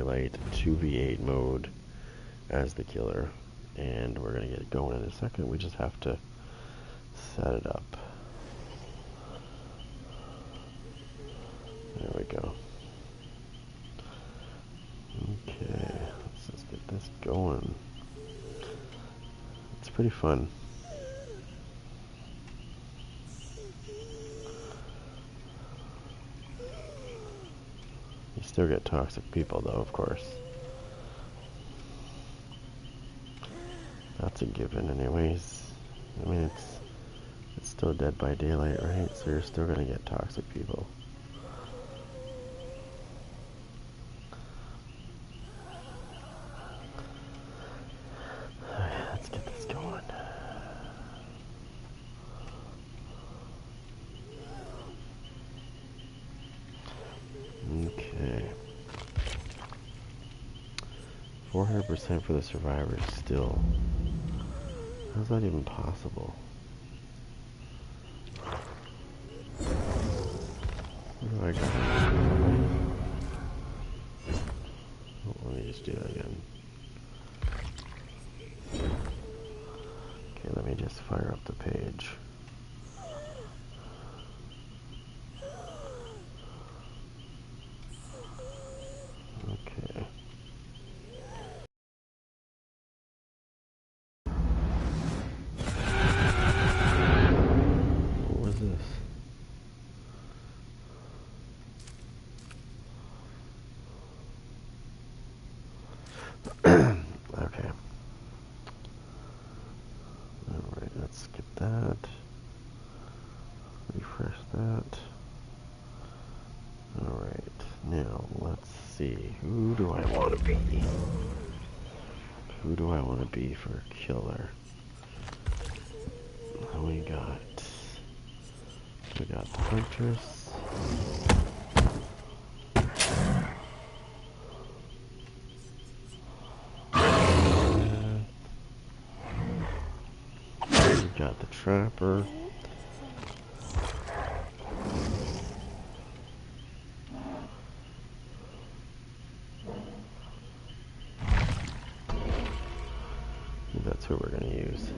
Daylight 2v8 mode as the killer, and we're gonna get it going in a second. We just have to set it up. There we go. Okay, let's just get this going. It's pretty fun. You still get toxic people though, of course. That's a given anyways. I mean, it's still Dead by Daylight, right? So you're still gonna get toxic people. Alright, let's get this going. Okay. 400% for the survivors still. How's that even possible? What do I got? Oh, let me just do that again. Okay, let me just fire up the page. Okay. What was this? Okay. Alright, let's skip that. Refresh that. Alright, now let's see. Who do I want to be? Who do I want to be for killer? We got the Huntress. We got the Trapper. That's who we're going to use.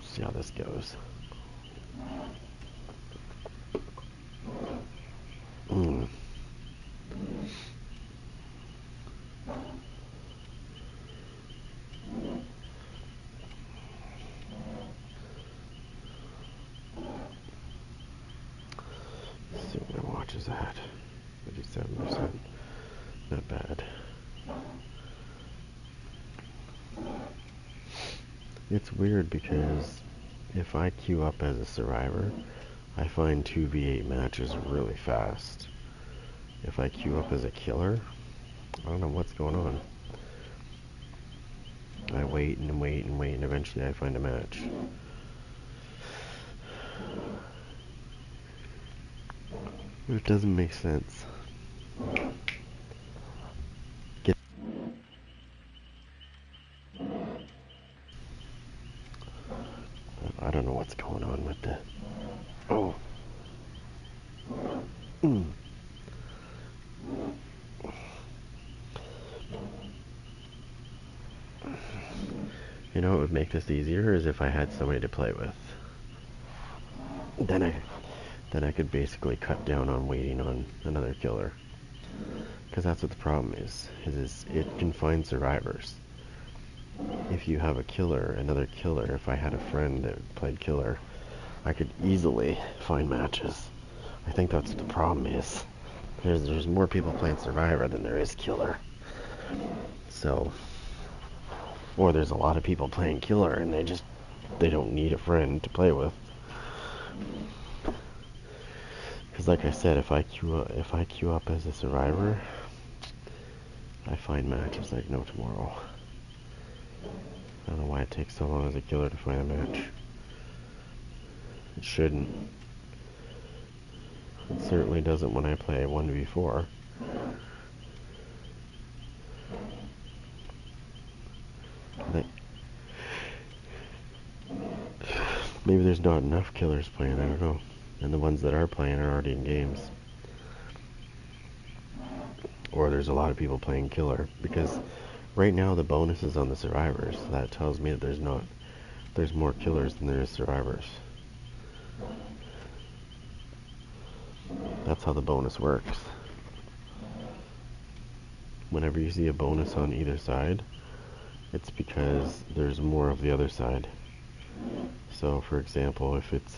See how this goes. Let's see what my watch is at. 57%. Not bad. It's weird because if I queue up as a survivor, I find 2v8 matches really fast. If I queue up as a killer, I don't know what's going on. I wait and wait and wait, and eventually I find a match. It doesn't make sense. I don't know what's going on with the... Oh. You know what would make this easier is if I had somebody to play with. Then I could basically cut down on waiting on another killer. Because that's what the problem is it can find survivors. If you have a killer, another killer, if I had a friend that played killer, I could easily find matches. I think that's what the problem is. There's more people playing survivor than there is killer. So, or there's a lot of people playing killer and they don't need a friend to play with. Because like I said, if I queue up as a survivor, I find matches like no tomorrow. I don't know why it takes so long as a killer to find a match. It shouldn't. It certainly doesn't when I play 1v4. Maybe there's not enough killers playing, I don't know. And the ones that are playing are already in games. Or there's a lot of people playing killer. Because right now the bonus is on the survivors. That tells me that there's more killers than there is survivors. That's how the bonus works. Whenever you see a bonus on either side, it's because there's more of the other side. So for example, if it's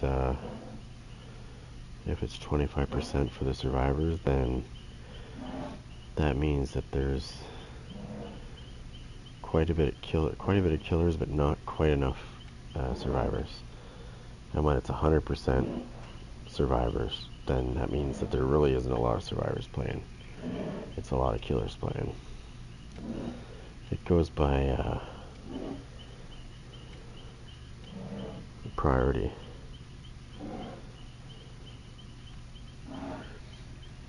25% for the survivors, then that means that there's quite a bit of killers, but not quite enough survivors. And when it's 100% survivors, then that means that there really isn't a lot of survivors playing. It's a lot of killers playing. It goes by priority.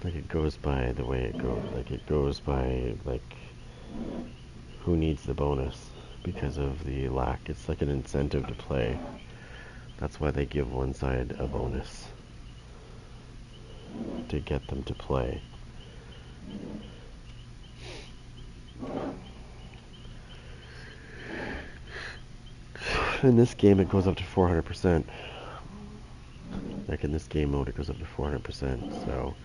Like it goes by the way it goes. Like it goes by like who needs the bonus because of the lack. It's like an incentive to play. That's why they give one side a bonus to get them to play. In this game it goes up to 400%. Like in this game mode it goes up to 400%. So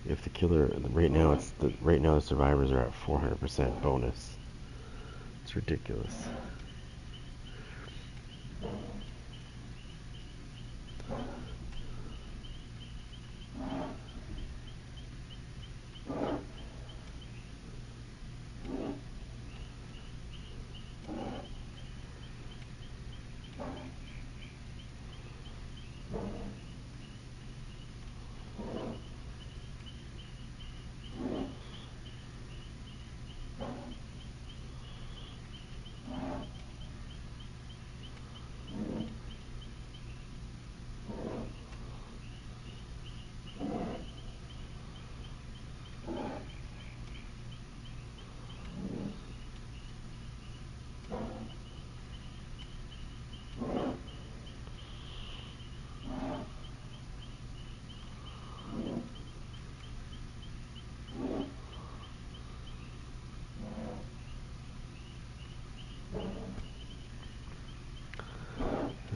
if the killer right now the survivors are at 400% bonus. It's ridiculous.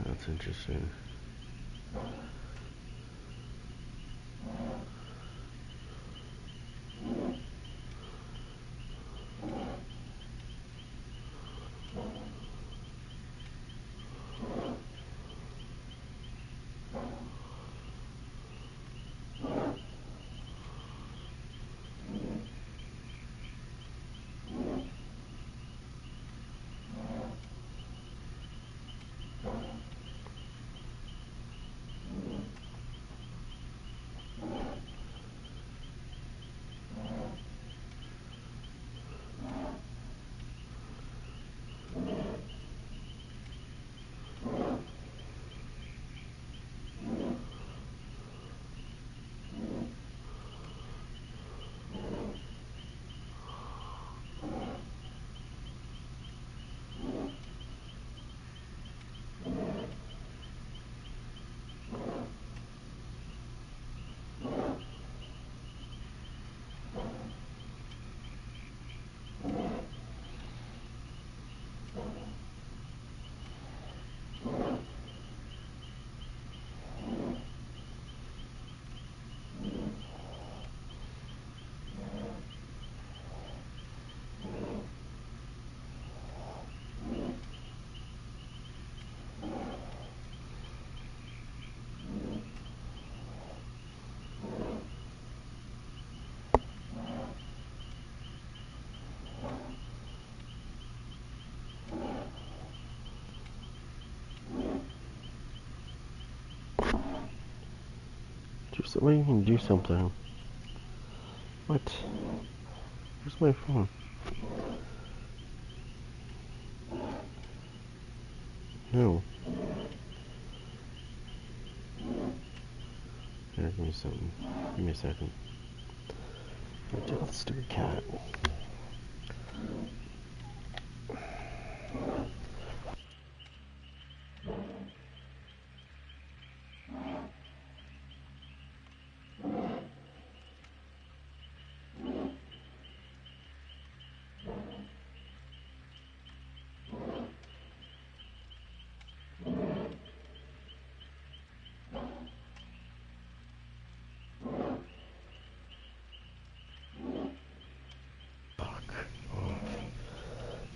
That's interesting. So when you can do something. What? Where's my phone? No. Here, give me something. Give me a second. Deal with the stupid cat.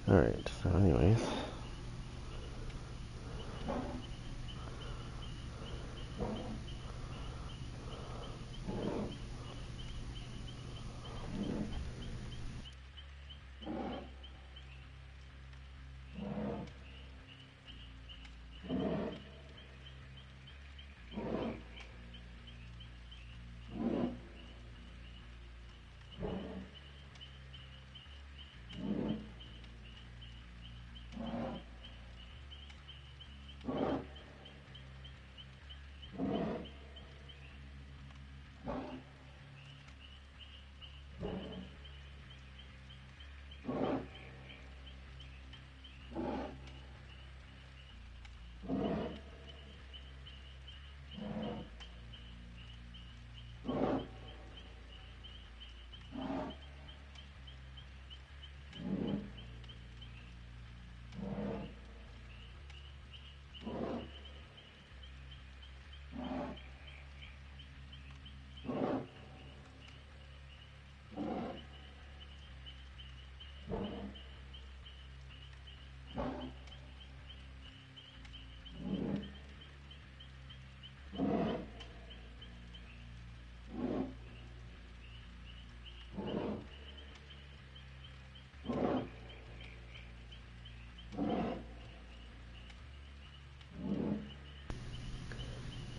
Alright, so anyways.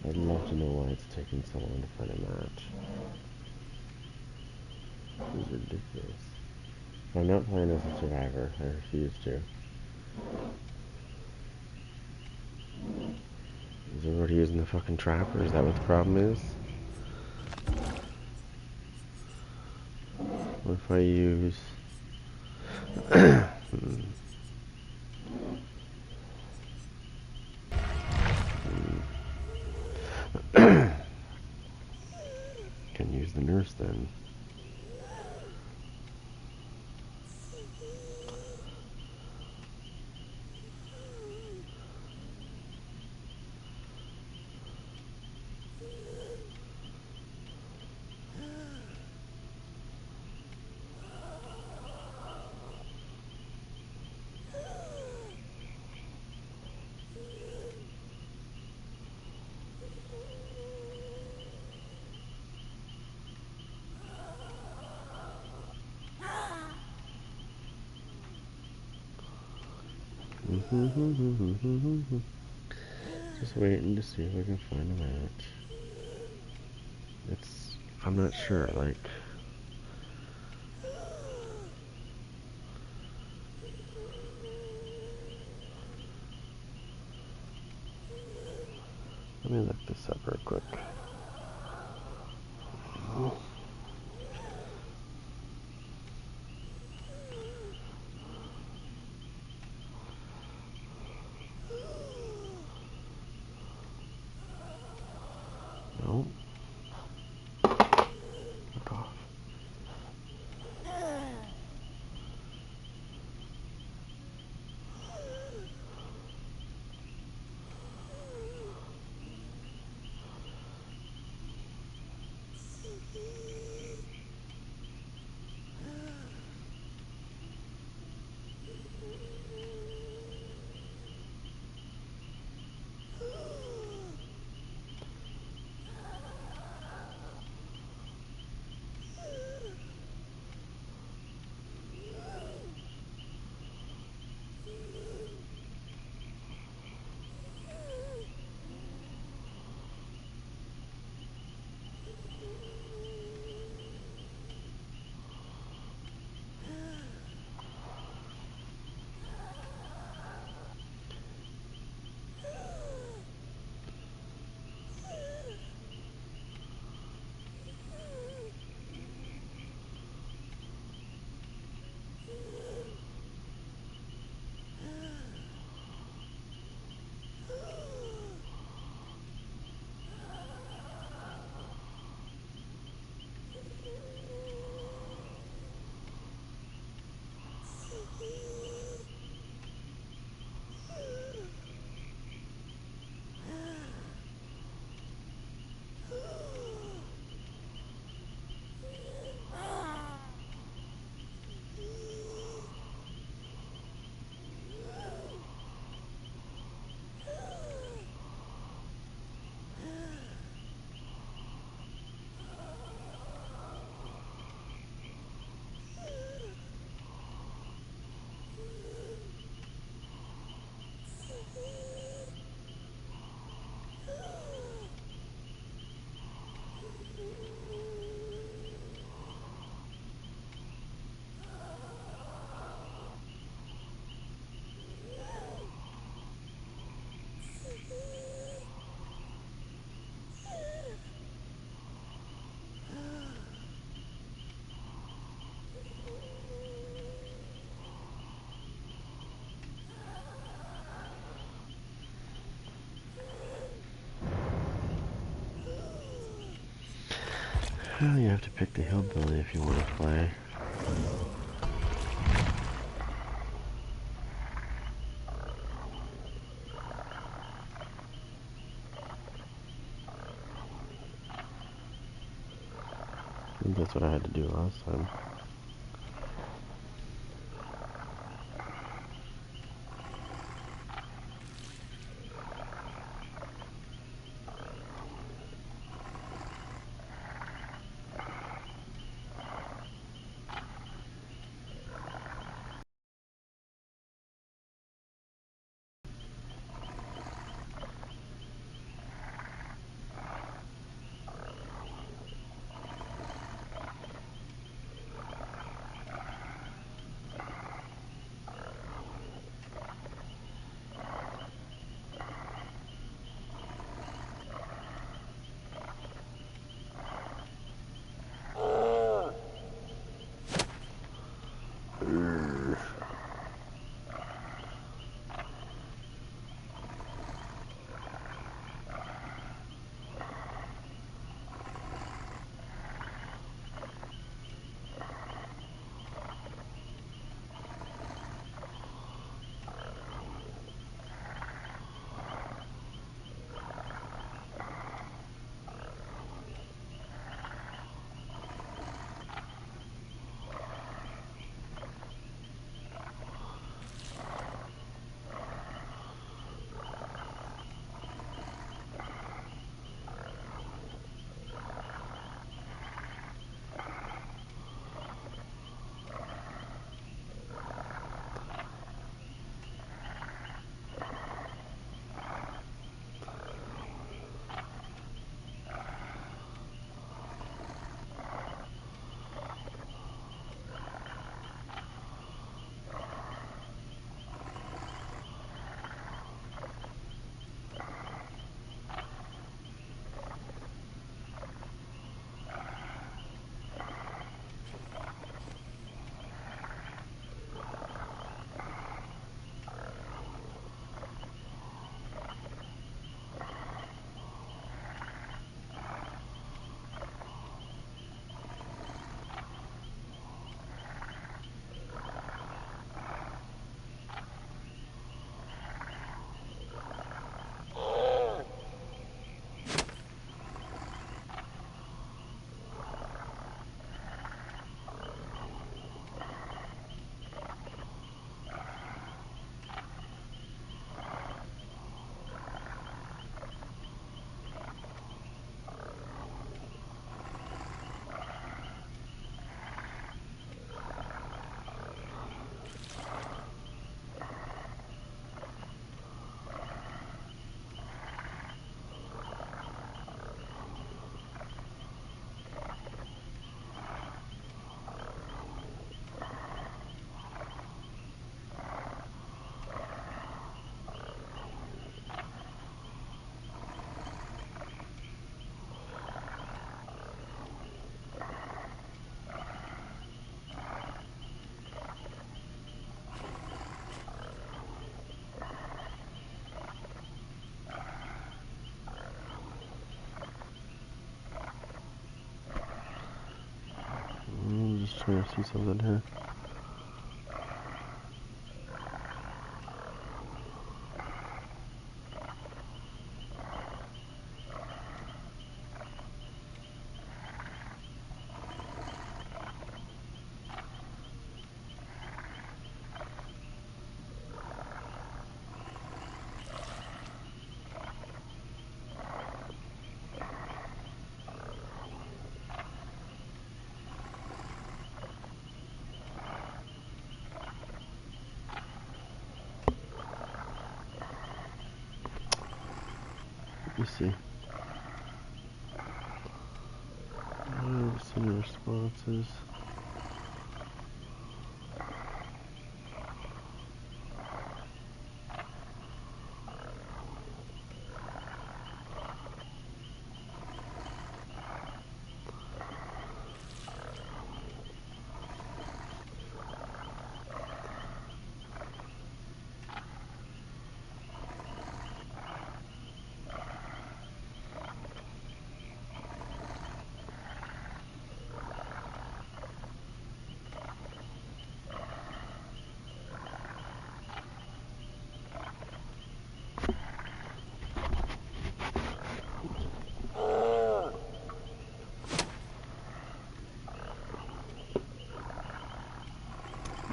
I'd love to know why it's taking so long to find a match. This is ridiculous. I'm not playing as a survivor. I refuse to. Is everybody using the fucking trapper? Is that what the problem is? What if I use... Can use the nurse then. Just waiting to see if I can find a match. I'm not sure, like... Let me look this up real quick. No. Fuck off. Well, you have to pick the hillbilly if you want to play. I think that's what I had to do last time. I'm just trying to see something here. Let me see. See the responses.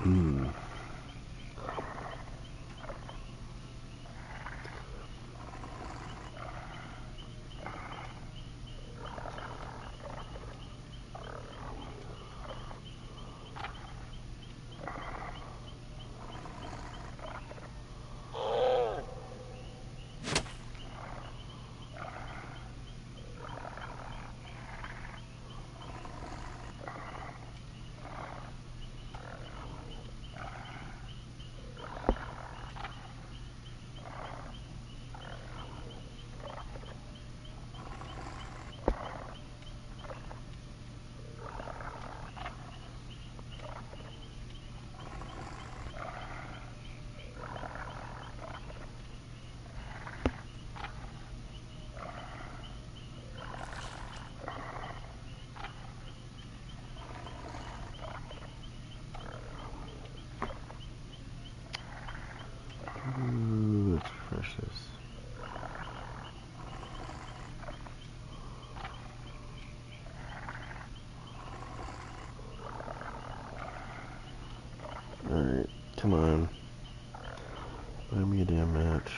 Hmm. Ooh, it's precious. Alright, come on. Buy me a damn match.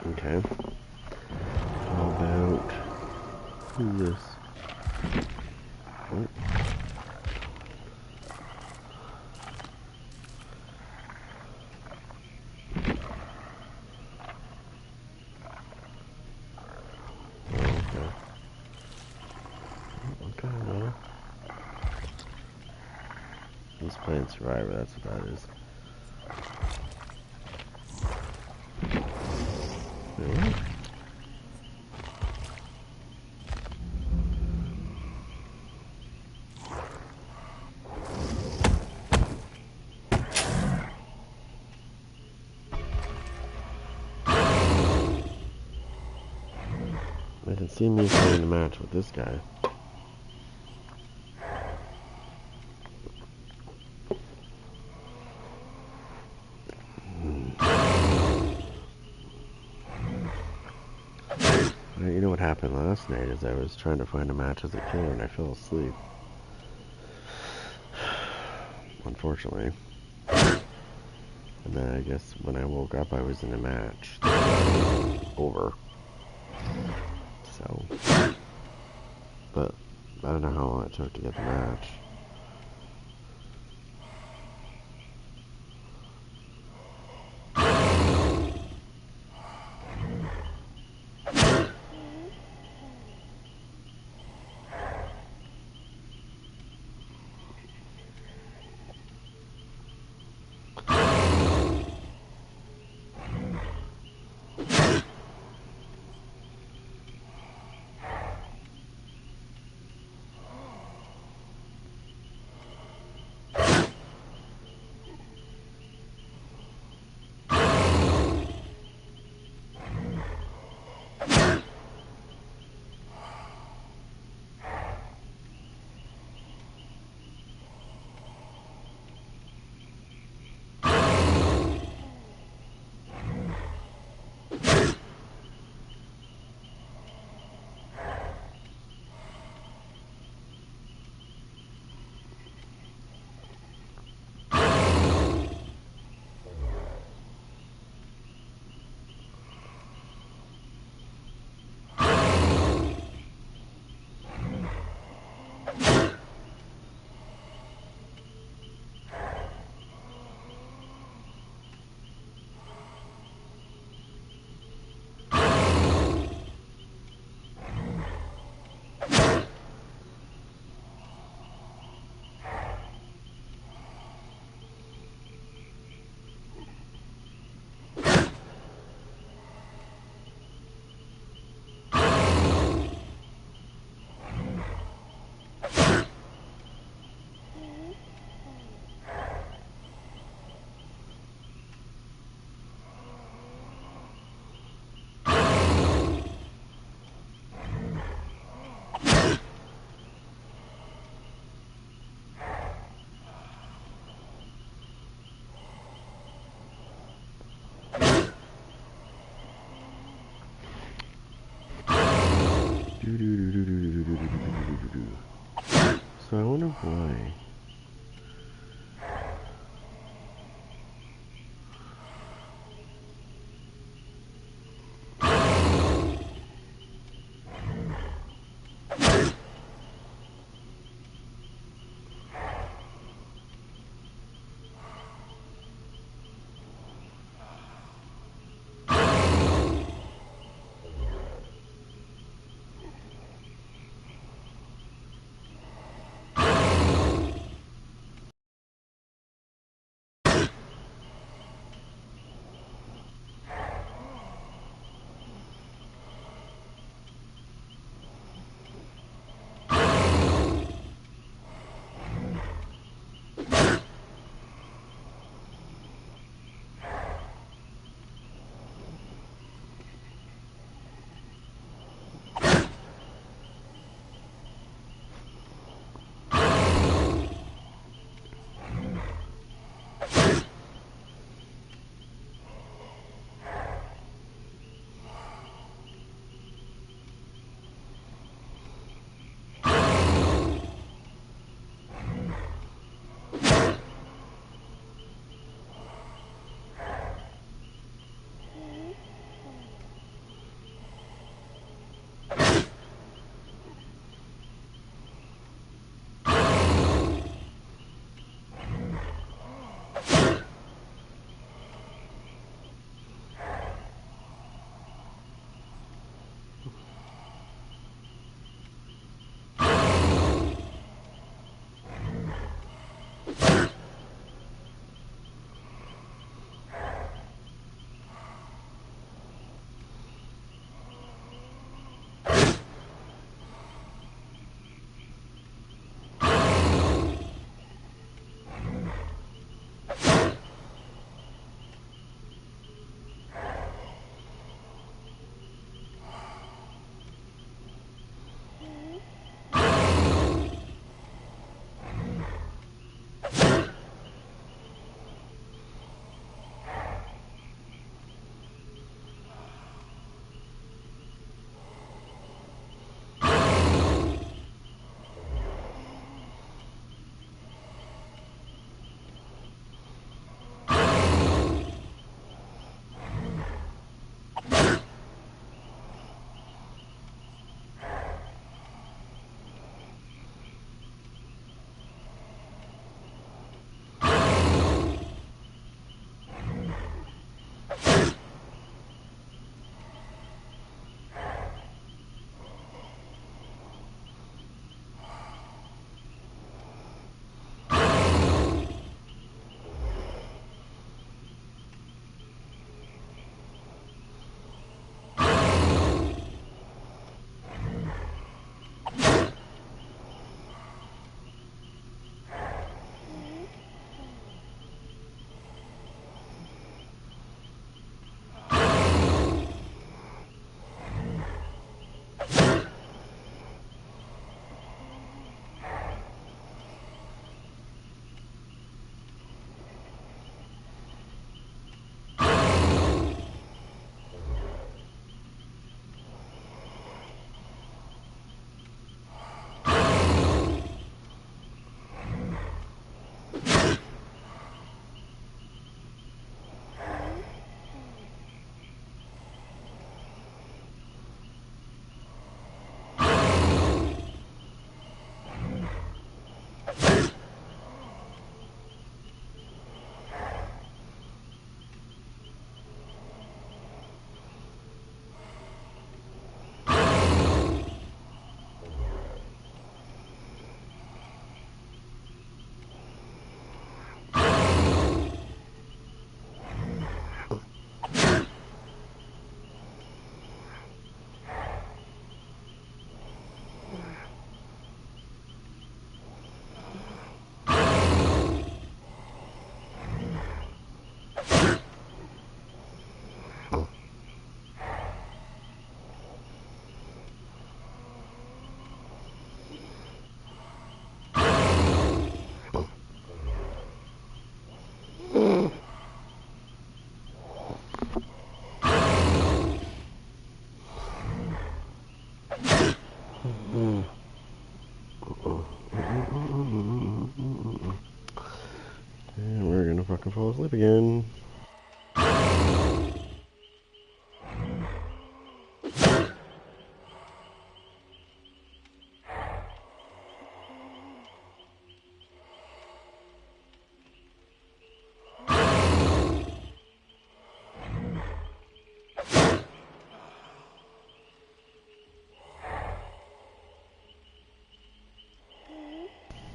Okay. How about this? Oh. Okay, well. He's playing Survivor, that's what that is. Really? I can see me playing a match with this guy. You know what happened last night is I was trying to find a match as a killer and I fell asleep. Unfortunately. And then I guess when I woke up I was in a match. Over. So. But I don't know how long it took to get the match. So I wonder why. And we're gonna fucking fall asleep again.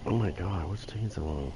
Oh my god, what's taking so long?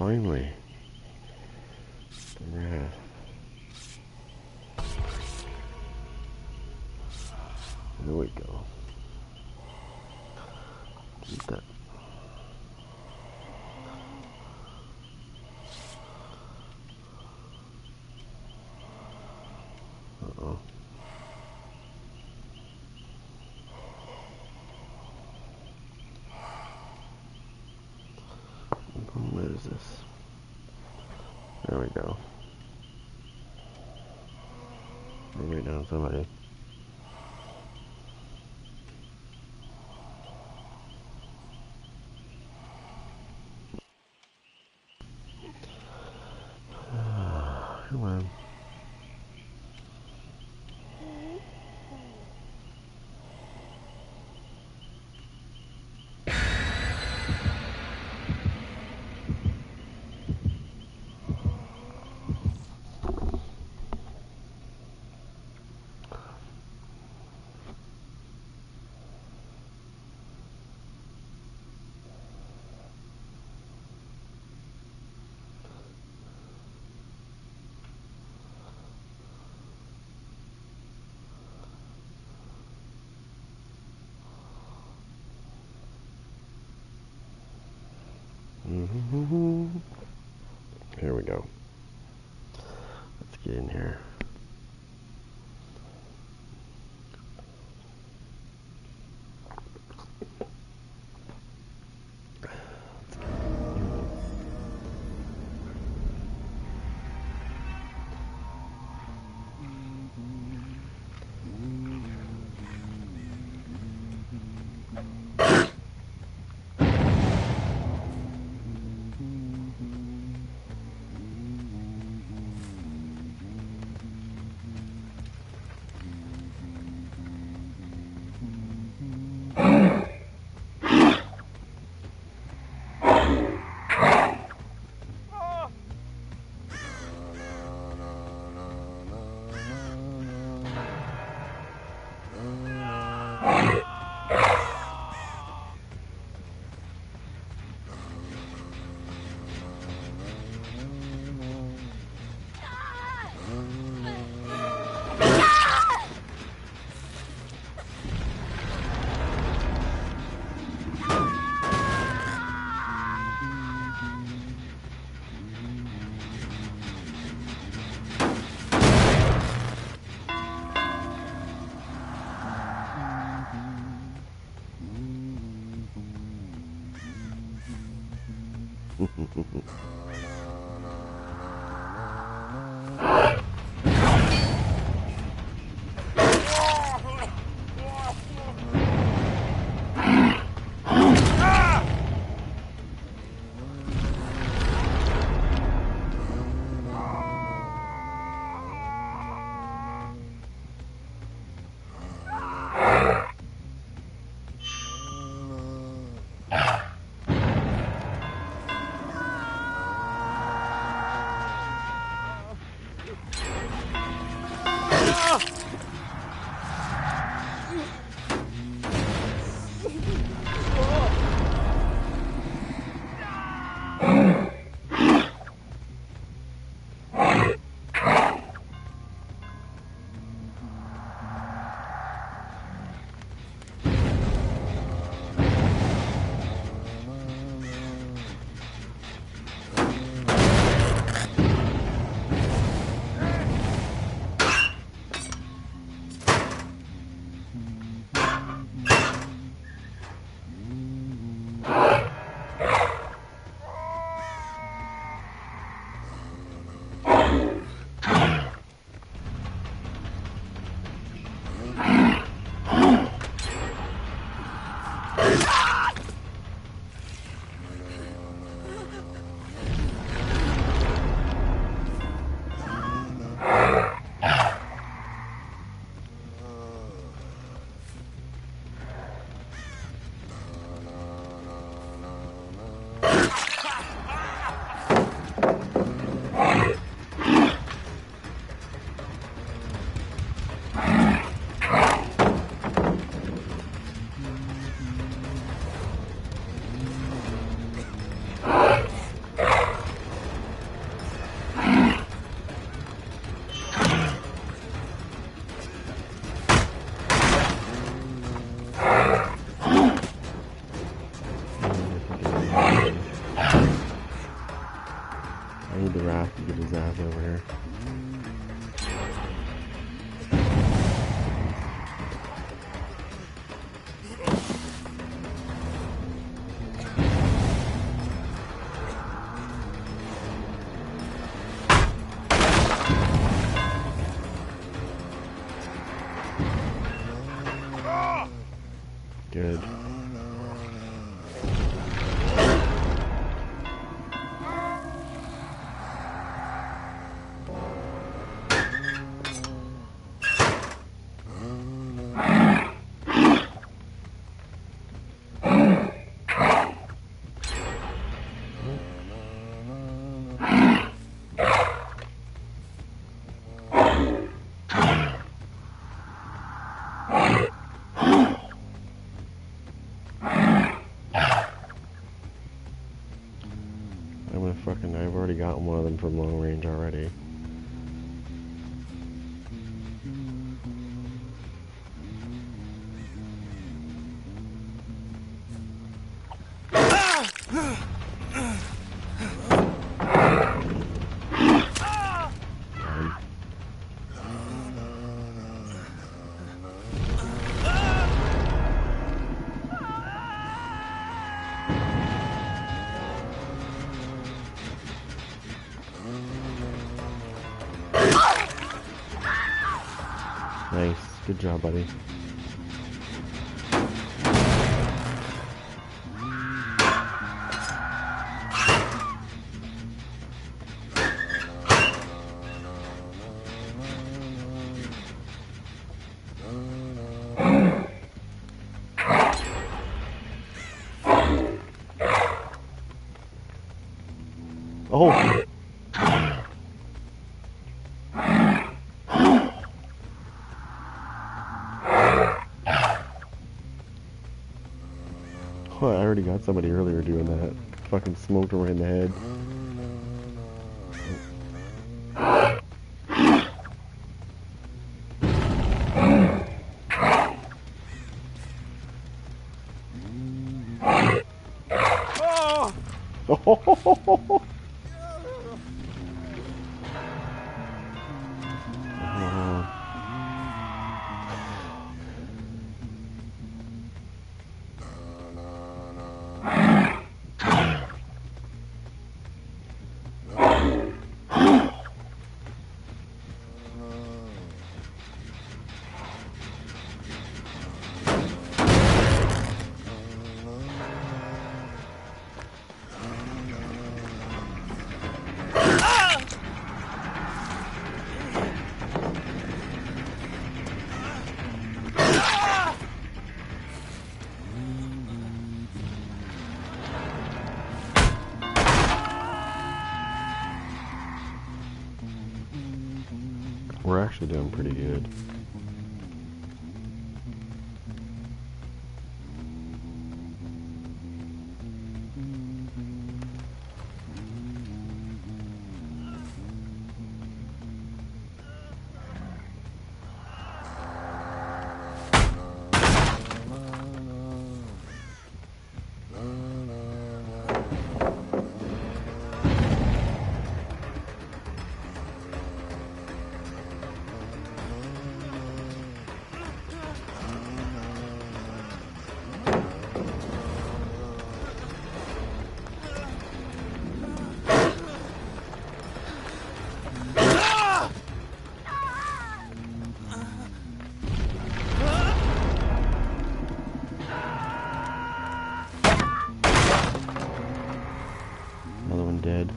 Finally. The wrath. There we go. Keep that. Uh-oh. found somebody. Come on. Here we go. Let's get in here. Good. I've already gotten one of them from long range already. Nice. Good job, buddy. Oh! Oh, I already got somebody earlier doing that. Fucking smoked him right in the head. Oh! We're actually doing pretty good. Another one dead.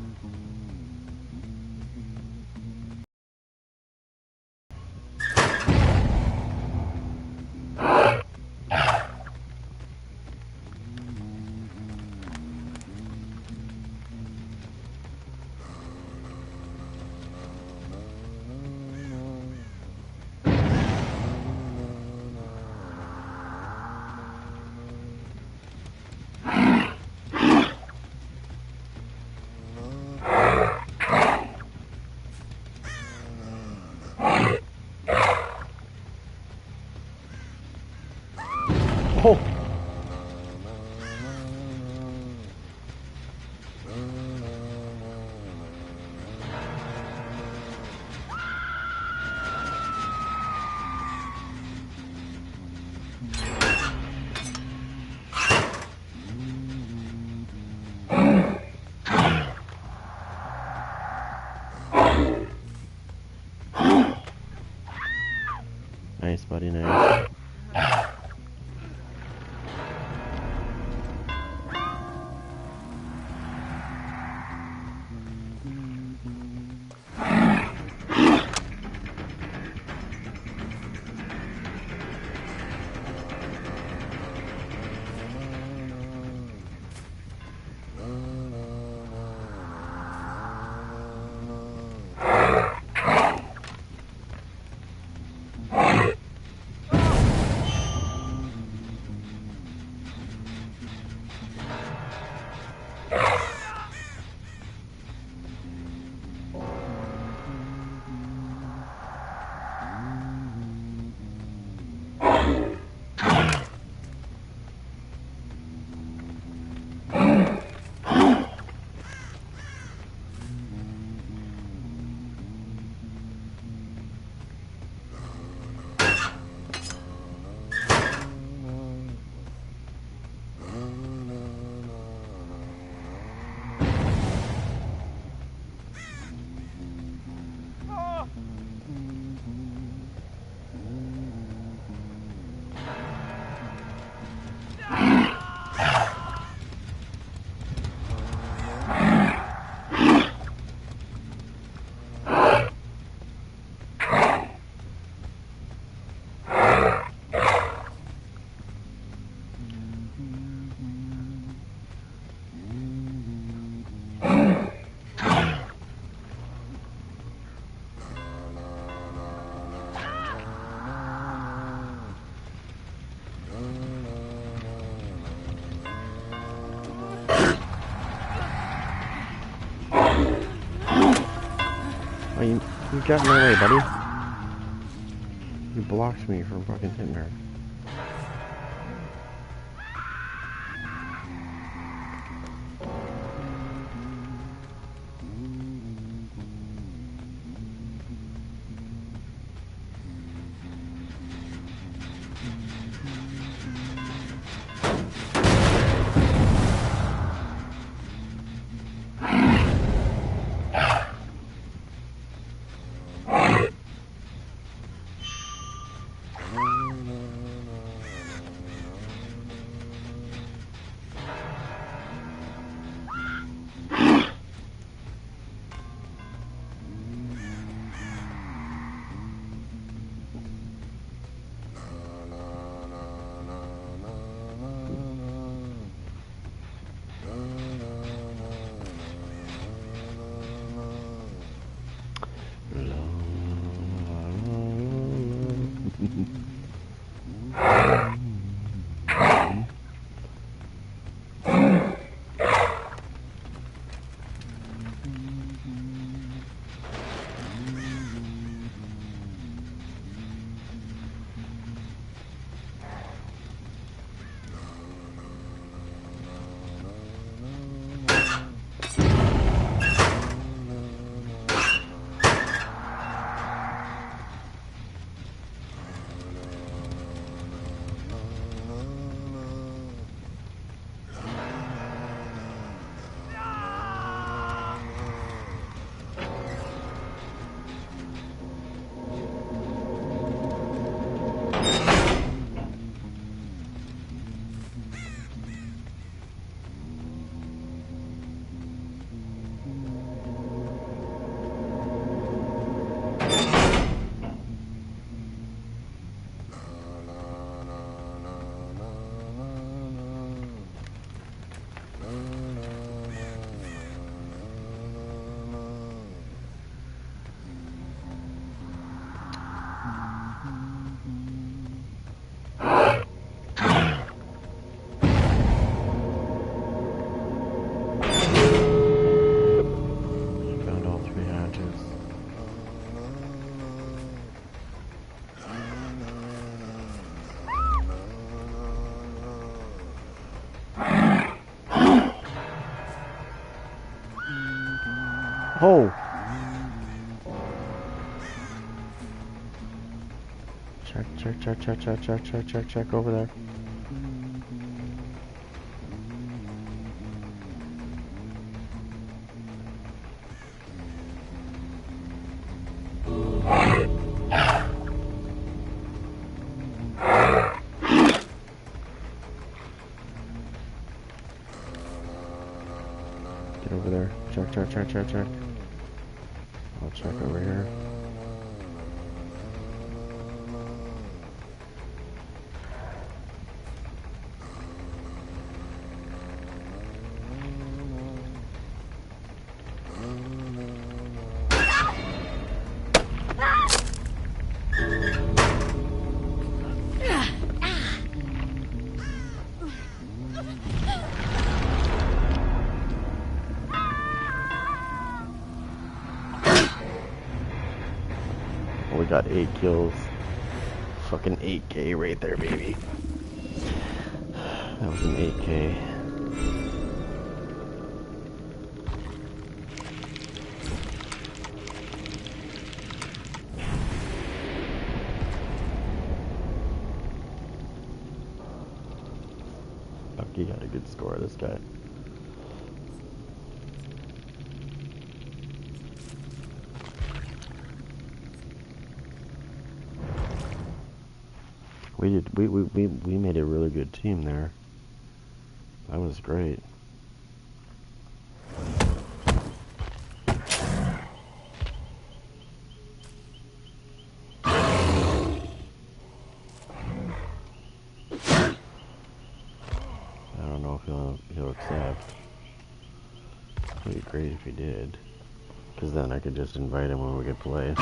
Oh! Nice, buddy, nice. You got in my way, buddy. You blocked me from fucking hitting her. Oh! Check over there. Get over there. Check. I'll check over here. We got 8 kills. Fucking 8K right there, baby. That was an 8K. Bucky got a good score, this guy. We made a really good team there. That was great. I don't know if he'll accept. It'd be great if he did, because then I could just invite him when we could play.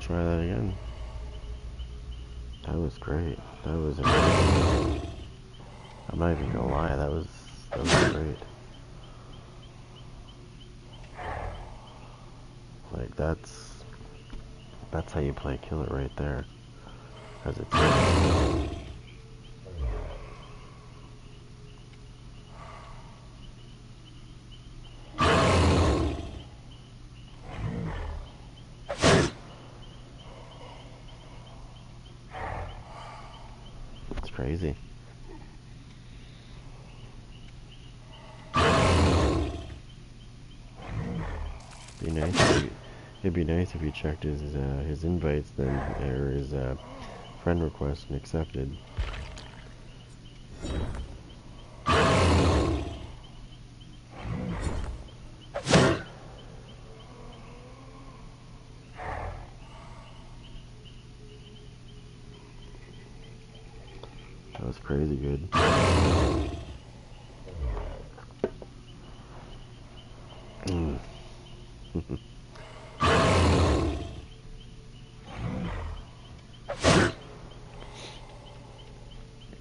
try that again. That was great. That was amazing. I'm not even gonna lie, that was great. Like that's how you play killer right there. As it's crazy. It'd be nice if you checked his invites then, or his friend request and accepted. That was crazy good.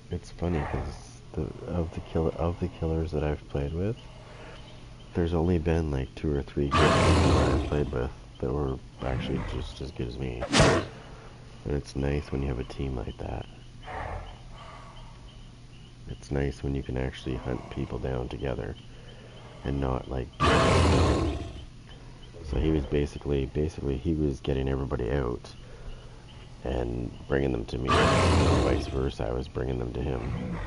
It's funny because of the killers that I've played with, there's only been like 2 or 3 good people that I've played with that were actually just as good as me. And it's nice when you have a team like that. It's nice when you can actually hunt people down together and not like. So he was basically he was getting everybody out and bringing them to me, and vice versa. I was bringing them to him.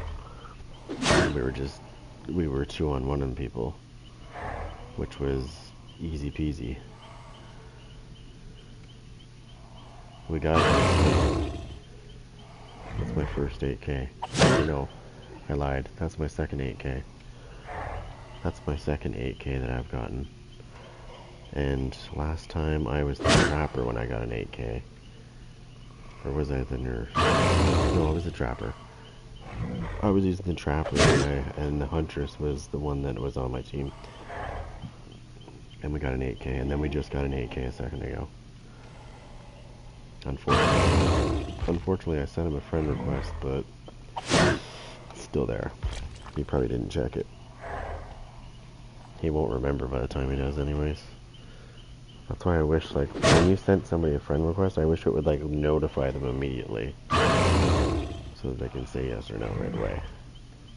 We were 2-on-1 people, which was easy peasy. We got 8K. That's my first 8K. No, I lied. That's my second 8K. That's my second 8K that I've gotten. And last time I was the trapper when I got an 8K. Or was I the nurse? No, I was the trapper. I was using the trapper and the huntress was the one that was on my team. And we got an 8K, and then we just got an 8K a second ago. Unfortunately, I sent him a friend request, but it's still there. He probably didn't check it. He won't remember by the time he does anyways. That's why I wish, like, when you sent somebody a friend request, I wish it would, like, notify them immediately. So that they can say yes or no right away.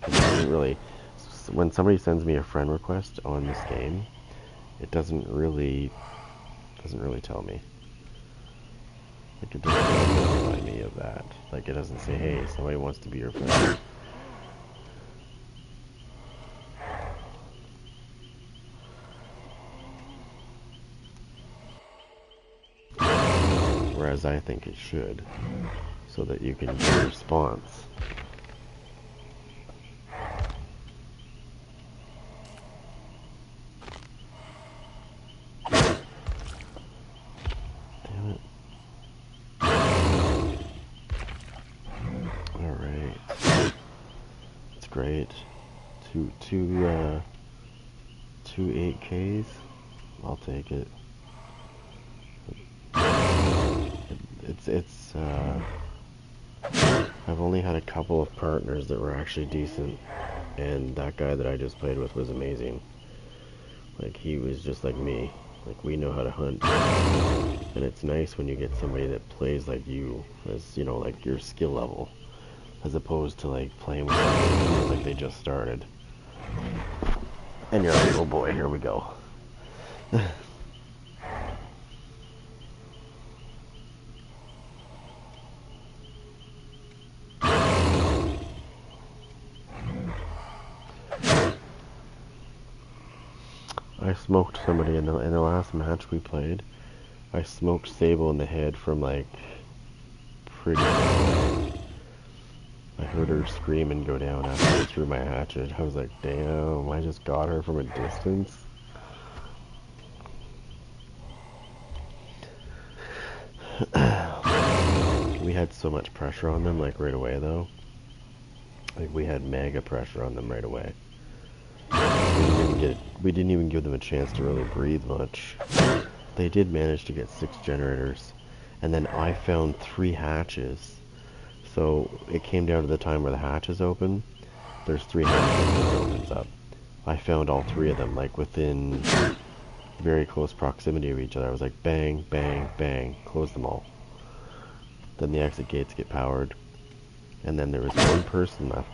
It doesn't really, when somebody sends me a friend request on this game, it doesn't really tell me. Like, it doesn't really notify me of that. Like, it doesn't say, hey, somebody wants to be your friend. Whereas I think it should, so that you can get a response. Damn it. Alright. It's great. Two 8Ks. I'll take it. I've only had a couple of partners that were actually decent, and that guy that I just played with was amazing. Like, he was just like me. Like, we know how to hunt. And it's nice when you get somebody that plays like you, as, you know, like your skill level, as opposed to like playing with somebody that feels like they just started. And you're like, oh boy, here we go. I smoked somebody in the last match we played. I smoked Sable in the head from like pretty far away. I heard her scream and go down after I threw my hatchet. I was like, damn, I just got her from a distance. We had so much pressure on them, like right away though. Like, we had mega pressure on them right away. We didn't even give them a chance to really breathe much. They did manage to get 6 generators, and then I found 3 hatches. So it came down to the time where the hatches open. There's 3 hatches when it opens up. I found all 3 of them, like within very close proximity of each other. I was like, bang, bang, bang, close them all. Then the exit gates get powered, and then there was one person left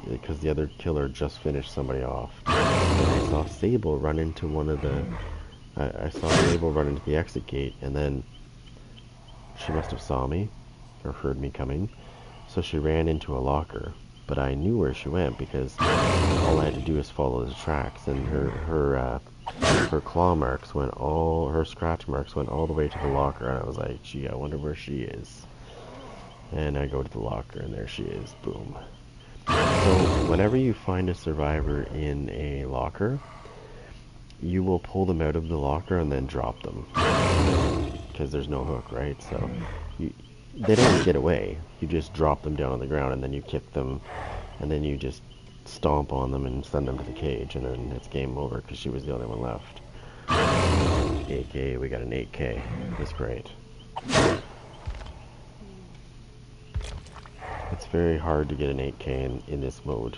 because the other killer just finished somebody off. And I saw Sable run into I saw Sable run into the exit gate, and then she must have saw me or heard me coming, so she ran into a locker. But I knew where she went because all I had to do was follow the tracks, and her claw marks her scratch marks went all the way to the locker, and I was like, gee, I wonder where she is. And I go to the locker, and there she is. Boom. So whenever you find a survivor in a locker, you will pull them out of the locker and then drop them, because there's no hook, right? So they don't get away. You just drop them down on the ground, and then you kick them, and then you just stomp on them and send them to the cage, and then it's game over because she was the only one left. 8K, we got an 8K. That's great. It's very hard to get an 8K in this mode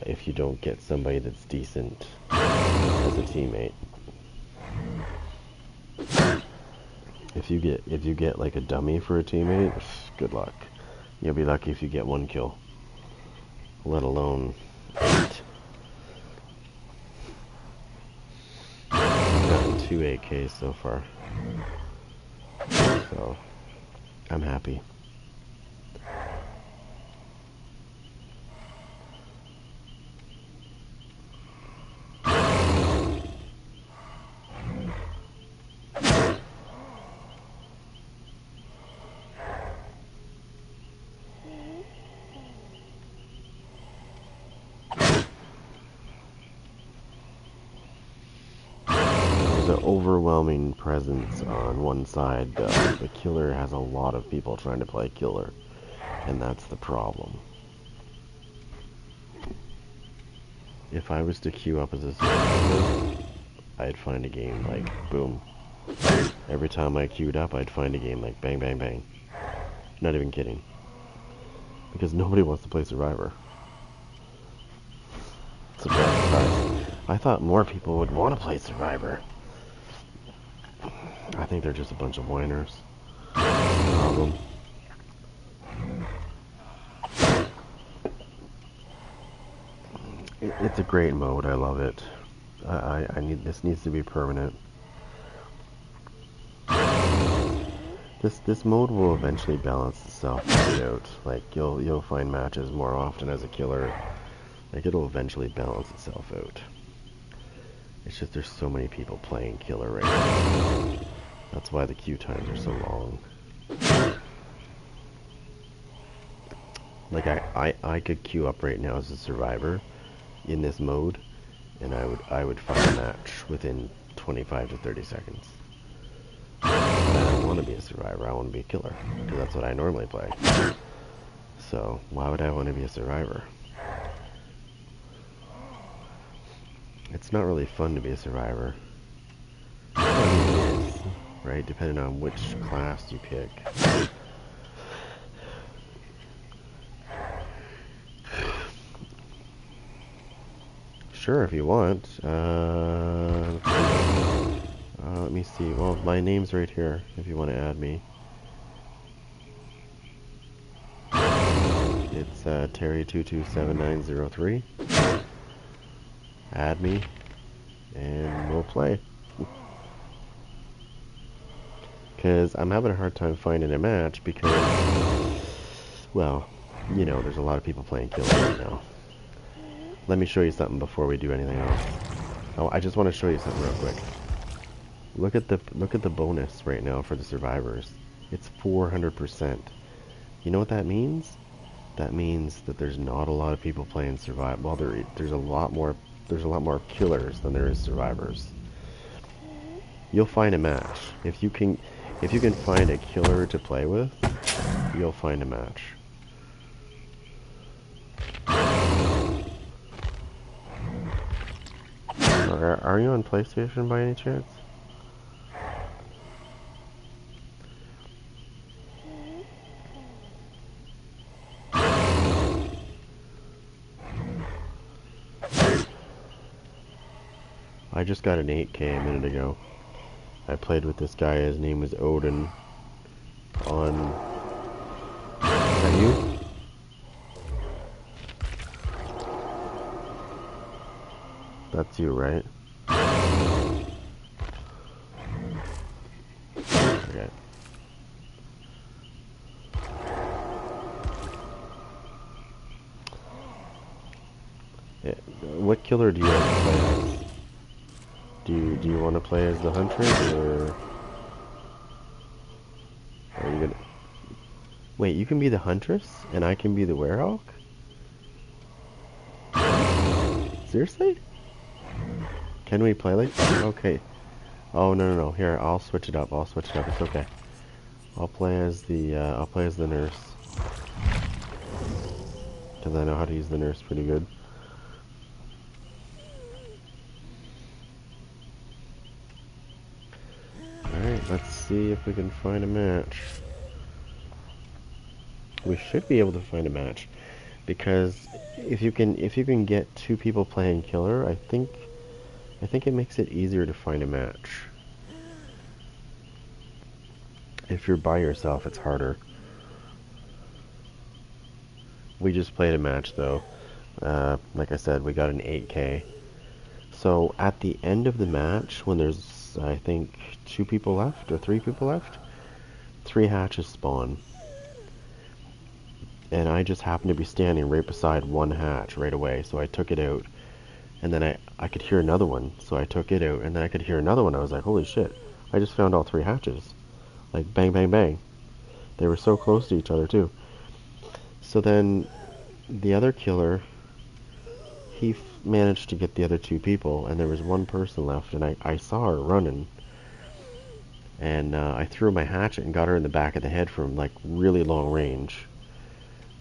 if you don't get somebody that's decent as a teammate. If you get like a dummy for a teammate, good luck. You'll be lucky if you get 1 kill, let alone 8. I've gotten 2 8Ks so far, so I'm happy. There's an overwhelming presence on one side, though. The killer has a lot of people trying to play killer, and that's the problem. If I was to queue up as a survivor, I'd find a game like, boom. Every time I queued up, I'd find a game like bang, bang, bang. Not even kidding. Because nobody wants to play Survivor. Surprise, surprise. I thought more people would want to play Survivor. I think they're just a bunch of whiners. Problem. It's a great mode. I love it. This needs to be permanent. This mode will eventually balance itself out. Like you'll find matches more often as a killer. Like it'll eventually balance itself out. It's just there's so many people playing killer right now. That's why the queue times are so long. Like I could queue up right now as a survivor in this mode, and I would find a match within 25 to 30 seconds. But I don't want to be a survivor. I want to be a killer because that's what I normally play. So why would I want to be a survivor? It's not really fun to be a survivor. I mean, it is, right? Depending on which class you pick. Sure, if you want. Let me see. Well, my name's right here if you want to add me. It's Terry227903. Add me, and we'll play. Because I'm having a hard time finding a match because, well, you know, there's a lot of people playing killer right now. Let me show you something before we do anything else. Oh, I just want to show you something real quick. Look at the bonus right now for the survivors. It's 400%. You know what that means? That means that there's not a lot of people playing survival. Well, there's a lot more killers than there is survivors. You'll find a match. If you can find a killer to play with, you'll find a match. Are you on PlayStation by any chance? I just got an 8K a minute ago. I played with this guy, his name was Odin, on... Is that you? That's you, right? Okay. Yeah. What killer do you want to play as? Do you want to play as the Huntress, or are you gonna... Wait, you can be the Huntress, and I can be the Werehog? Seriously? Can we play like that? Okay. Oh, no. Here, I'll switch it up. It's okay. I'll play as the nurse. Because I know how to use the nurse pretty good. Alright, let's see if we can find a match. We should be able to find a match. Because if you can get two people playing killer, I think it makes it easier to find a match. If you're by yourself, it's harder. We just played a match though. Like I said, we got an 8K. So at the end of the match, when there's, I think, 2 people left or 3 people left, 3 hatches spawn. And I just happened to be standing right beside one hatch right away, so I took it out. And then I could hear another one, so I took it out. And then I could hear another one. I was like, holy shit, I just found all 3 hatches. Like, bang, bang, bang. They were so close to each other, too. So then, the other killer, he managed to get the other 2 people, and there was 1 person left, and I saw her running. And I threw my hatchet and got her in the back of the head from, like, really long range.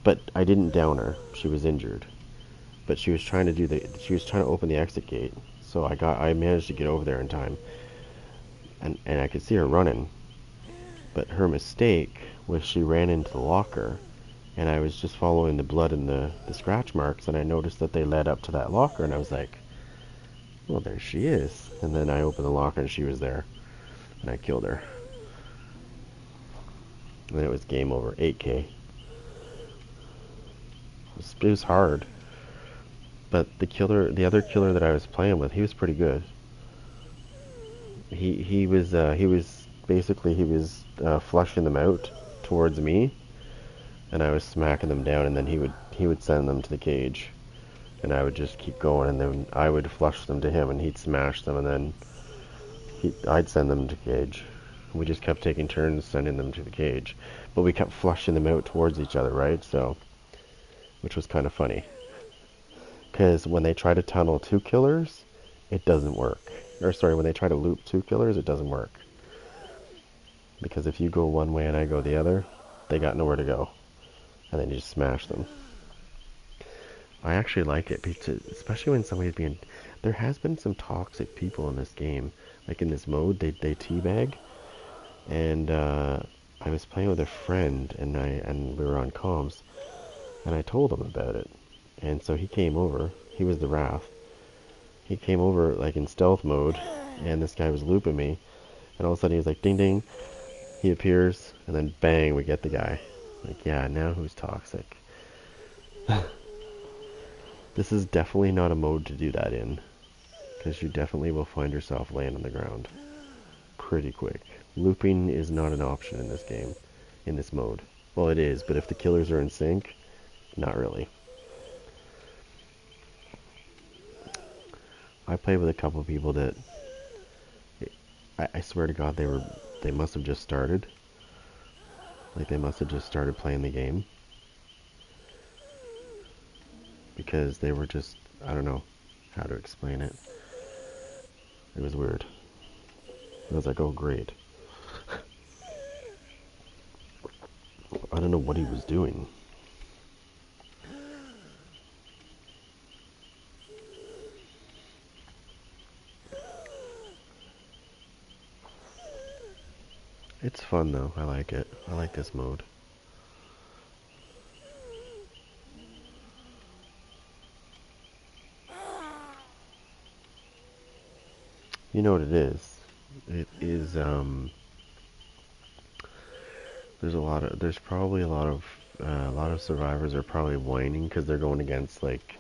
But I didn't down her. She was injured. But she was trying to open the exit gate. So I managed to get over there in time. And I could see her running. But her mistake was she ran into the locker, and I was just following the blood and the scratch marks, and I noticed that they led up to that locker, and I was like, well, there she is. And then I opened the locker, and she was there, and I killed her. And then it was game over, 8K. It was hard. But the other killer that I was playing with, he was pretty good. He was flushing them out towards me, and I was smacking them down, and then he would send them to the cage, and I would just keep going, and then I would flush them to him, and he'd smash them, and then I'd send them to the cage. We just kept taking turns sending them to the cage, but we kept flushing them out towards each other, right? So, which was kind of funny, because when they try to tunnel 2 killers, it doesn't work. Or sorry, when they try to loop 2 killers, it doesn't work. Because if you go one way and I go the other, they got nowhere to go. And then you just smash them. I actually like it, because especially when somebody's being... There has been some toxic people in this game. Like in this mode, they teabag. And I was playing with a friend, and we were on comms. And I told him about it. And so he came over. He was the Wrath. He came over like in stealth mode, and this guy was looping me. And all of a sudden he was like, ding ding. He appears, and then bang, we get the guy. Like, yeah, now who's toxic? This is definitely not a mode to do that in, because you definitely will find yourself laying on the ground pretty quick. Looping is not an option in this game, in this mode. Well, it is, but if the killers are in sync, not really. I played with a couple of people that I swear to God they must have just started. Like they must have just started playing the game. Because they were just, I don't know how to explain it. It was weird. I was like, oh great. I don't know what he was doing. It's fun though, I like it. I like this mode. You know what it is? It is, there's probably a lot of survivors are probably whining because they're going against, like,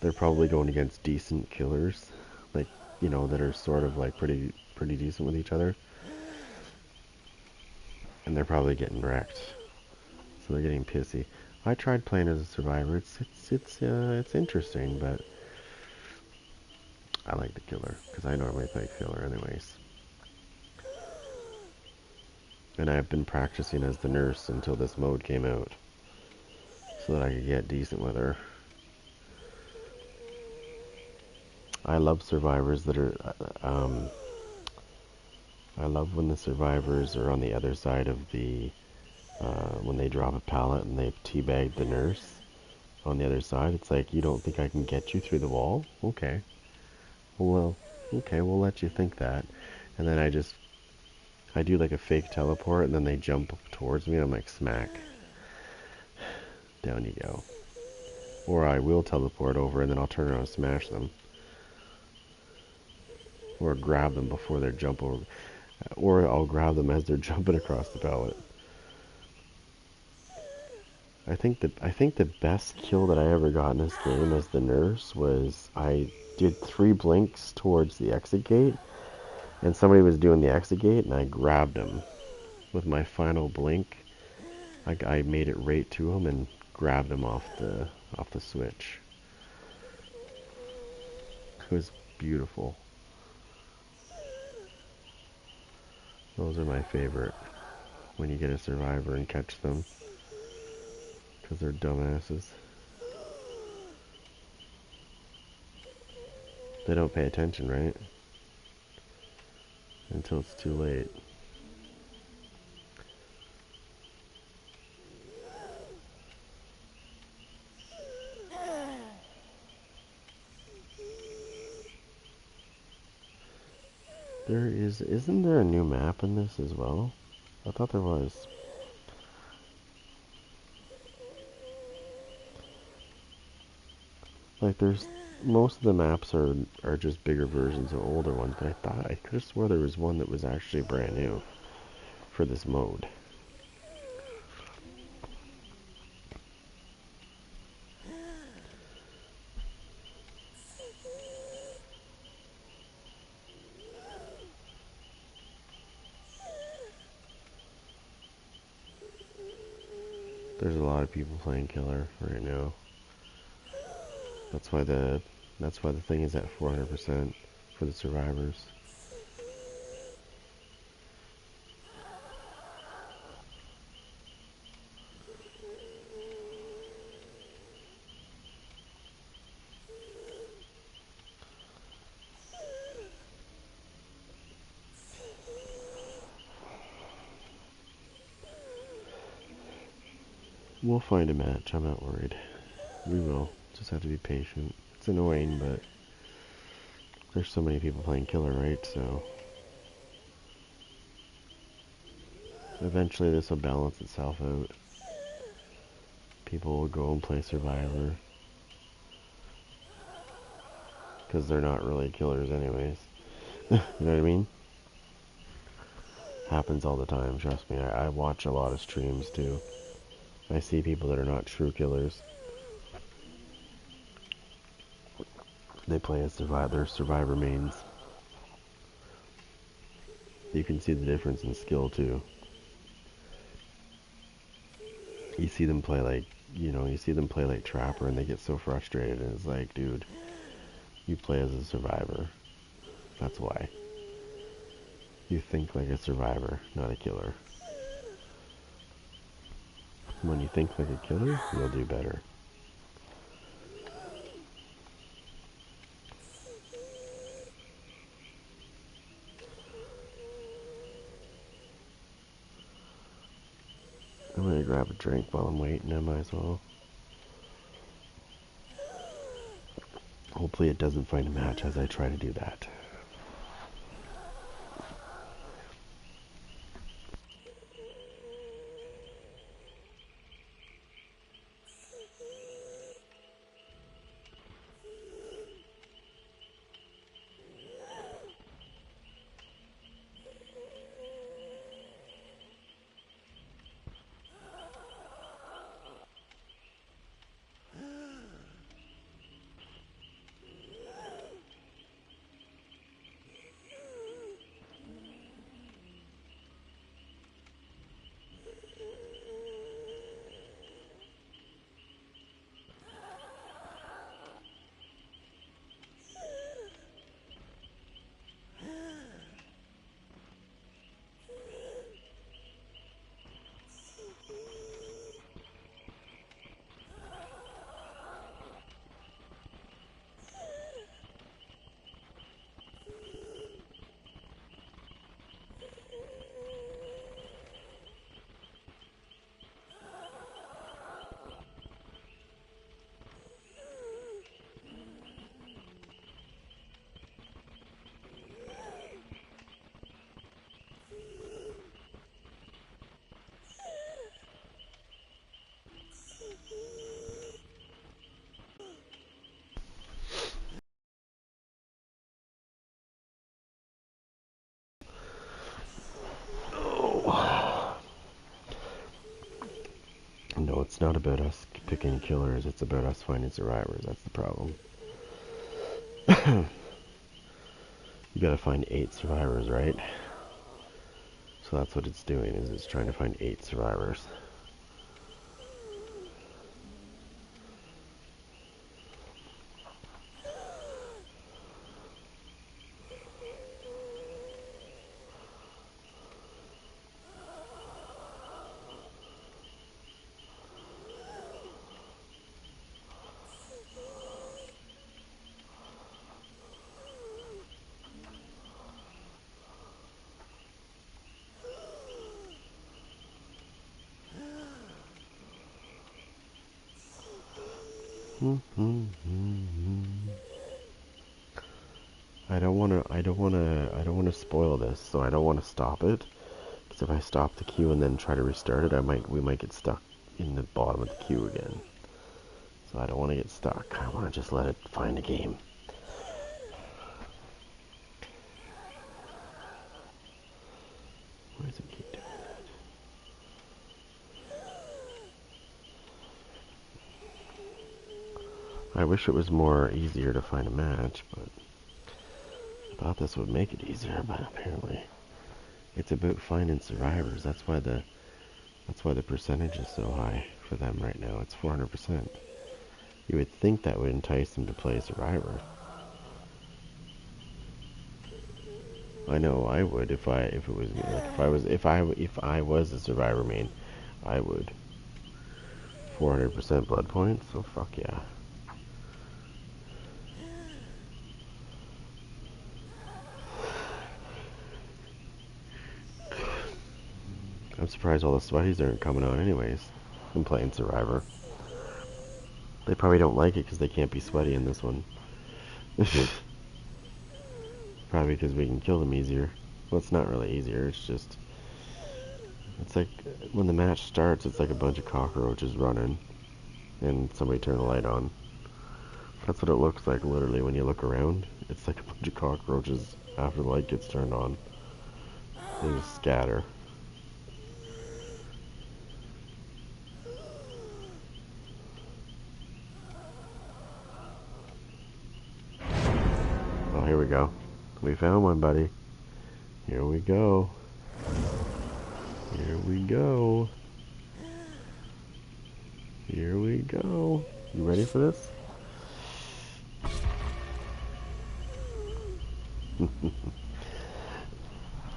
they're probably going against decent killers, like, you know, that are sort of, like, pretty decent with each other. And they're probably getting wrecked. So they're getting pissy. I tried playing as a survivor. It's interesting, but I like the killer because I normally play killer anyways. And I've been practicing as the nurse until this mode came out, so that I could get decent with her. I love survivors that are. I love when the survivors are on the other side of the. When they drop a pallet and they've teabagged the nurse on the other side. It's like, you don't think I can get you through the wall? Okay. Well, okay, we'll let you think that. And then I do like a fake teleport, and then they jump towards me, and I'm like, smack. Down you go. Or I will teleport over, and then I'll turn around and smash them. Or grab them before they jump over. Or I'll grab them as they're jumping across the pallet. I think the best kill that I ever got in this game as the nurse was I did 3 blinks towards the exit gate, and somebody was doing the exit gate, and I grabbed him with my final blink. I made it right to him and grabbed him off the switch. It was beautiful. Those are my favorite. When you get a survivor and catch them, because they're dumbasses. They don't pay attention, right? Until it's too late. Isn't there a new map in this as well? I thought there was. Like, most of the maps are just bigger versions of older ones, but I could have swore there was one that was actually brand new for this mode. There's a lot of people playing killer right now. That's why the thing is at 400% for the survivors. We'll find a match. I'm not worried. We will. Just have to be patient. It's annoying, but there's so many people playing killer, right? So eventually this will balance itself out. People will go and play survivor because they're not really killers anyways. You know what I mean? Happens all the time, trust me. I watch a lot of streams too. I see people that are not true killers. They play as they're survivor mains. You can see the difference in skill too. You see them play like, you see them play like Trapper, and they get so frustrated, and it's like, dude, you play as a survivor. That's why. You think like a survivor, not a killer. When you think like a killer, you'll do better. I'm gonna grab a drink while I'm waiting, I might as well. Hopefully it doesn't find a match as I try to do that. It's not about us picking killers, it's about us finding survivors. That's the problem. You gotta find 8 survivors, right? So that's what it's doing, is it's trying to find 8 survivors. I don't wanna spoil this, so I don't wanna stop it. Because if I stop the queue and then try to restart it, we might get stuck in the bottom of the queue again. So I don't want to get stuck. I want to just let it find a game. Why does it keep doing that? I wish it was more easier to find a match, but I thought this would make it easier, but apparently it's about finding survivors. That's why the percentage is so high for them right now. It's 400%. You would think that would entice them to play Survivor. I know I would if it was like if I was a Survivor main, I would. 400% blood points, so fuck yeah. I'm surprised all the sweaties aren't coming out anyways. I'm playing Survivor. They probably don't like it because they can't be sweaty in this one. Probably because we can kill them easier. Well, it's not really easier, it's just... It's like, when the match starts, it's like a bunch of cockroaches running. And somebody turned the light on. That's what it looks like, literally, when you look around. It's like a bunch of cockroaches after the light gets turned on. They just scatter. Oh, here we go. We found one, buddy. Here we go. Here we go. Here we go. You ready for this?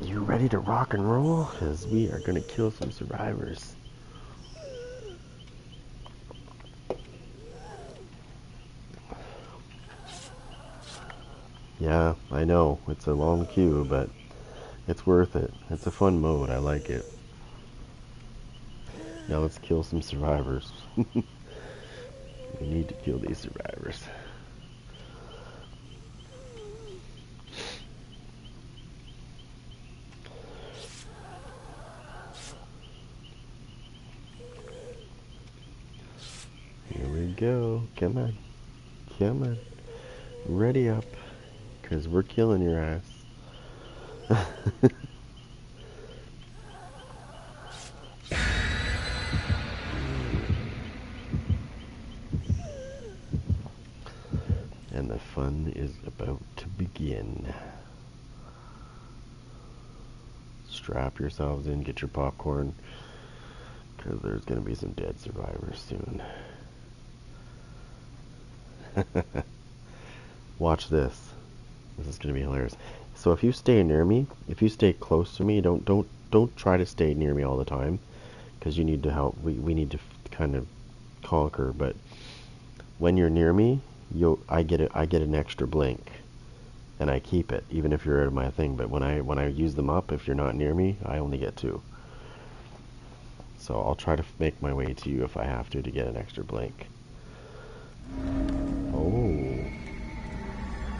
You ready to rock and roll? Because we are going to kill some survivors. Yeah, I know. It's a long queue, but it's worth it. It's a fun mode. I like it. Now let's kill some survivors. We need to kill these survivors. Here we go. Come on. Come on. Ready up. Because we're killing your ass. And the fun is about to begin. Strap yourselves in, get your popcorn, because there's going to be some dead survivors soon. Watch this. This is going to be hilarious. So if you stay near me, if you stay close to me, don't try to stay near me all the time, because you need to help. We need to kind of conquer. But when you're near me, I get an extra blink, and I keep it even if you're out of my thing. But when I use them up, if you're not near me, I only get 2. So I'll try to make my way to you if I have to get an extra blink. Oh,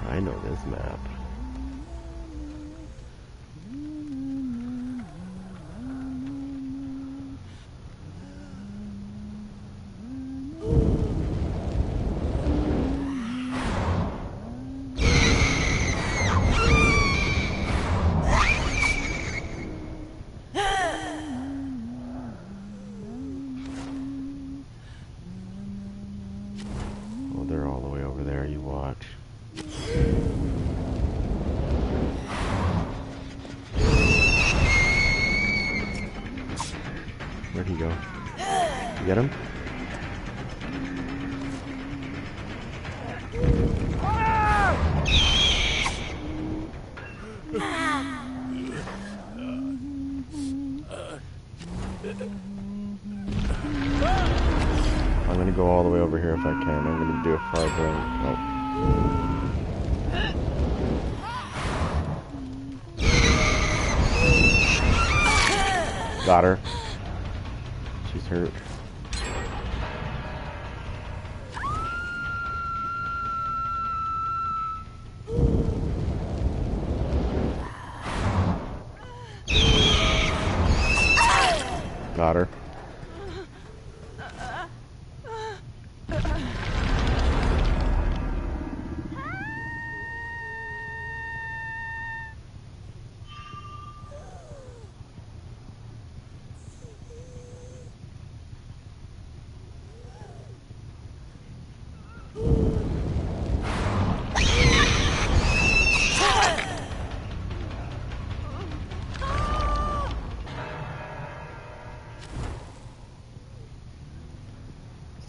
I know this map. Get him? I'm gonna go all the way over here if I can. I'm gonna do a far blink. Oh. Got her. She's hurt. Got her.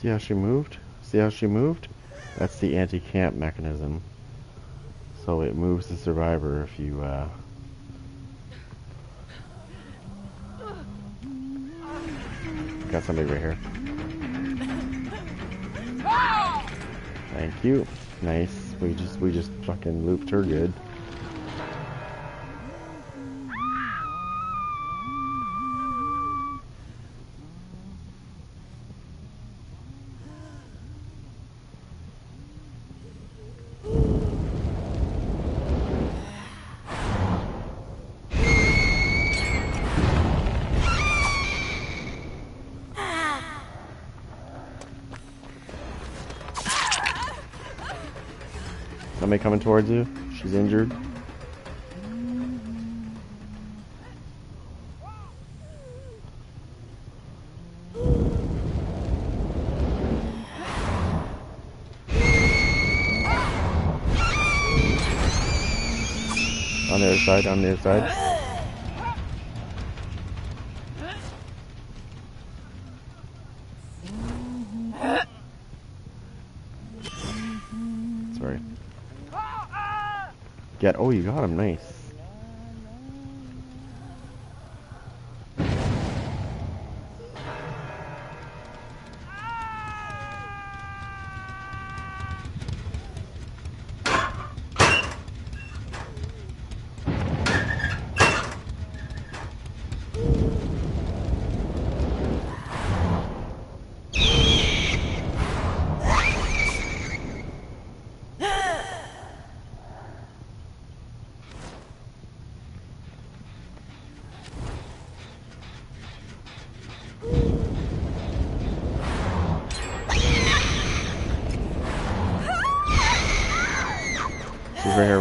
See how she moved? See how she moved? That's the anti-camp mechanism. So it moves the survivor if you, Got somebody right here. Thank you. Nice. We just fucking looped her good. Somebody coming towards you. She's injured. On the other side, on the other side. Sorry. Oh, you got him, nice.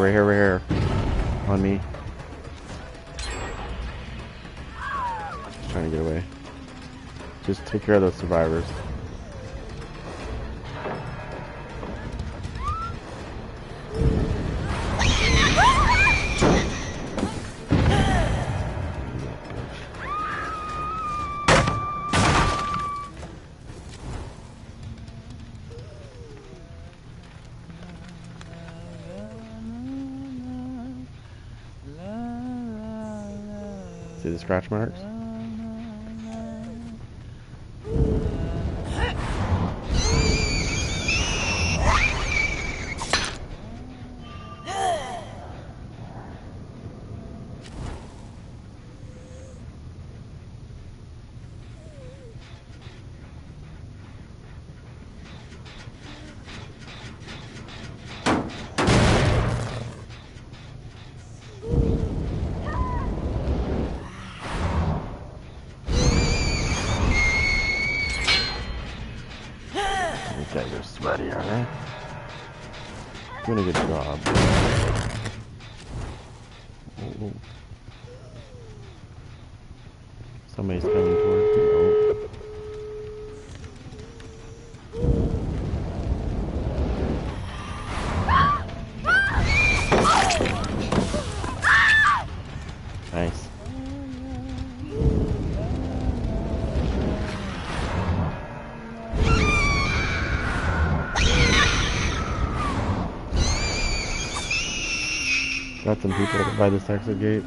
Right here. On me. Just trying to get away. Just take care of those survivors. See the scratch marks? Okay, they're sweaty, aren't they? Doing a good job. Oh. Somebody's coming towards me. Oh. Nice. Got some people by this exit gate.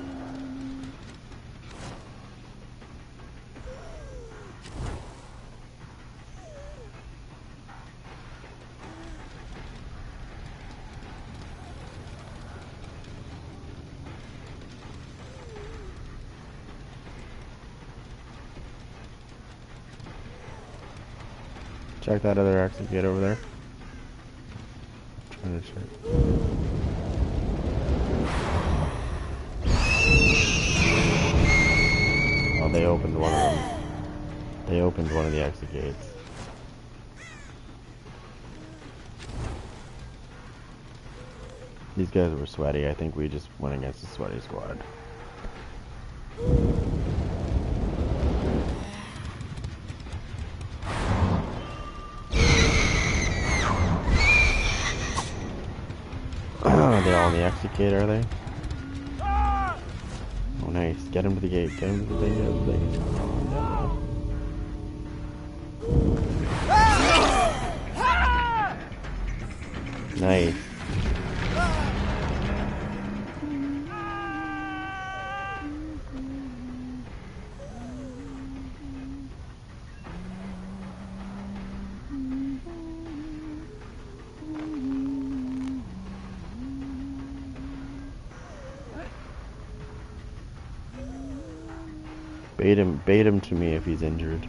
Check that other exit gate over there. Trying to check. Oh, they opened one of them. They opened one of the exit gates. These guys were sweaty. I think we just went against a sweaty squad. Are they all on the exit gate, are they? Oh, nice. Get him to the gate. Get him to the thing. Get him to the thing. Oh, no. Nice. Bait him to me if he's injured.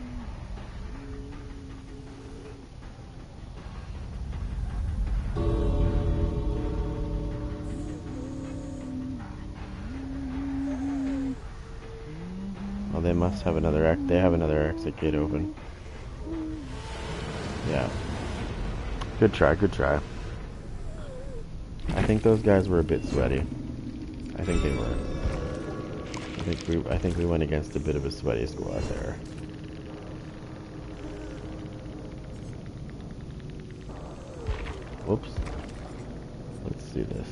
Oh, they must have another they have another exit gate open. Yeah. Good try, good try. I think those guys were a bit sweaty. I think they were. I think we went against a bit of a sweaty squad there. Whoops. Let's see this.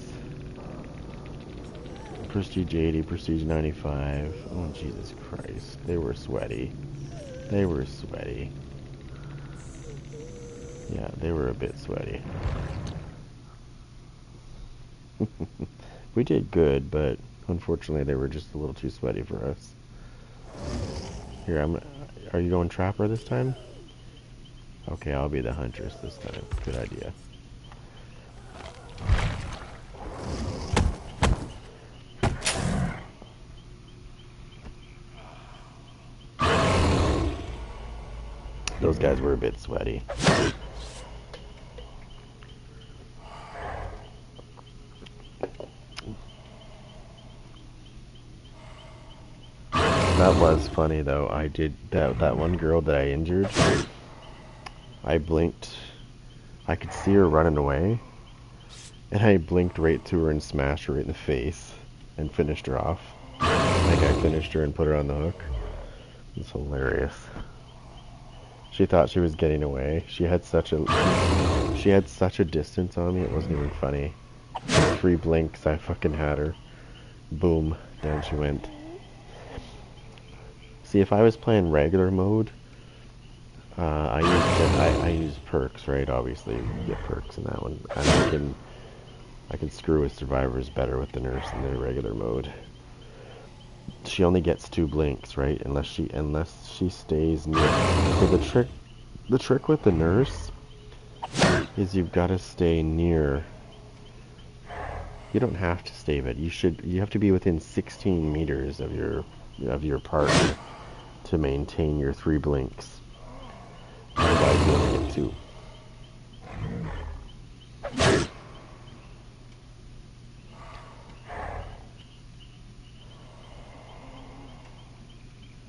Prestige 80, Prestige 95. Oh, Jesus Christ. They were sweaty. They were sweaty. Yeah, they were a bit sweaty. We did good, but unfortunately they were just a little too sweaty for us. Here, are you going Trapper this time? Okay, I'll be the Huntress this time. Good idea. Those guys were a bit sweaty. That was funny though. I did that one girl that I injured. I blinked. I could see her running away, and I blinked right to her and smashed her right in the face and finished her off. Like I finished her and put her on the hook. It's hilarious. She thought she was getting away. She had such a distance on me. It wasn't even funny. 3 blinks, I fucking had her. Boom, down she went. See, if I was playing regular mode, I use perks, right? Obviously, you get perks in that one, and I can screw with survivors better with the nurse in their regular mode. She only gets 2 blinks, right? Unless she stays near. So the trick with the nurse is you've got to stay near. You don't have to stay, but you have to be within 16 meters of your partner to maintain your 3 blinks. Otherwise, you only get 2.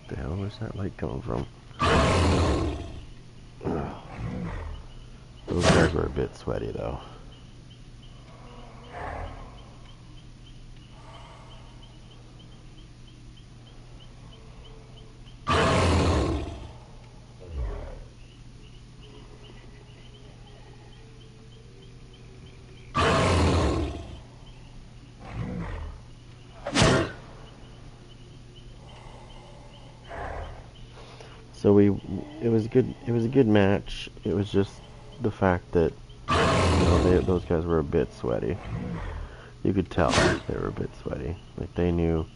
The hell, where's that light coming from? Those guys were a bit sweaty though. So it was a good match. It was just the fact that those guys were a bit sweaty. You could tell they were a bit sweaty. Like they knew.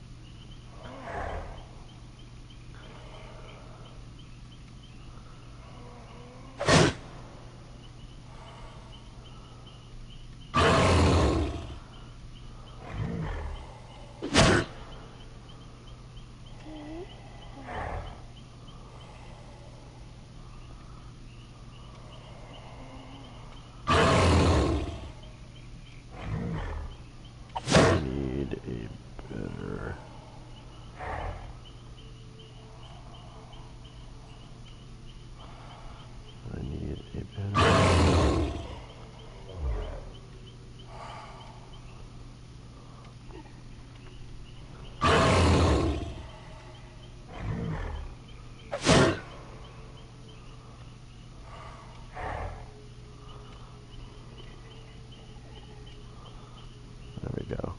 There we go.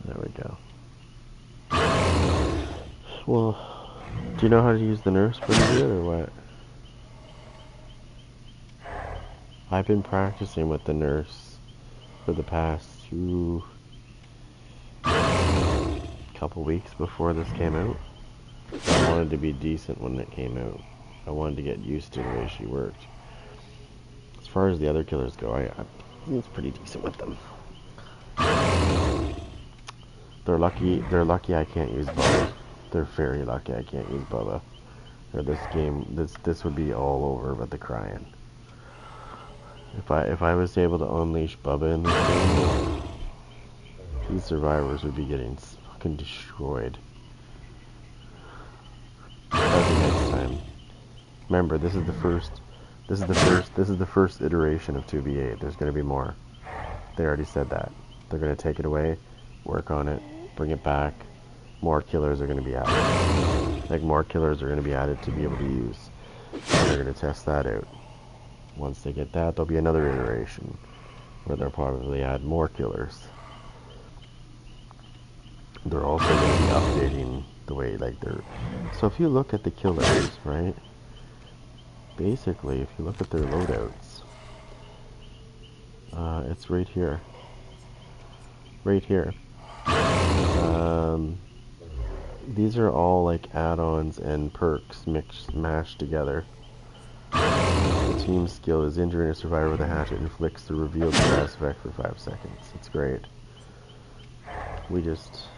There we go. Well, do you know how to use the nurse pretty good or what? I've been practicing with the nurse for the past couple weeks before this came out. I wanted to be decent when it came out. I wanted to get used to the way she worked. As far as the other killers go, I think it's pretty decent with them. They're lucky I can't use Bubba. They're very lucky I can't use Bubba. Or this game, this would be all over but the crying. If I was able to unleash Bubba in this game, these survivors would be getting fucking destroyed. That'll be next time. Remember, this is the first iteration of 2v8. There's gonna be more. They already said that. They're gonna take it away, work on it, bring it back. More killers are gonna be added. Like more killers are gonna be added to be able to use. And they're gonna test that out. Once they get that, there'll be another iteration where they'll probably add more killers. They're also going to be updating the way, like, they're... So if you look at the killers, right? Basically, if you look at their loadouts, it's right here. Right here. These are all, like, add-ons and perks mashed together. The team skill is injuring a survivor with a hatchet inflicts the revealed status effect for 5 seconds. It's great. We just...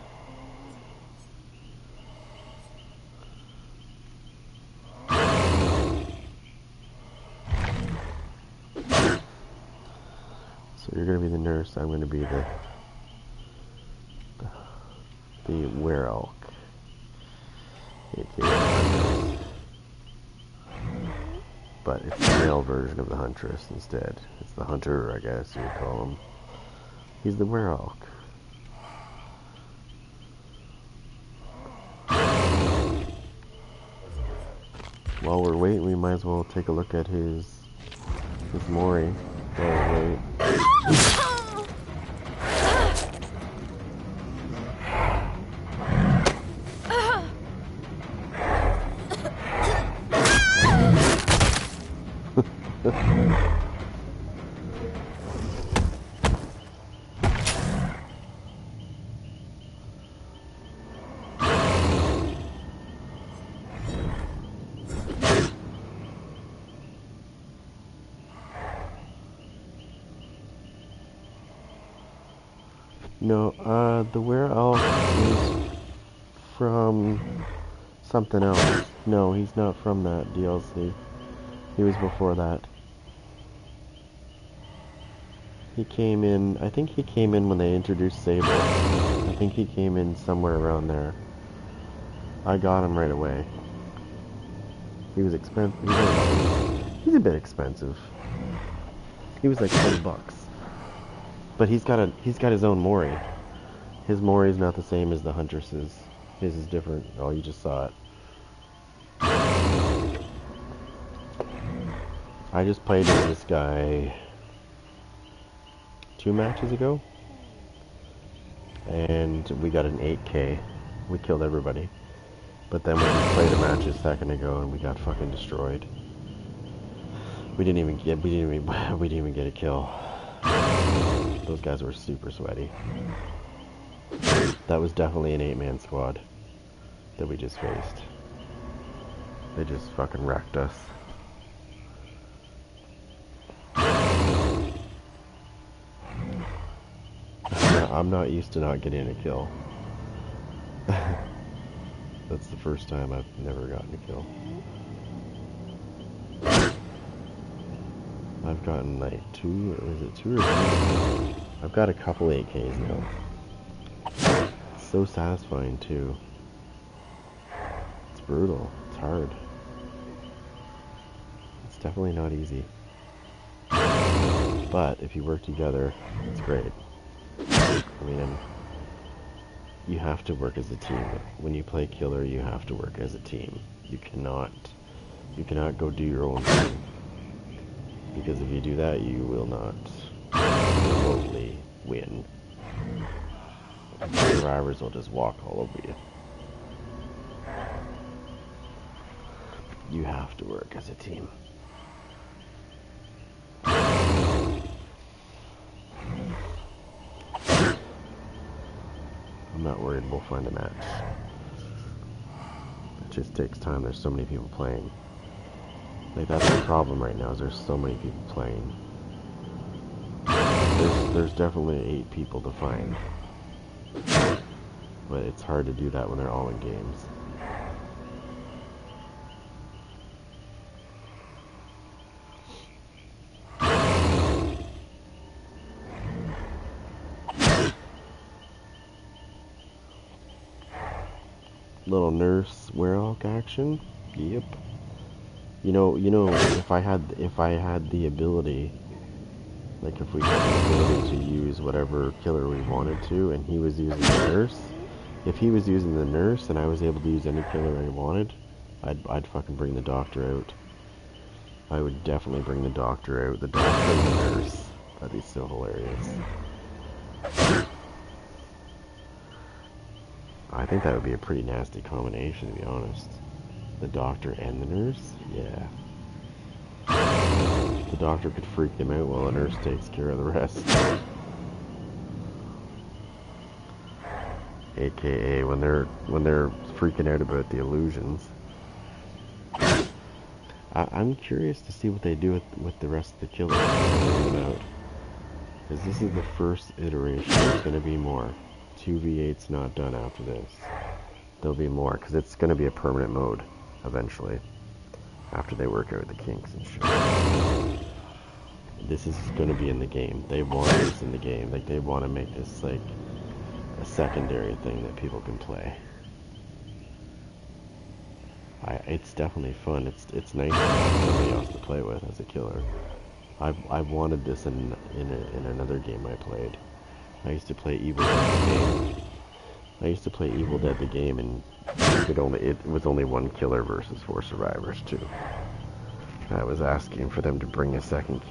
So you're going to be the nurse, I'm going to be the werelk. But it's the male version of the huntress instead. It's the hunter, I guess you would call him. He's the werelk. While we're waiting, we might as well take a look at his Mori. Wait. No, the werewolf is from something else. No, he's not from that DLC. He was before that. He came in, I think he came in when they introduced Sable. I think he came in somewhere around there. I got him right away. He was expensive. He's a bit expensive. He was like $20. But he's got his own Mori. His Mori is not the same as the Huntress's. His is different. Oh, you just saw it. I just played with this guy 2 matches ago. and we got an 8K. We killed everybody. But then we just played a match a second ago and we got fucking destroyed. We didn't even get a kill. Those guys were super sweaty. That was definitely an 8-man squad that we just faced. They just fucking wrecked us. I'm not used to not getting a kill. That's the first time I've never gotten a kill. I've gotten like 2 or 3? I've got a couple 8Ks now. It's so satisfying too. It's brutal. It's hard. It's definitely not easy. But if you work together, it's great. I mean, you have to work as a team. When you play killer, you have to work as a team. You cannot go do your own thing. Because if you do that, you will not remotely win. Survivors will just walk all over you. You have to work as a team. I'm not worried we'll find a match. It just takes time. There's so many people playing. Like, that's the problem right now, is there's so many people playing. There's definitely 8 people to find. But it's hard to do that when they're all in games. Little nurse werewolf action. Yep. You know, if I had the ability, like if we had the ability to use whatever killer we wanted to, and he was using the nurse, if he was using the nurse and I was able to use any killer I wanted, I'd fucking bring the doctor out. I would definitely bring the doctor out. The doctor and the nurse. That'd be so hilarious. I think that would be a pretty nasty combination, to be honest. The doctor and the nurse? Yeah. The doctor could freak them out while the nurse takes care of the rest. AKA when they're freaking out about the illusions. I'm curious to see what they do with the rest of the killers when they bring them out. Because this is the first iteration. There's going to be more. 2v8's not done after this. There'll be more, because it's going to be a permanent mode eventually, after they work out the kinks and shit. This is going to be in the game. They want this in the game. Like, they want to make this like a secondary thing that people can play. It's definitely fun. It's nice to have somebody else to play with as a killer. I've wanted this in another game I played. I used to play Evil Dead the game. And it was only 1 killer versus 4 survivors too. I was asking for them to bring a second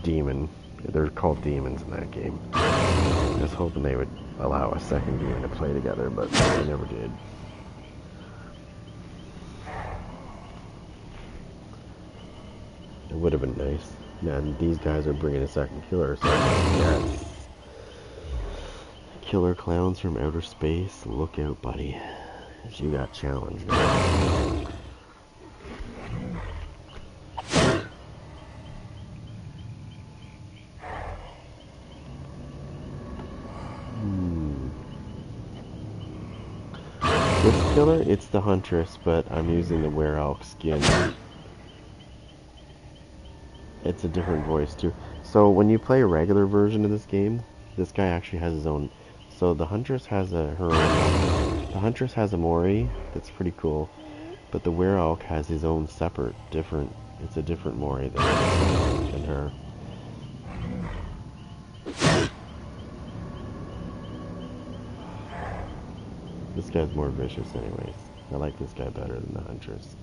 demon. They're called demons in that game. I was hoping they would allow a second demon to play together, but they never did. It would have been nice. And these guys are bringing a second killer, so I'm like, yes. Killer clowns from outer space, look out, buddy. You got challenged now. This killer, it's the Huntress, but I'm using the Werewolf skin. It's a different voice too. So when you play a regular version of this game, this guy actually has his own. So the Huntress has her own. The Huntress has a Mori that's pretty cool, but the Werewolf has his own separate, different. It's a different Mori than her. This guy's more vicious, anyways. I like this guy better than the Huntress.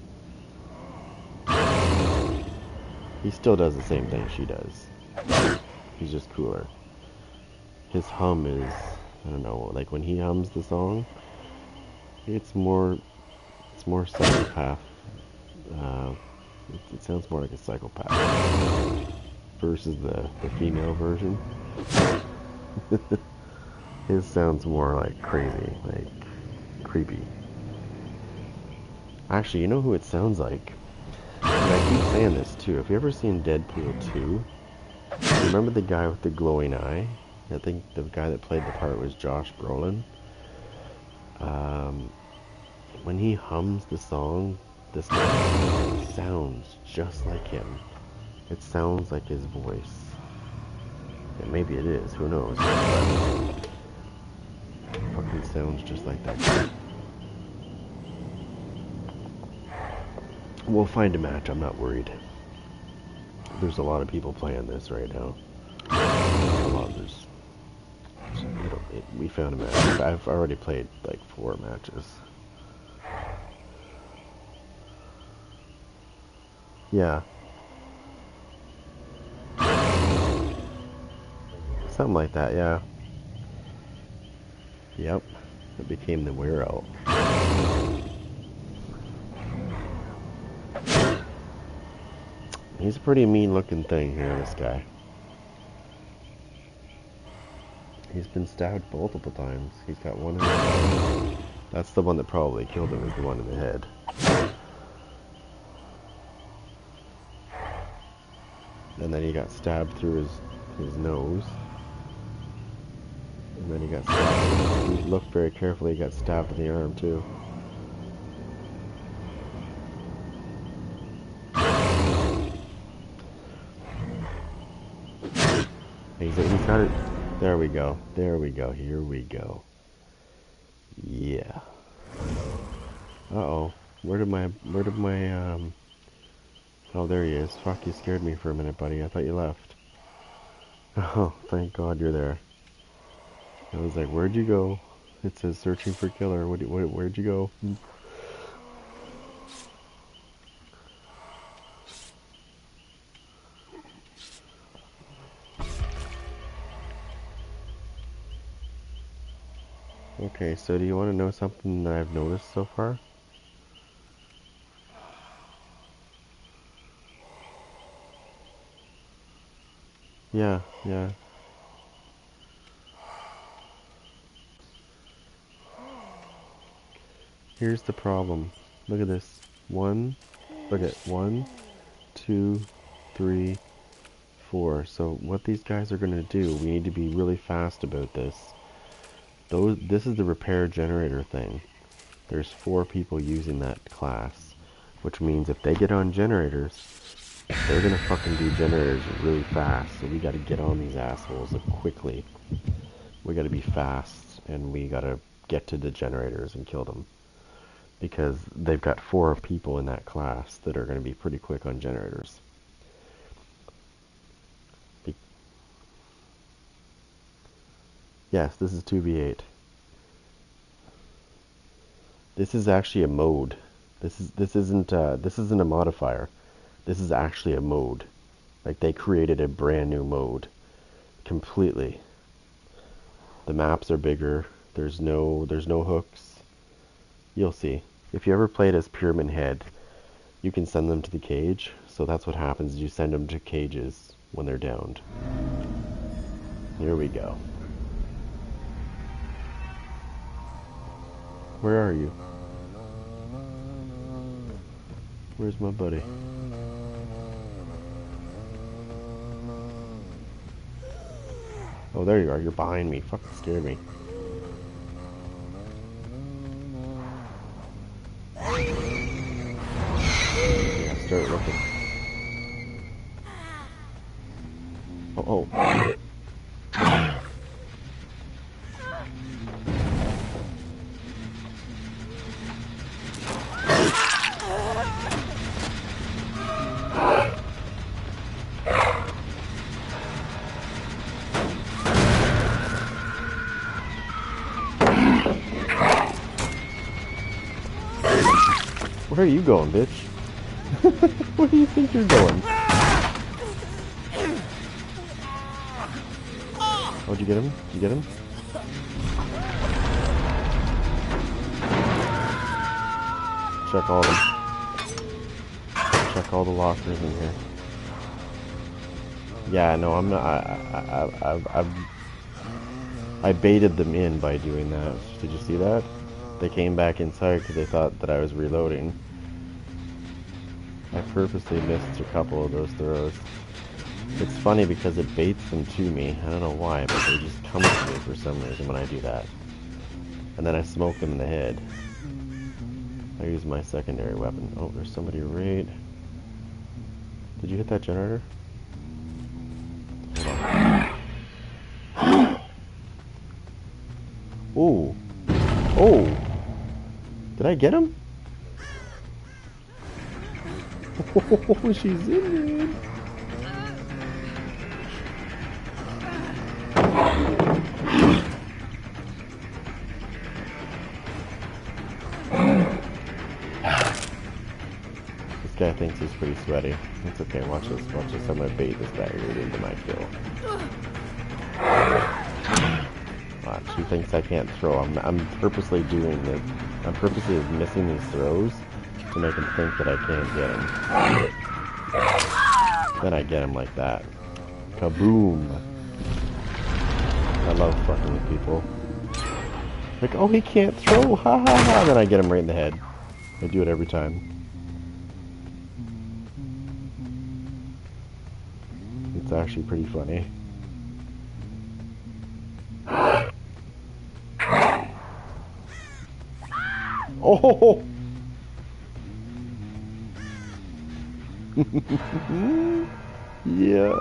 He still does the same thing she does. He's just cooler. His hum is I don't know, like when he hums the song, it's more psychopath. It sounds more like a psychopath versus the female version. His sounds more like crazy, like creepy. Actually, you know who it sounds like? And I keep saying this too. Have you ever seen Deadpool 2? You remember the guy with the glowing eye? I think the guy that played the part was Josh Brolin. When he hums the song, this guy sounds just like him. It sounds like his voice. And maybe it is, who knows? But it fucking sounds just like that guy. We'll find a match, I'm not worried. There's a lot of people playing this right now. A lot of this. We found a match. I've already played like 4 matches. Yeah. Something like that, yeah. Yep. It became the Wear Out. He's a pretty mean looking thing here, this guy. He's been stabbed multiple times. He's got one in the head. That's the one that probably killed him, is the one in the head. And then he got stabbed through his nose. And then he got stabbed. If you look very carefully, he got stabbed in the arm too. He's got it. There we go. There we go. Here we go. Yeah. Uh-oh. Where did my, oh, there he is. Fuck, you scared me for a minute, buddy. I thought you left. Oh, thank God you're there. I was like, where'd you go? It says searching for killer. Where'd you go? Okay, so do you want to know something that I've noticed so far? Yeah, yeah. Here's the problem. Look at this. Look at 1, 2, 3, 4. So what these guys are gonna do, we need to be really fast about this. This is the repair generator thing. There's 4 people using that class, which means if they get on generators, they're gonna fucking do generators really fast. So we gotta get on these assholes quickly. We gotta be fast, and we gotta get to the generators and kill them. Because they've got 4 people in that class that are gonna be pretty quick on generators. Yes, this is 2v8. This is actually a mode. This isn't a modifier. This is actually a mode. Like, they created a brand new mode completely. The maps are bigger. There's no hooks. You'll see. If you ever played as Pyramid Head, you can send them to the cage. So that's what happens. You send them to cages when they're downed. Here we go. Where are you? Where's my buddy? Oh, there you are. You're behind me. Fucking scared me. Yeah, start looking. Oh. Where are you going, bitch? Where do you think you're going? Oh, did you get him? Did you get him? check all the lockers in here. Yeah, no, I'm not. I baited them in by doing that. Did you see that? They came back inside because they thought that I was reloading. I purposely missed a couple of those throws. It's funny because it baits them to me. I don't know why, but they just come to me for some reason when I do that. And then I smoke them in the head. I use my secondary weapon. Oh, there's somebody right... Did you hit that generator? Hold on. Oh! Oh! Did I get him? Oh, she's in there! This guy thinks he's pretty sweaty. It's okay, watch this. Watch this. I'm gonna bait this guy right into my kill. Watch, he thinks I can't throw. I'm purposely doing this. I'm purposely missing these throws to make him think that I can't get him. Then I get him like that. Kaboom! I love fucking with people. Like, oh, he can't throw! Ha ha ha! Then I get him right in the head. I do it every time. It's actually pretty funny. Oh! Yeah.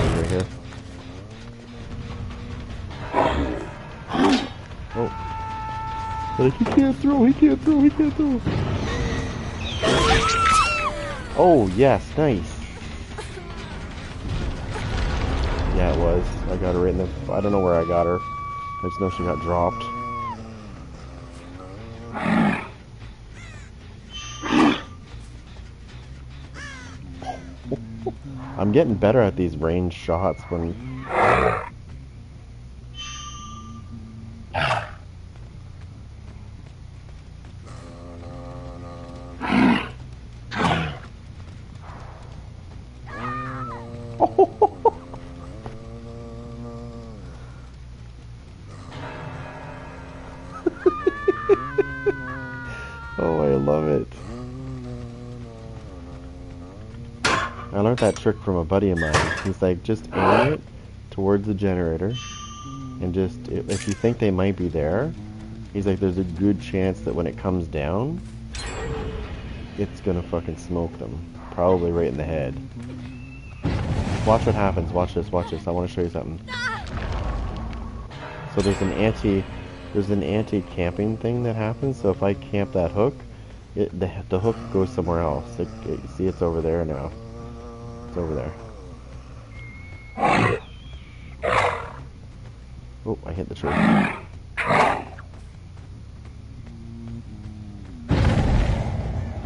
Over here. Oh. Like, he can't throw, he can't throw, he can't throw. Oh, yes, nice. Yeah, it was. I got her right in the... I don't know where I got her. I just know she got dropped. I'm getting better at these range shots when... Oh, I love it. I learned that trick from a buddy of mine. He's like, just aim it towards the generator, and just, if you think they might be there, he's like, there's a good chance that when it comes down, it's gonna fucking smoke them. Probably right in the head. Watch what happens. Watch this, watch this. I want to show you something. So there's an anti-camping thing that happens, so if I camp that hook, the hook goes somewhere else. See, it's over there now. It's over there. Oh, I hit the tree.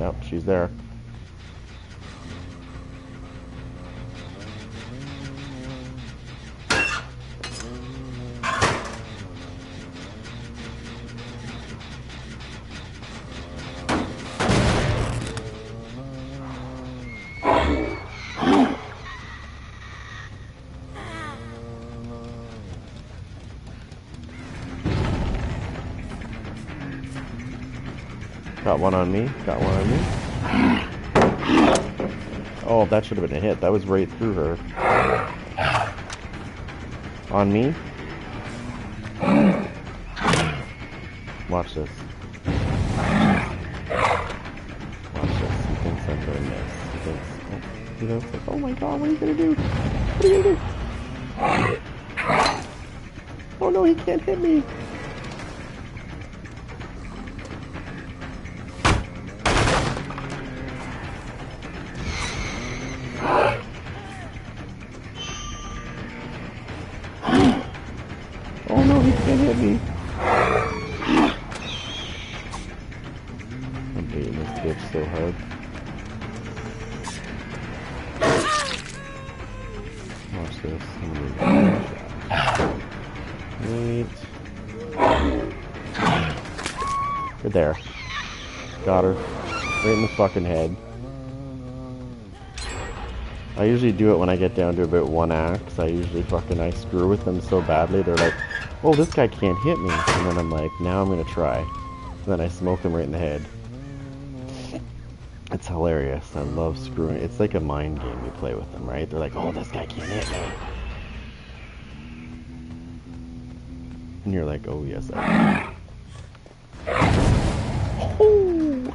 Yep, she's there. Got one on me. Got one on me. Oh, that should have been a hit. That was right through her. On me. Watch this. Watch this. He thinks I'm gonna miss. He thinks, it's like, oh my god, what are you gonna do? What are you gonna do? Oh no, he can't hit me. Oh no, he can't hit me. I'm beating this bitch so hard. Watch this. Right there. Got her. Right in the fucking head. I usually do it when I get down to about 1 axe. I screw with them so badly. They're like, oh, this guy can't hit me. And then I'm like, now I'm gonna try. And then I smoke him right in the head. It's hilarious. I love screwing. It's like a mind game you play with them, right? They're like, oh, this guy can't hit me. And you're like, oh, yes, I can. Oh!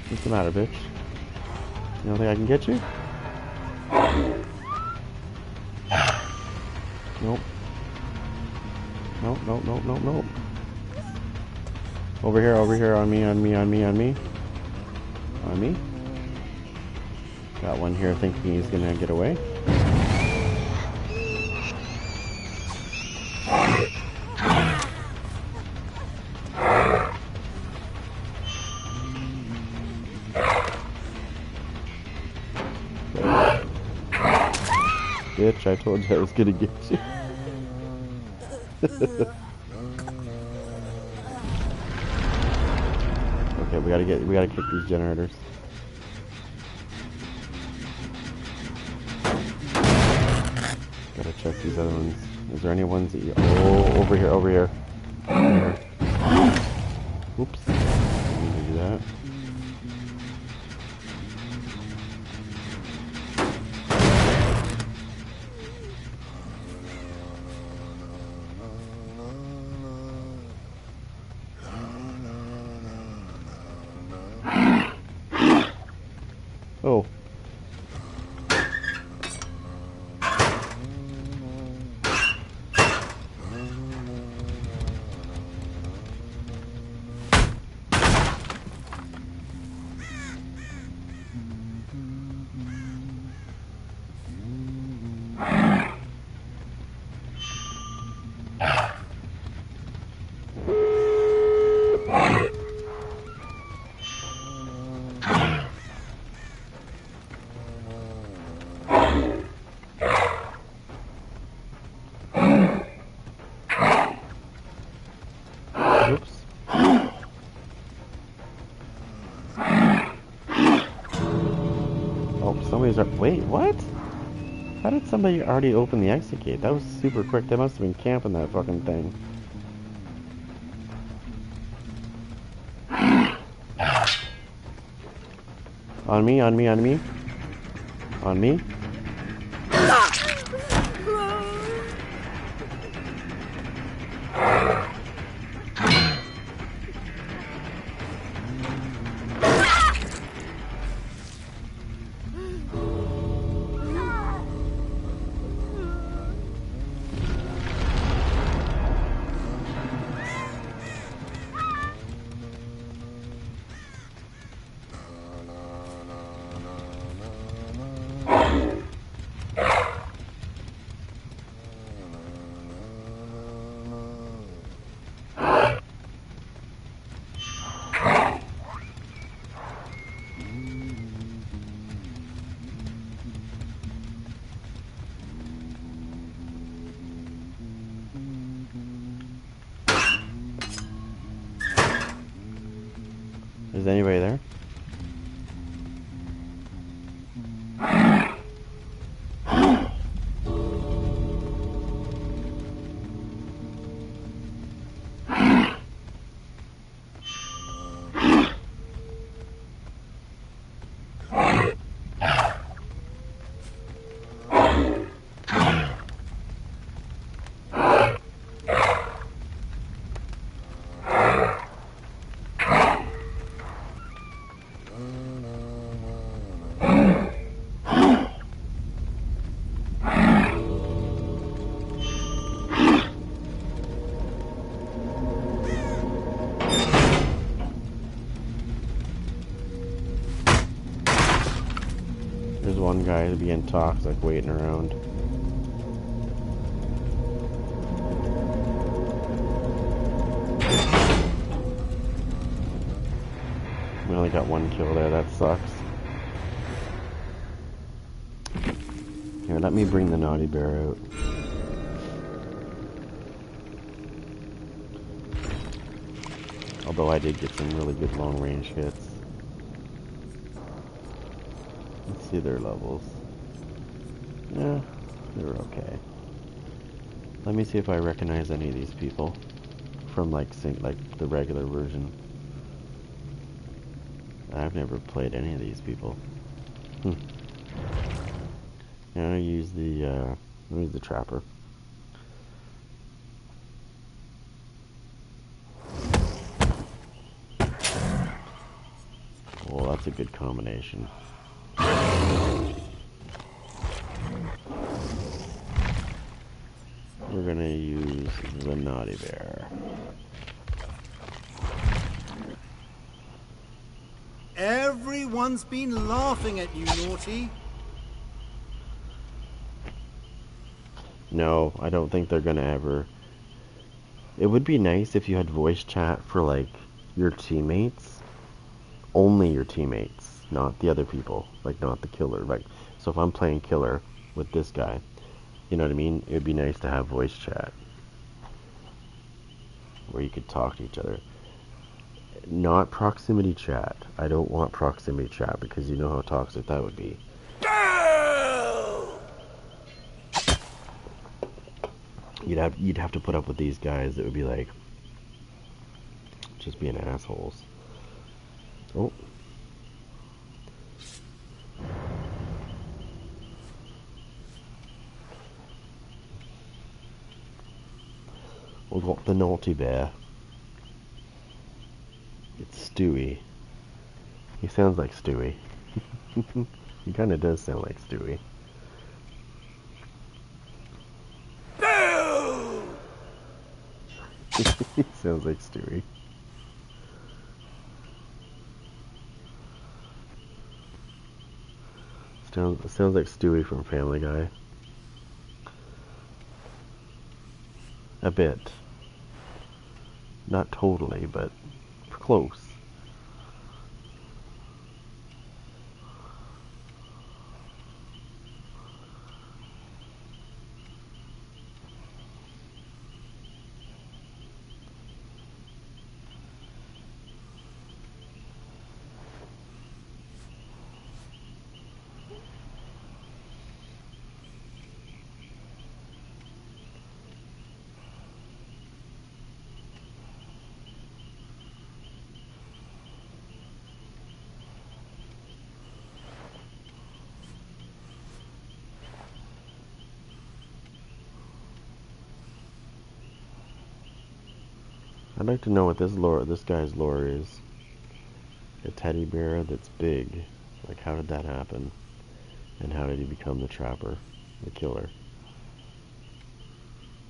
What's the matter, bitch? You don't think I can get you? Nope. Nope, nope, nope, nope, nope. Over here, on me, on me, on me, on me. On me. Got one here thinking he's gonna get away. Bitch, I told you I was gonna get you. Okay, we gotta kick these generators. Gotta check these other ones. Is there any ones that you... Oh, over here, over here. Over here. Oops. I need to do that. Oh. Wait, what? How did somebody already open the exit gate? That was super quick. They must have been camping that fucking thing. On me, on me, on me. On me. Is anybody there? some guy being toxic waiting around. We only got one kill there, that sucks. Here, let me bring the naughty bear out. Although I did get some really good long range hits. Let's see their levels. Yeah, they're okay. Let me see if I recognize any of these people from like the regular version. I've never played any of these people. I'm gonna use the trapper. Well, that's a good combination. We're gonna use the naughty bear. Everyone's been laughing at you, Naughty. No, I don't think they're gonna ever. It would be nice if you had voice chat for like your teammates. Only your teammates, not the other people. Like not the killer. Like so if I'm playing killer with this guy, you know what I mean? It would be nice to have voice chat. Where you could talk to each other. Not proximity chat. I don't want proximity chat because you know how toxic that would be. You'd have to put up with these guys that would be like just being assholes. Oh. We've got the naughty bear. It's Stewie. He sounds like Stewie. He kind of does sound like Stewie. He sounds like Stewie. Sounds like Stewie from Family Guy. A bit. Not totally, but close. I'd like to know what this guy's lore is. A teddy bear that's big. Like, how did that happen? And how did he become the trapper, the killer?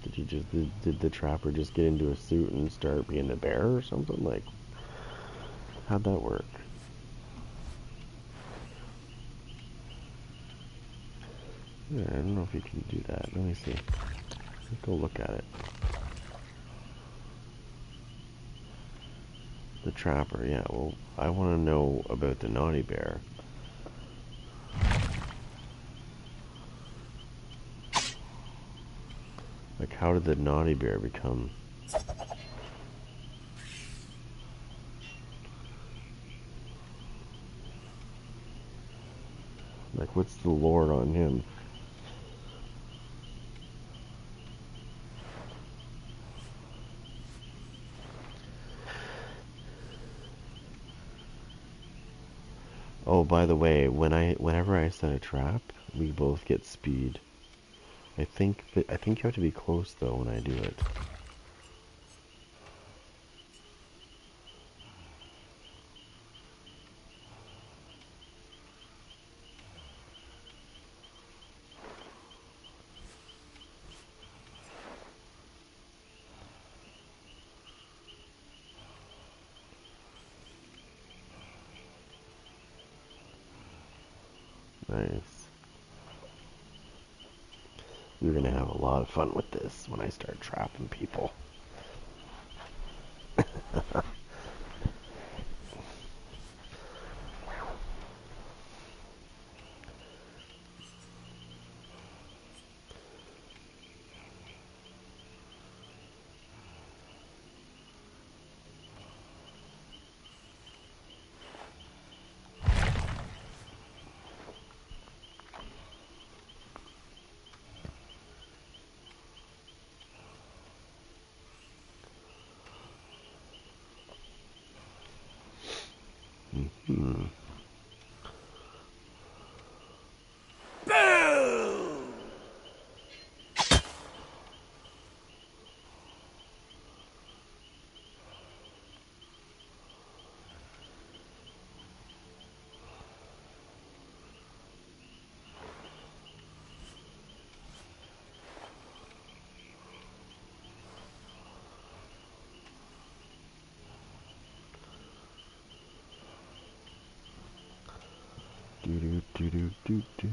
Did the trapper just get into a suit and start being a bear or something? Like, how'd that work? Yeah, I don't know if you can do that. Let me see. Let's go look at it. The trapper, yeah, well, I want to know about the naughty bear. Like, how did the naughty bear become? Like, what's the lore on him? Oh, by the way, whenever I set a trap, we both get speed. I think you have to be close though when I do it. Nice. You're gonna have a lot of fun with this when I start trapping people. Hmm. Do do do do do do.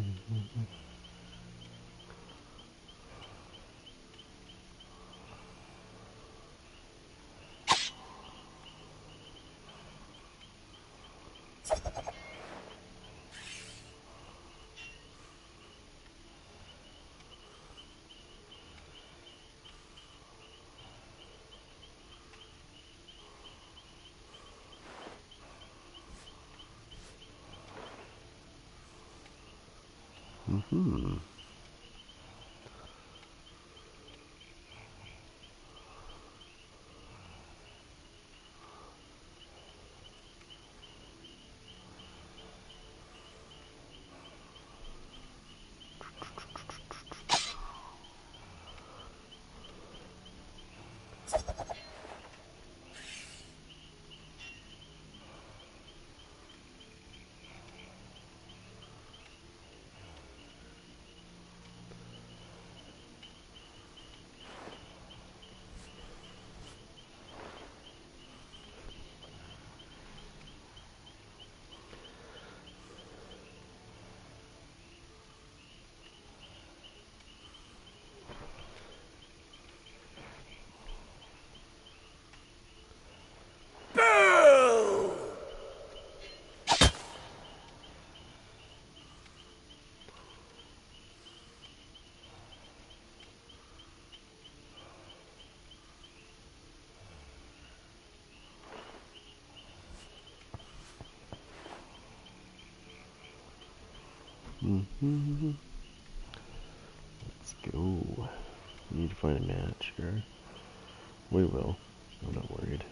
Mm-hmm. Mm-hmm. Let's go. We need to find a match here. We will. I'm not worried.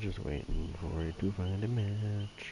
Just waiting for it to find a match.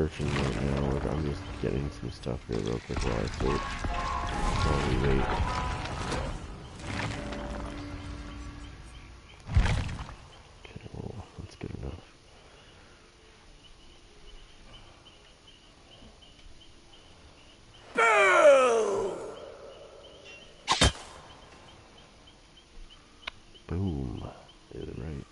searching right now. I'm just getting some stuff here real quick while I search. While we wait. Okay, well, that's good enough. Boom. Did it right.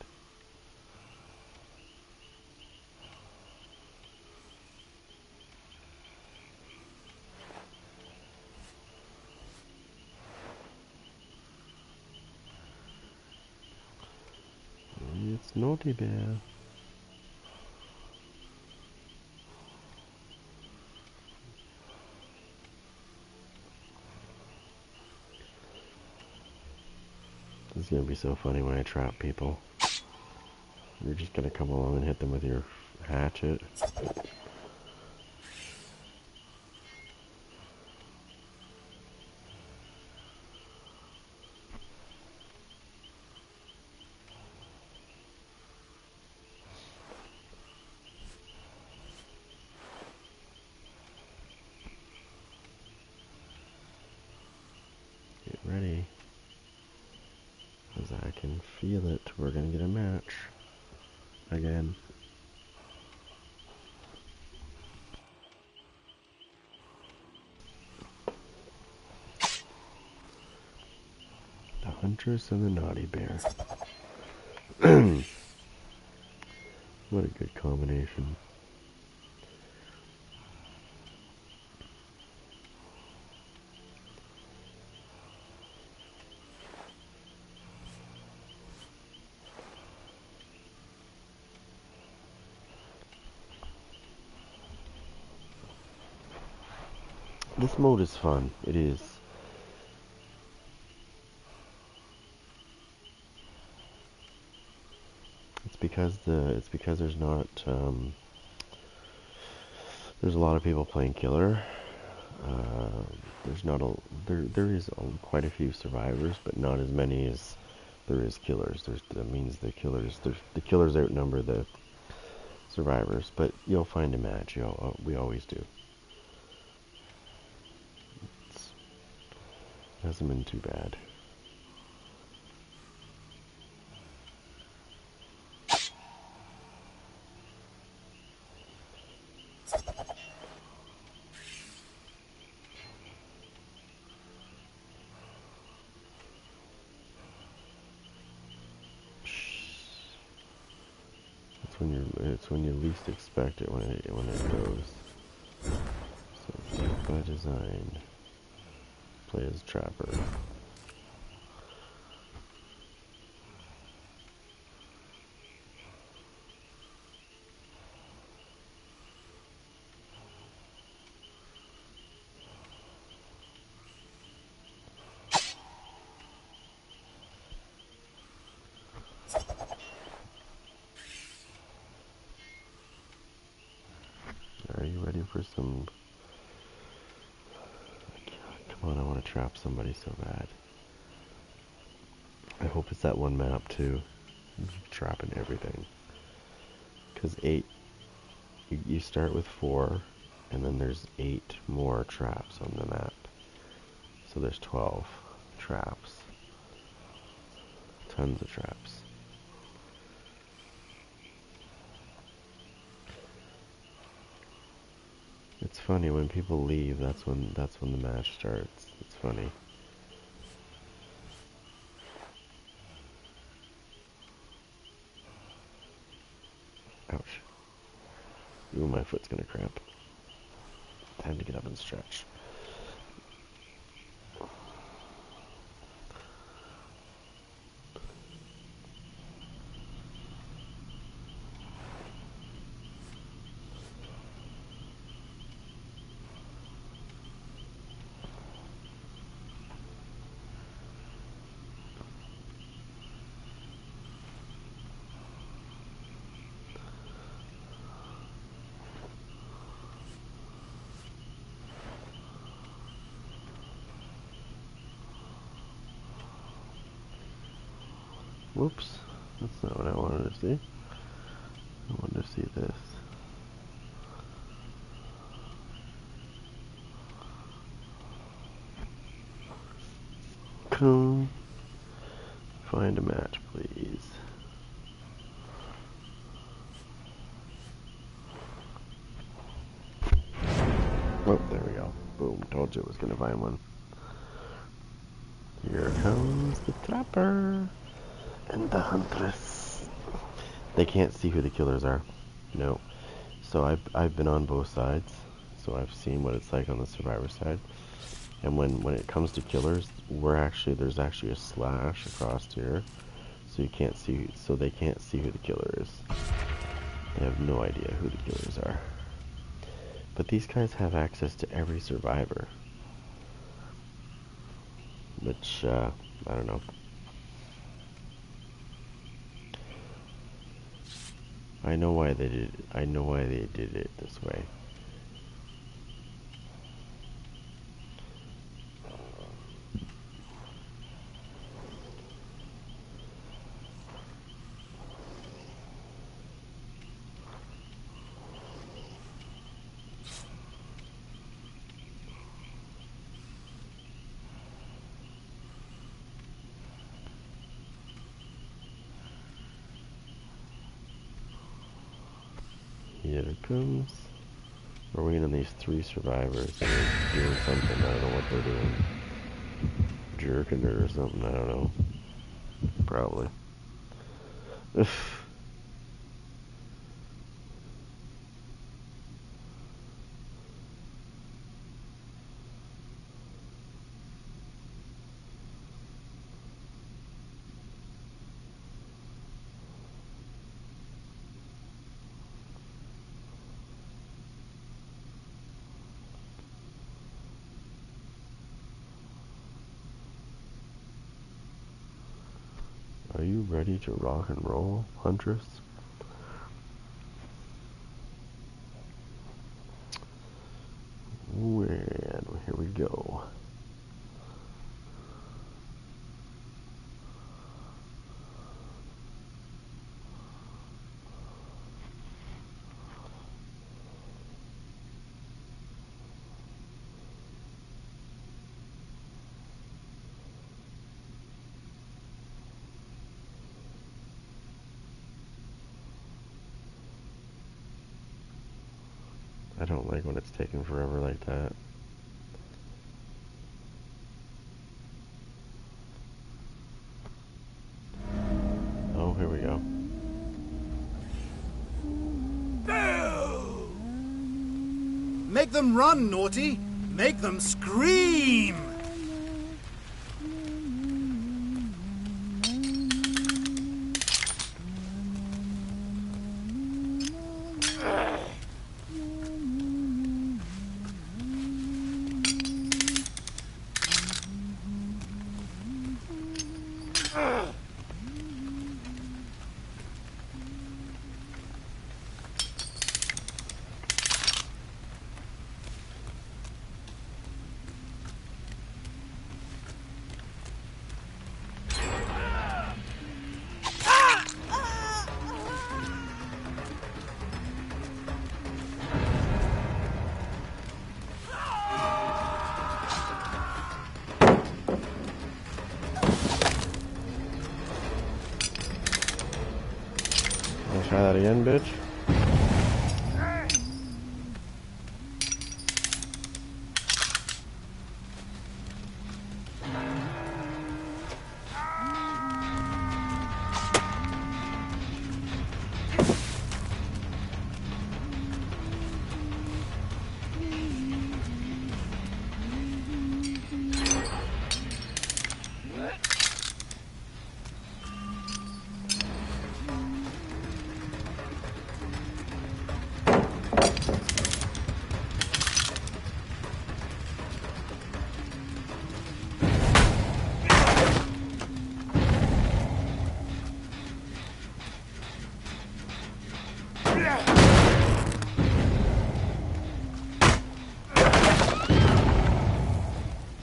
It's Naughty Bear. This is gonna be so funny when I trap people. You're just gonna come along and hit them with your hatchet. Get ready. Because I can feel it. We're gonna get a match. Again. The Huntress and the Naughty Bear. What a good combination. This mode is fun. It is. It's because there's not there's a lot of people playing killer. There's not a there is quite a few survivors, but not as many as there is killers. That means the killers outnumber the survivors, but you'll find a match. We always do. It hasn't been too bad. It's when you least expect it when it goes. So by design, play as Trapper. Are you ready for some? Come on, I want to trap somebody so bad. I hope it's that one map too. Trapping everything. Because 8, you start with 4, and then there's 8 more traps on the map. So there's 12 traps. Tons of traps. It's funny when people leave. That's when the match starts. It's funny. Ouch. Ooh, my foot's gonna cramp. Time to get up and stretch. Whoops, that's not what I wanted to see. I wanted to see this. come. Find a match, please. Oh, there we go. Boom, told you it was going to find one. Here comes the trapper and the huntress. They can't see who the killers are. No. So I've been on both sides, so I've seen what it's like on the survivor side. And when it comes to killers, there's actually a slash across here, so you can't see, so they can't see who the killer is. They have no idea who the killers are. But these guys have access to every survivor, which I don't know. I know why they did. I know why they did it this way. Here it comes. We're waiting on these 3 survivors. They're doing something. I don't know what they're doing. Jerking it or something. I don't know. Probably. Are you ready to rock and roll, Huntress? And here we go. I don't like when it's taking forever like that. Oh, here we go. Make them run, Naughty! Make them scream! Try that again, bitch.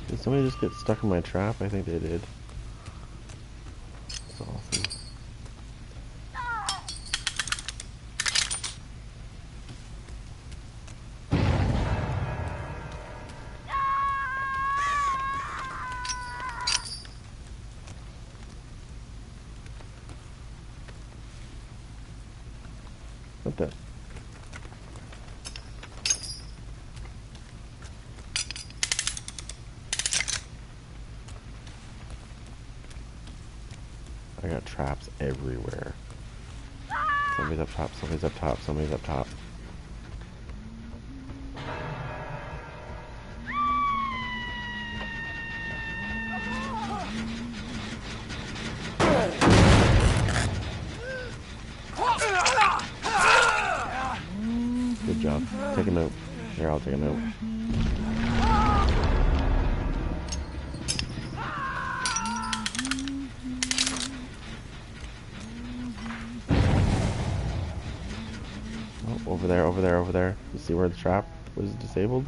Did somebody just get stuck in my trap? I think they did. That's awesome. What the? I got traps everywhere. Somebody's up top, somebody's up top, somebody's up top. Good job. Take him out. Here, I'll take him out. Oh, over there, over there, over there. You see where the trap was disabled?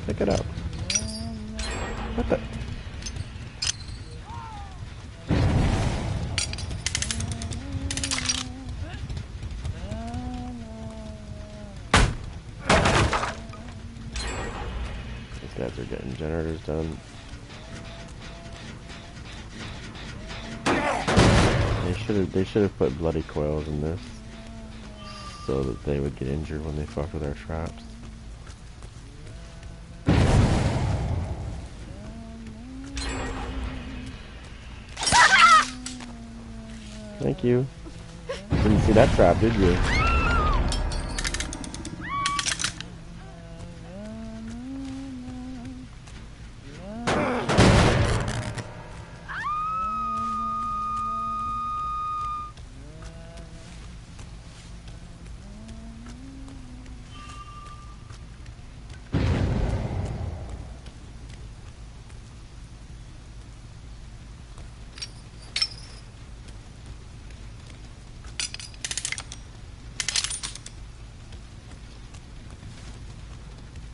Pick it up. What the? These guys are getting generators done. They should have put bloody coils in this so that they would get injured when they fuck with our traps. Thank you. Didn't see that trap, did you?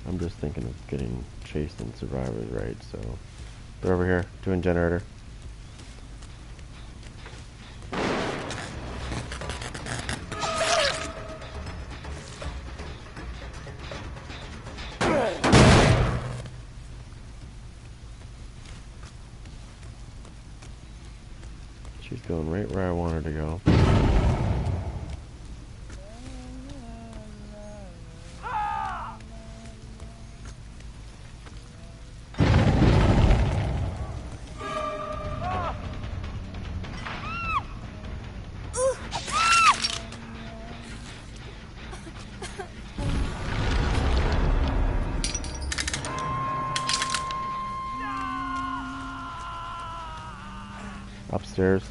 I'm just thinking of getting chased in survivors, right? So they're over here doing generator. She's going right where I want her to go. Upstairs.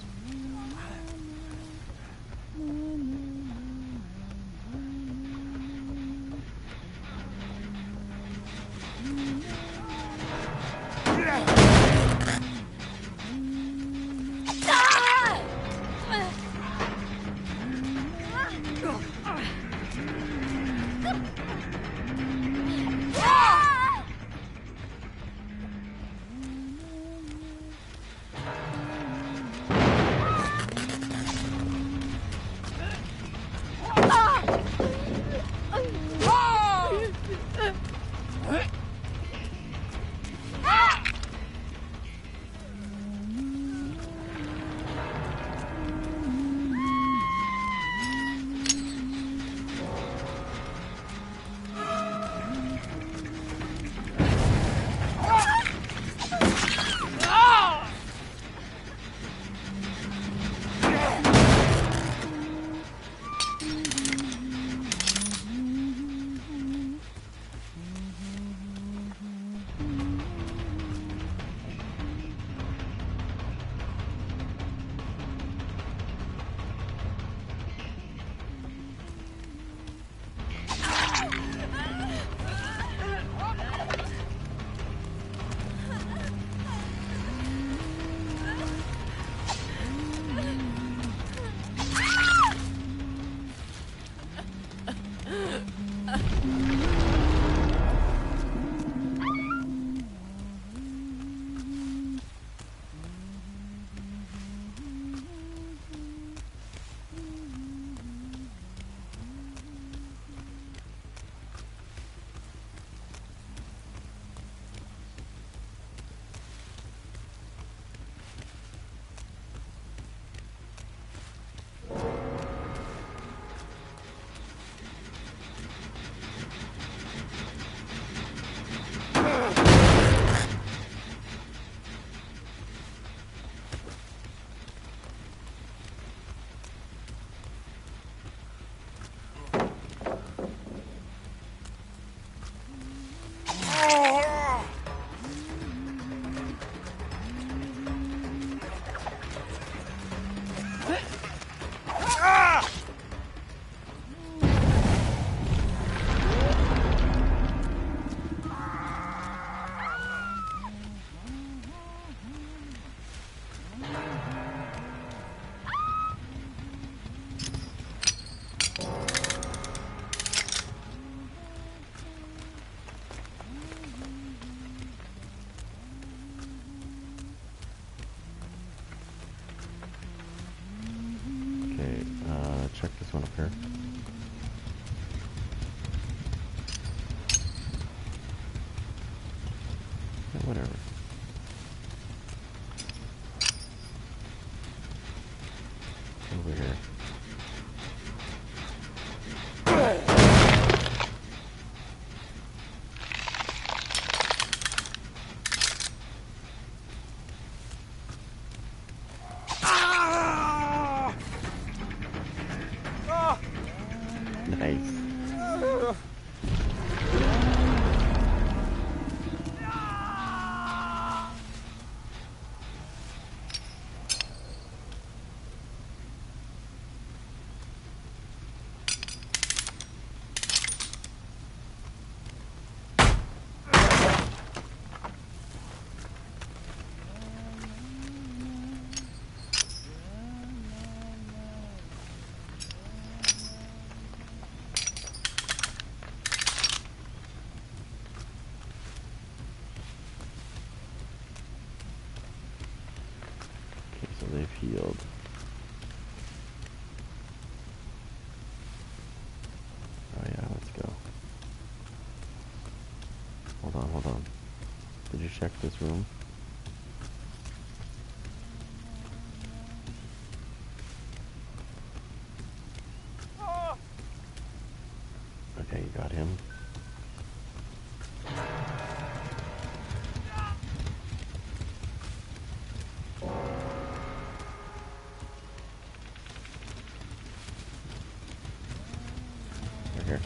check this one up here. Yeah, whatever. Over here. Nice. So they've healed. Oh yeah, let's go. Hold on, hold on. Did you check this room? Okay, you got him. Right here.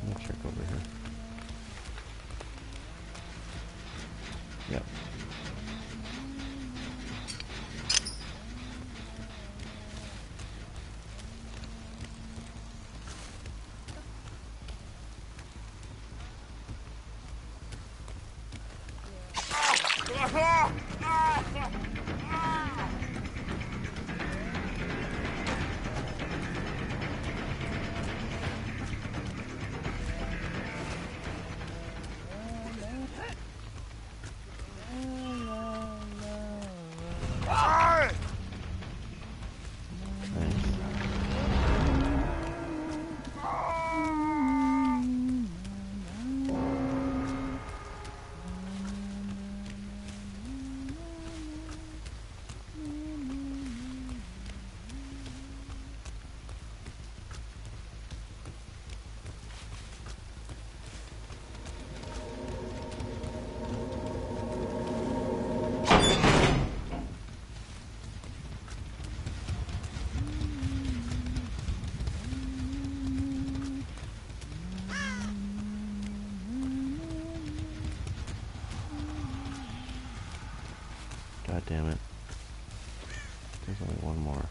Let me check over here. Yep. God damn it. There's only one more.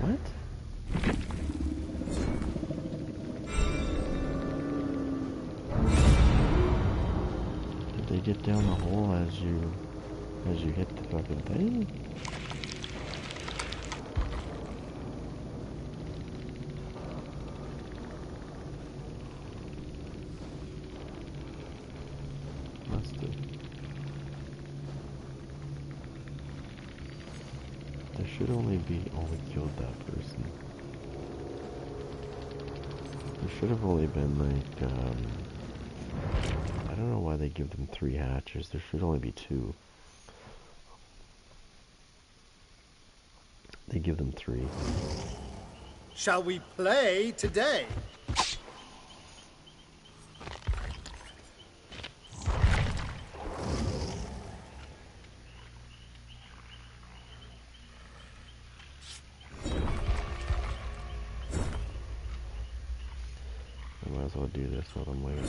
What? Did they get down the hole as you hit the fucking thing? Must have. There should only be... Oh, we killed that person. There should have only been like, I don't know why they give them 3 hatches. There should only be 2. They give them 3. Shall we play today? as well do this while I'm waiting.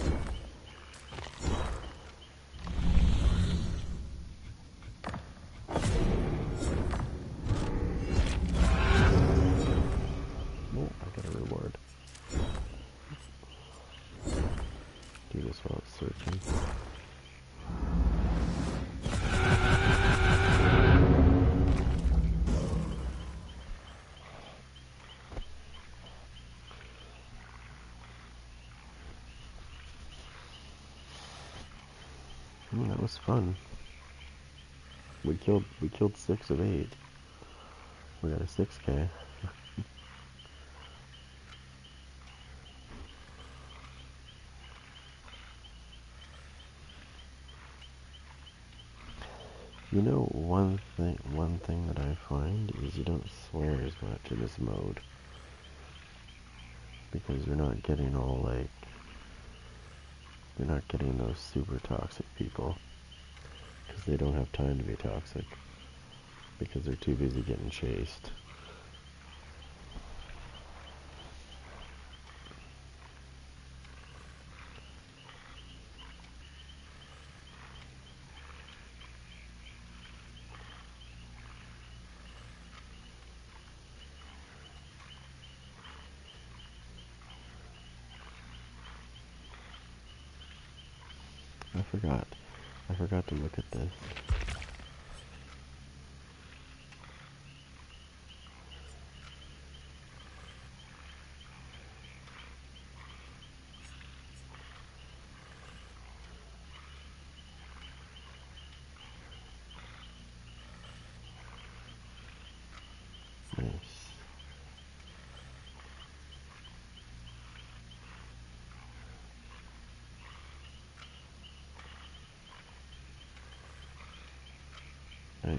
Oh, I got a reward. Do this while it's searching. That was fun. We killed 6 of 8. We got a 6K. You know, one thing that I find is you don't swear as much in this mode. Because you're not getting all, like, you're not getting those super toxic people. Because they don't have time to be toxic. Because they're too busy getting chased. I forgot to look at this. Nice. Nice.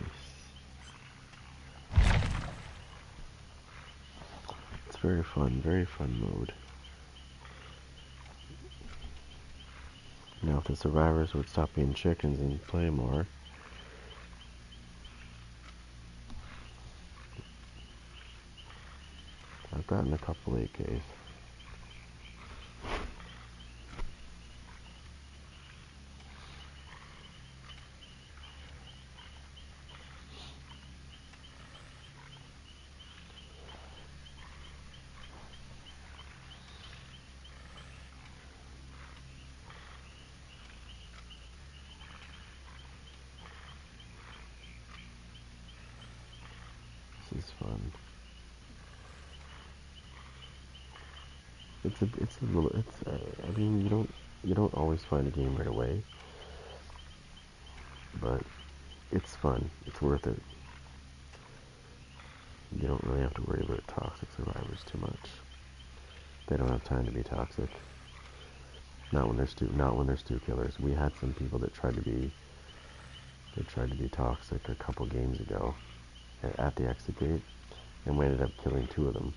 It's very fun mode. Now if the survivors would stop being chickens and play more. I've gotten a couple 8Ks. This is fun. I mean, you don't always find a game right away, but it's fun. It's worth it. You don't really have to worry about toxic survivors too much. They don't have time to be toxic. Not when there's two killers. We had some people that tried to be toxic a couple games ago at the exit gate, and we ended up killing 2 of them.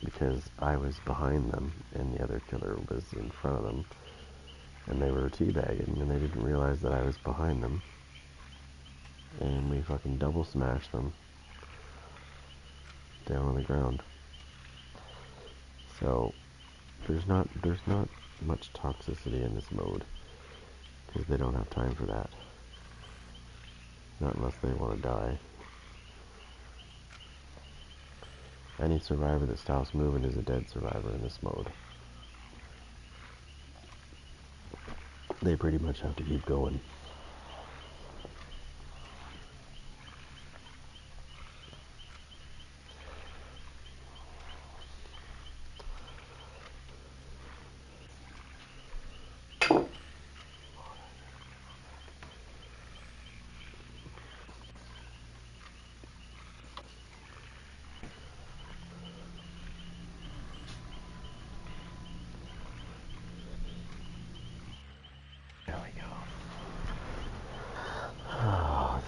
Because I was behind them and the other killer was in front of them, and they were teabagging and they didn't realize that I was behind them, and we fucking double smashed them down on the ground. So there's not much toxicity in this mode because they don't have time for that. Not unless they want to die. Any survivor that stops moving is a dead survivor in this mode. They pretty much have to keep going.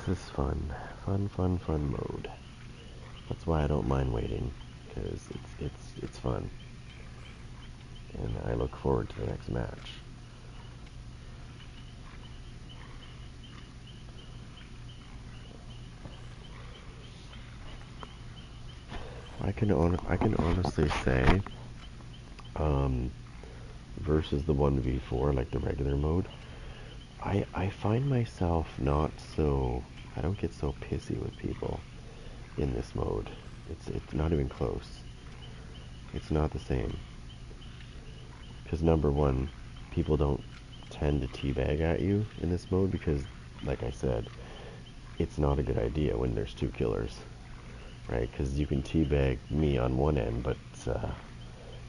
This is fun mode. That's why I don't mind waiting, because it's fun, and I look forward to the next match. I can honestly say versus the 1v4, like the regular mode, I find myself not so, I don't get so pissy with people in this mode. It's not even close. It's not the same. Because number one, people don't tend to teabag at you in this mode because, like I said, it's not a good idea when there's two killers, right? Because you can teabag me on one end, but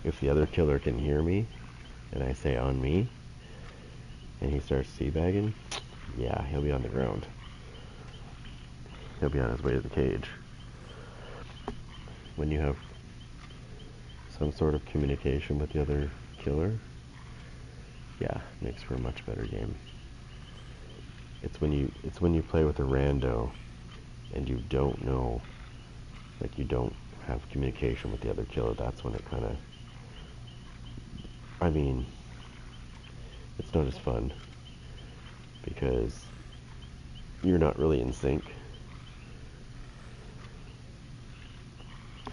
if the other killer can hear me, and I say on me, and he starts teabagging, yeah, he'll be on the ground. He'll be on his way to the cage. When you have some sort of communication with the other killer, yeah, makes for a much better game. It's when you play with a rando and you don't know, like you don't have communication with the other killer, that's when it kind of, I mean, it's not as fun because you're not really in sync.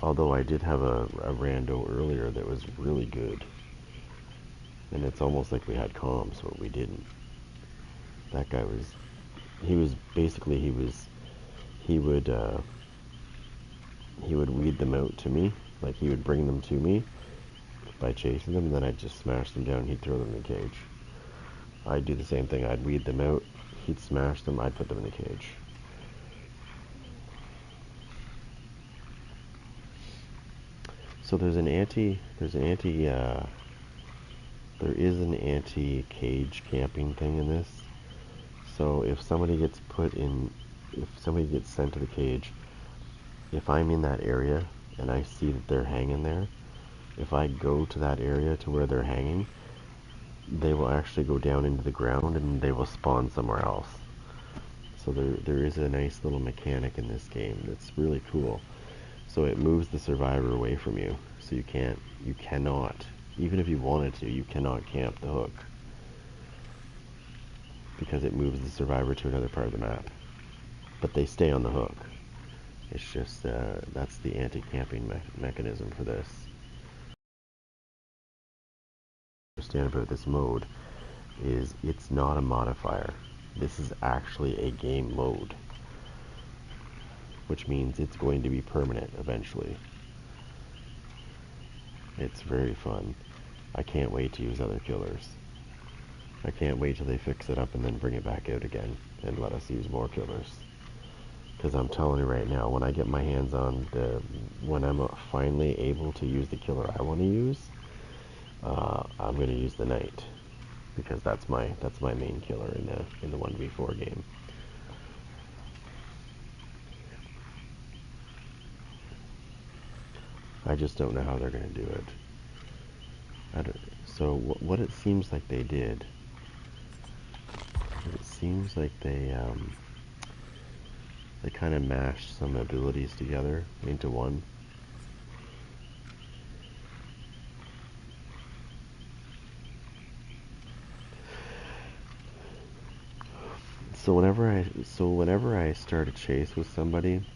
Although I did have a rando earlier that was really good. And it's almost like we had comms, but we didn't. That guy was, he would weed them out to me, like he would bring them to me by chasing them, and then I'd just smash them down, and he'd throw them in the cage. I'd do the same thing, I'd weed them out, he'd smash them, I'd put them in the cage. So there is an anti-cage camping thing in this. So if somebody gets sent to the cage, if I'm in that area and I see that they're hanging there, if I go to that area to where they're hanging, they will actually go down into the ground and they will spawn somewhere else. So there is a nice little mechanic in this game that's really cool. So it moves the survivor away from you. So you cannot, even if you wanted to, you cannot camp the hook. Because it moves the survivor to another part of the map. But they stay on the hook. It's just, that's the anti-camping mechanism for this. Understand about this mode is it's not a modifier. This is actually a game mode. Which means it's going to be permanent eventually. It's very fun. I can't wait to use other killers. I can't wait till they fix it up and then bring it back out again and let us use more killers. Because I'm telling you right now, when I get my hands on when I'm finally able to use the killer I want to use, I'm going to use the knight. Because that's my main killer in the 1v4 game. I just don't know how they're going to do it. So what it seems like they did, it seems like they kind of mashed some abilities together into one. So whenever I start a chase with somebody,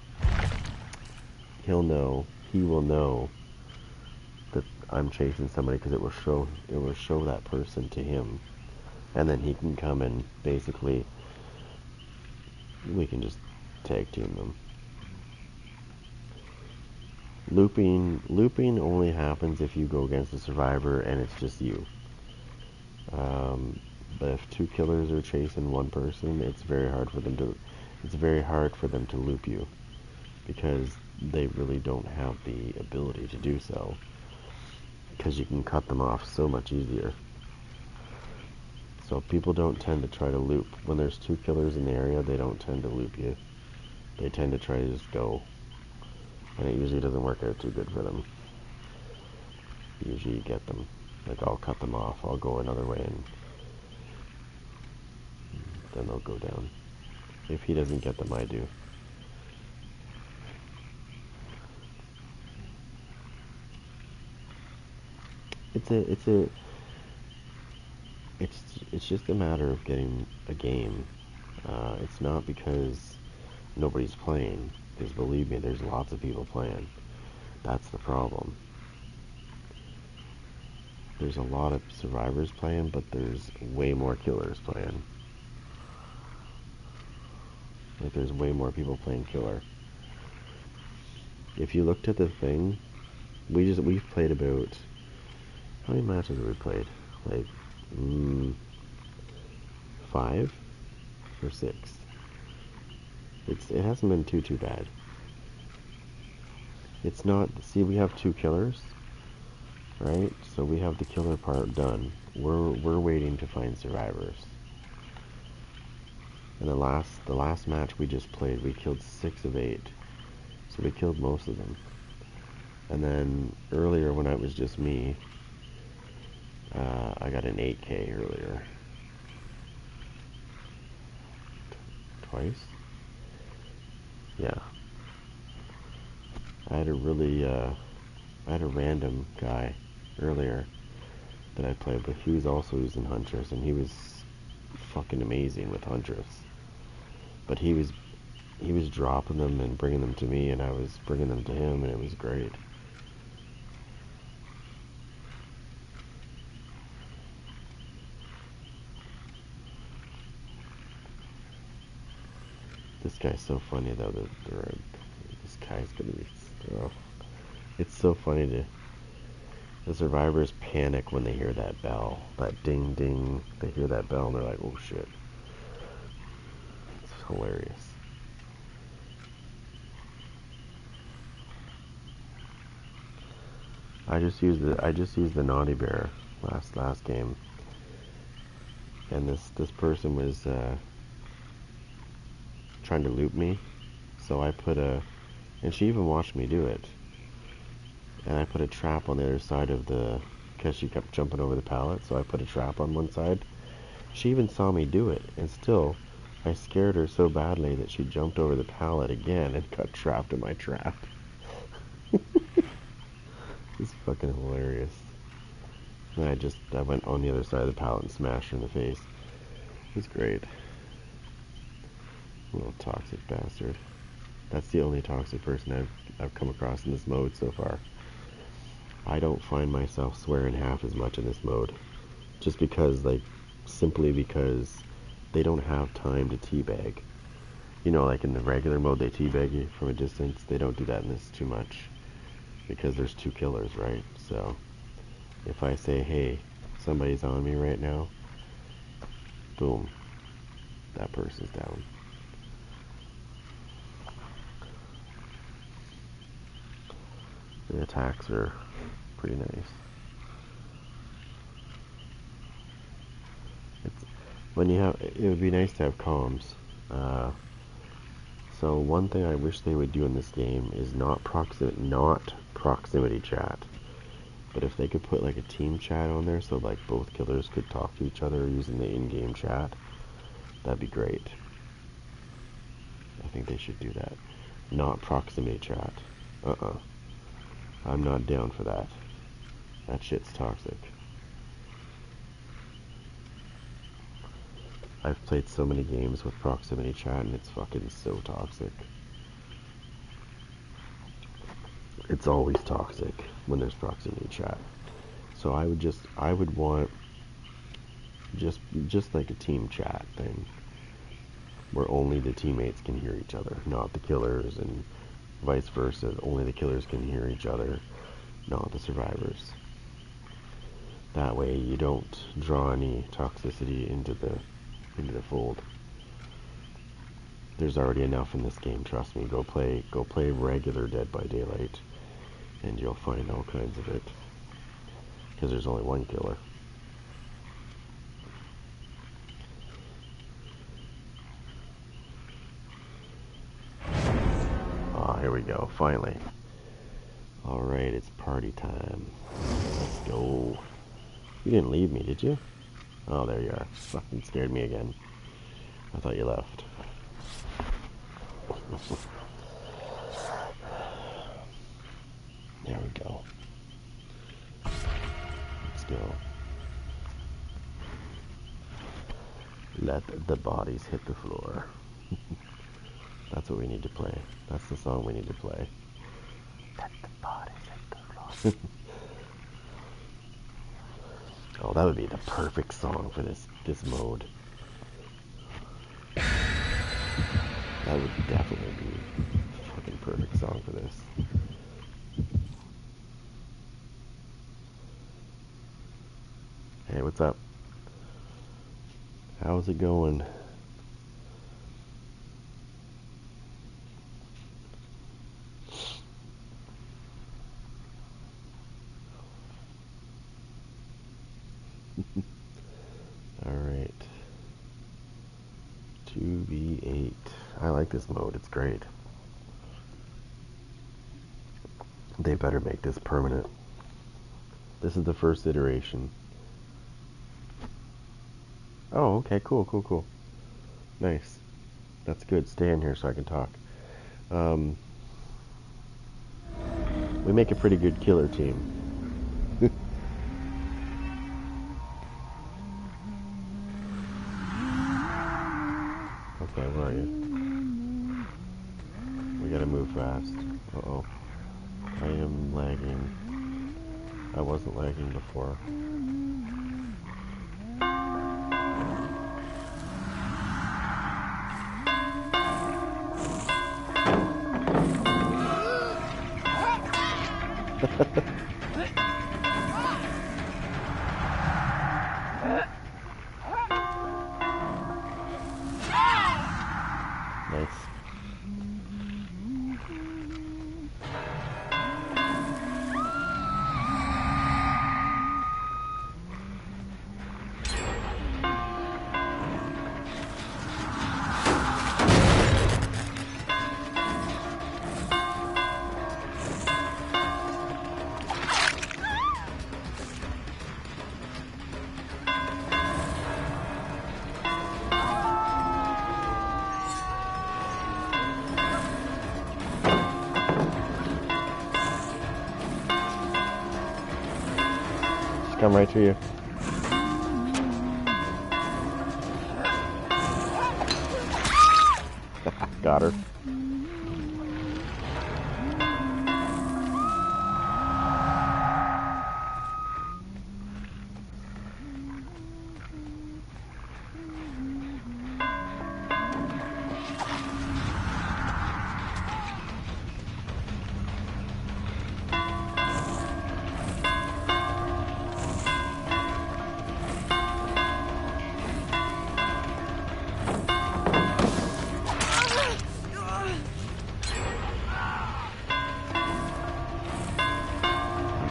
he will know that I'm chasing somebody because it will show that person to him, and then he can come and basically we can just tag team them. Looping only happens if you go against a survivor and it's just you. But if two killers are chasing one person, it's very hard for them to loop you because they really don't have the ability to do so. Because you can cut them off so much easier. So people don't tend to try to loop. When there's two killers in the area, they don't tend to loop you. They tend to try to just go. And it usually doesn't work out too good for them. Usually you get them. Like I'll cut them off, I'll go another way and then they'll go down. If he doesn't get them, I do. It's just a matter of getting a game. It's not because nobody's playing. Because believe me, there's lots of people playing. That's the problem. there's a lot of survivors playing, but there's way more killers playing. Like, there's way more people playing killer. If you looked at the thing, we've played about, how many matches have we played? Like, 5 or 6. It hasn't been too bad. It's not, see, we have 2 killers, right? So we have the killer part done. We're waiting to find survivors. And the last match we just played, we killed 6 of 8. So we killed most of them. And then earlier when it was just me, I got an 8K earlier. Twice? Yeah. I had a random guy earlier that I played with. He was also using Huntress, and he was fucking amazing with Huntress. But he was dropping them and bringing them to me, and I was bringing them to him, and it was great. This guy's so funny though. This guy's gonna be. Oh, it's so funny to. The survivors panic when they hear that bell, that ding ding. They hear that bell and they're like, "Oh shit!" It's hilarious. I just used the naughty bear last game, and this person was trying to loop me, so I put and she even watched me do it, and I put a trap on the other side of because she kept jumping over the pallet, so I put a trap on one side. She even saw me do it, and still, I scared her so badly that she jumped over the pallet again and got trapped in my trap. It's fucking hilarious. And I went on the other side of the pallet and smashed her in the face. It was great. Little toxic bastard. That's the only toxic person I've come across in this mode so far. I don't find myself swearing half as much in this mode. Just because, simply because they don't have time to teabag. You know, like in the regular mode they teabag you from a distance. They don't do that in this too much. Because there's 2 killers, right? So, if I say, hey, somebody's on me right now, boom, that person's down. The attacks are pretty nice. It would be nice to have comms. So one thing I wish they would do in this game is not proximity chat. But if they could put like a team chat on there so like both killers could talk to each other using the in-game chat, that'd be great. I think they should do that. Not proximity chat. I'm not down for that. That shit's toxic. I've played so many games with proximity chat and it's fucking so toxic. It's always toxic when there's proximity chat. So I would want just like a team chat thing where only the teammates can hear each other, not the killers, and vice versa. Only the killers can hear each other, not the survivors. That way you don't draw any toxicity into the fold. There's already enough in this game, trust me. Go play regular Dead by Daylight and you'll find all kinds of it. Because there's only one killer. Ah, here we go, finally. Alright, it's party time. Let's go. You didn't leave me, did you? Oh, there you are. Fucking scared me again. I thought you left. There we go. Let's go. Let the bodies hit the floor. That's what we need to play. That's the song we need to play. Let the bodies hit the floor. that would be the perfect song for this mode. That would definitely be a fucking perfect song for this. Hey, what's up? How's it going? Alright. 2v8. I like this mode, it's great. They better make this permanent. This is the first iteration. Oh, okay, cool. Nice. That's good. Stay in here so I can talk. We make a pretty good killer team. Okay, where are you? We gotta move fast. Uh-oh. I am lagging. I wasn't lagging before. Nice. Come right to you. Got her.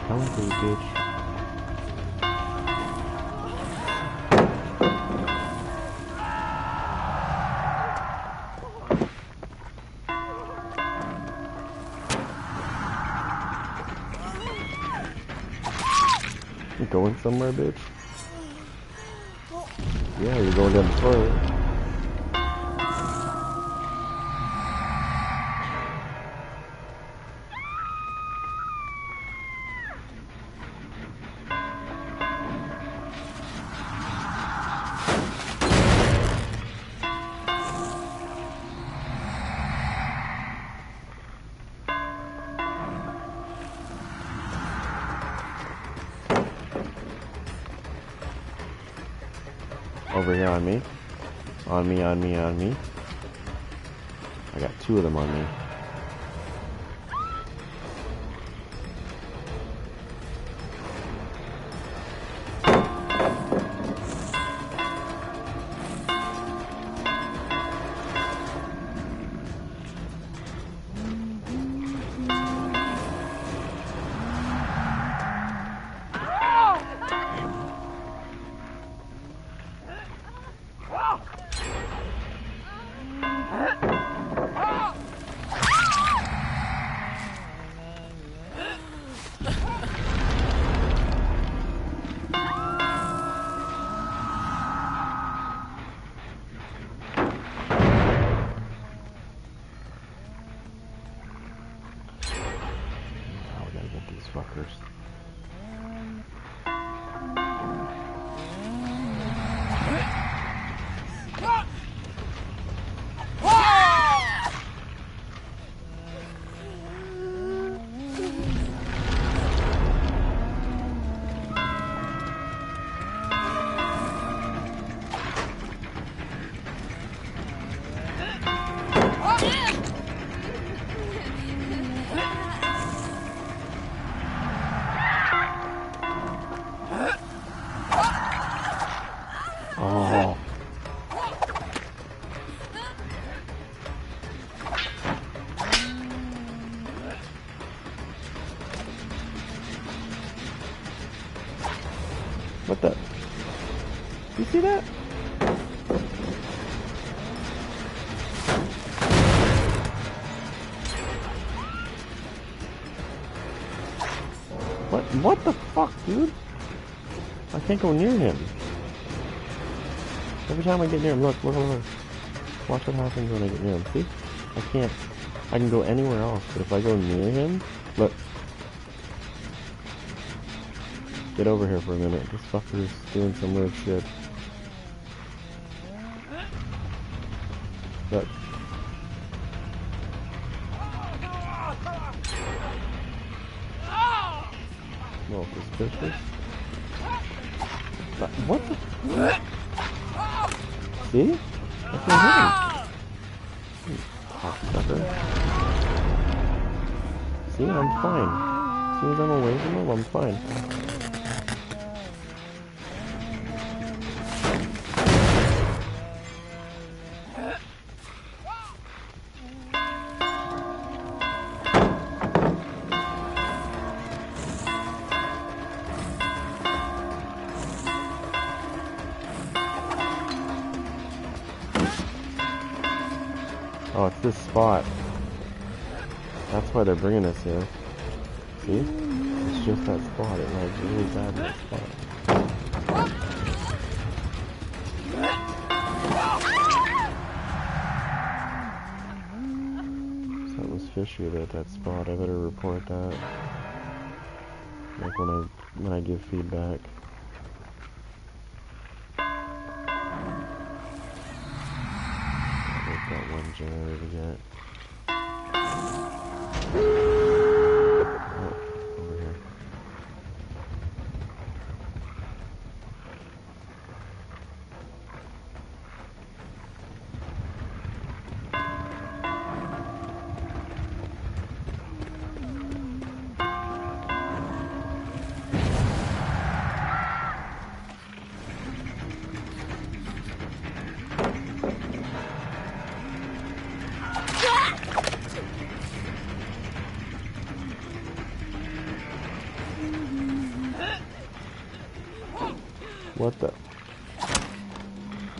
Coming for you, bitch. You going somewhere, bitch? Yeah, you're going down the toilet. Over here on me. On me. I got two of them on me. What the? You see that? What the fuck, dude? I can't go near him. Every time I get near him, look. Watch what happens when I get near him. See? I can't. I can go anywhere else, but if I go near him, look. Get over here for a minute. This fucker's doing some weird shit. Look. Well, suspicious. What the? See? That's what hit him. Cocksucker. See, I'm fine. As soon as I'm away from him, I'm fine. Oh, it's this spot. That's why they're bringing us here. See? It's just that spot. It lags really bad in that spot. Something's fishy about that spot. I better report that. Like when I give feedback. Got one generator to get. Oh, over here.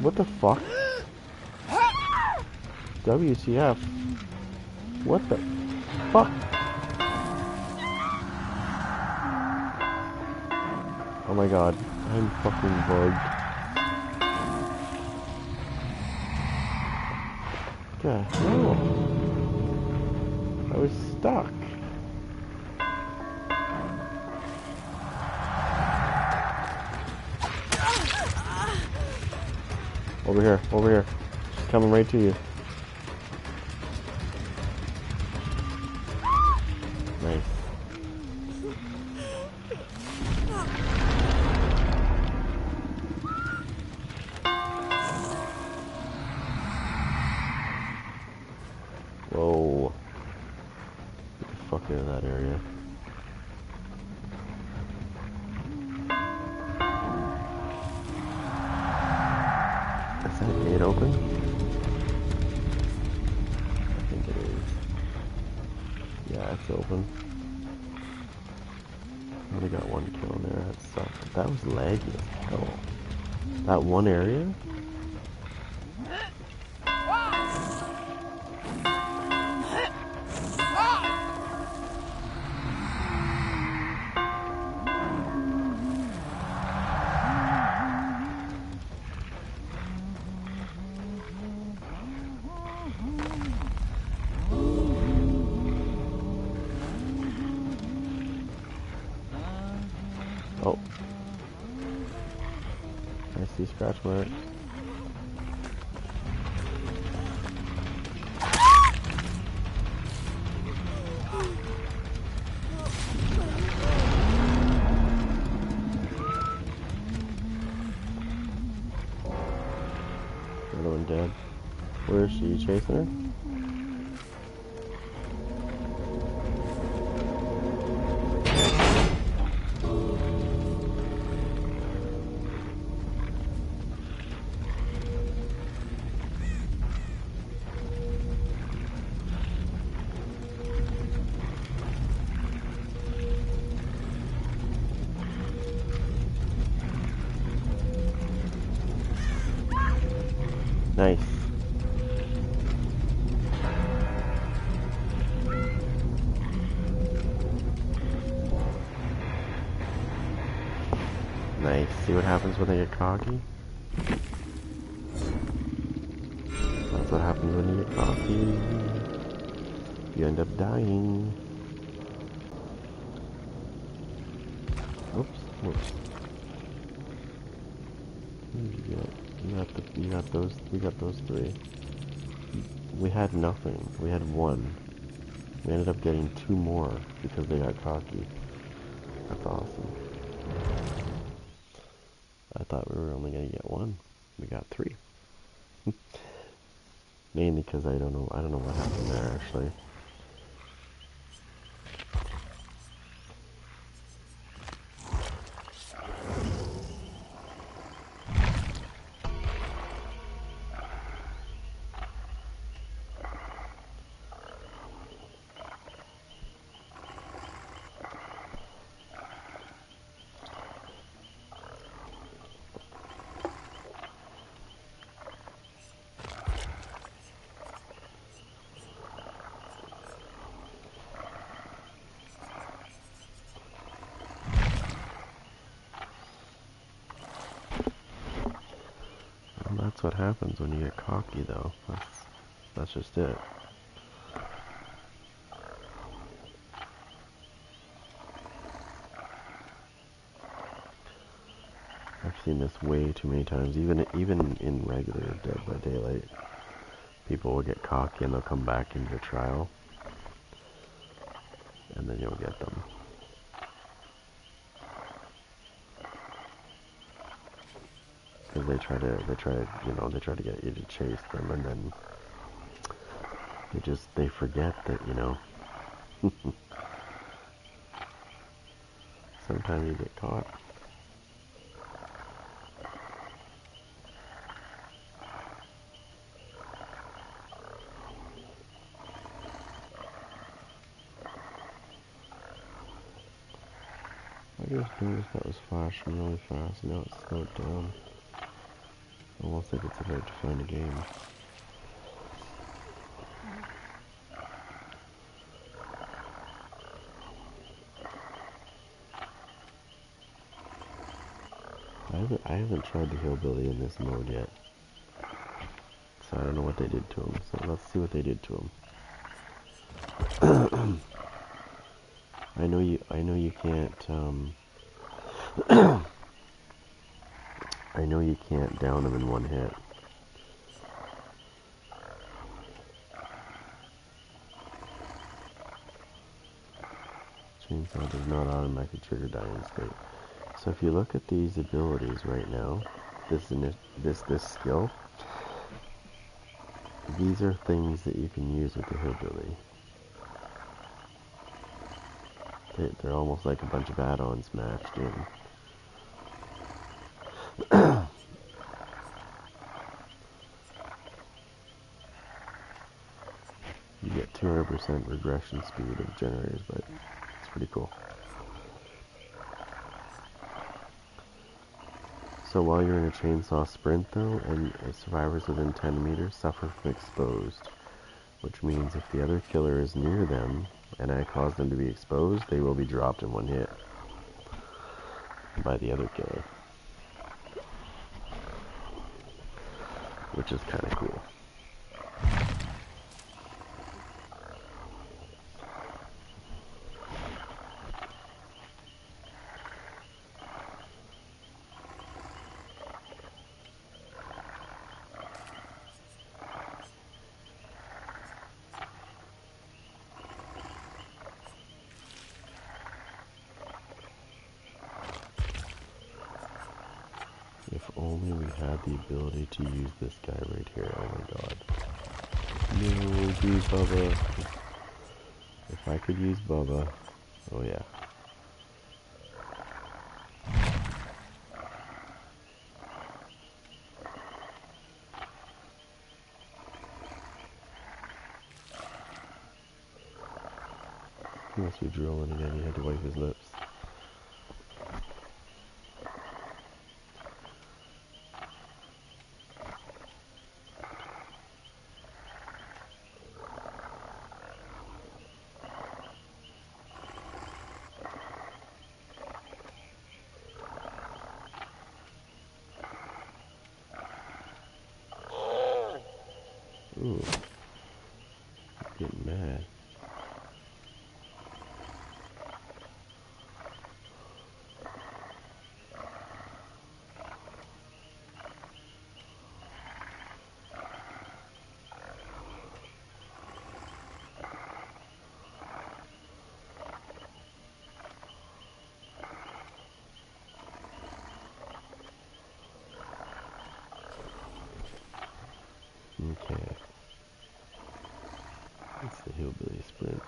What the fuck? WTF? What the fuck? Oh my god, I'm fucking bugged. God, no. I was stuck. Over here. She's coming right to you. Nice. Whoa. Get the fuck out of that area. Is that gate open? I think it is. Yeah, it's open. Only got one kill in there. That sucked. That was laggy as hell. That one area? Oh. I see scratch marks. Another one dead. Where is she? Chasing her? Nice. Nice. See what happens when they get cocky? That's what happens when you get cocky. You end up dying. Oops. Whoops. You got those. We got those three. We had nothing. We had one. We ended up getting two more because they got cocky. That's awesome. I thought we were only gonna get one. We got three. Mainly because I don't know what happened there actually. That's what happens when you get cocky, though. That's just it. I've seen this way too many times. Even in regular Dead by Daylight, people will get cocky and they'll come back into your trial, and then you'll get them. Because they try to get you to chase them, and then they forget that, sometimes you get caught. I just noticed that was flashing really fast, now it's slowed down. Almost like it's about to find a game. I haven't tried the hillbilly in this mode yet, so I don't know what they did to him. So let's see what they did to him. I know you can't. I know you can't down them in one hit. Chainsaw does not automatically trigger dying state. So if you look at these abilities right now, this skill, these are things that you can use with the hillbilly. They're almost like a bunch of add-ons matched in. You get 200% regression speed of generators, but it's pretty cool. So while you're in a chainsaw sprint though, and survivors within 10 meters suffer from exposed, which means if the other killer is near them, and I cause them to be exposed, they will be dropped in one hit by the other killer. Which is kind of cool. If only we had the ability to use this guy right here. Oh my god. No, use Bubba. If I could use Bubba. Oh yeah. He must be drooling again. He had to wipe his lips. Ooh. Getting mad. Okay. It's the hillbilly sprint.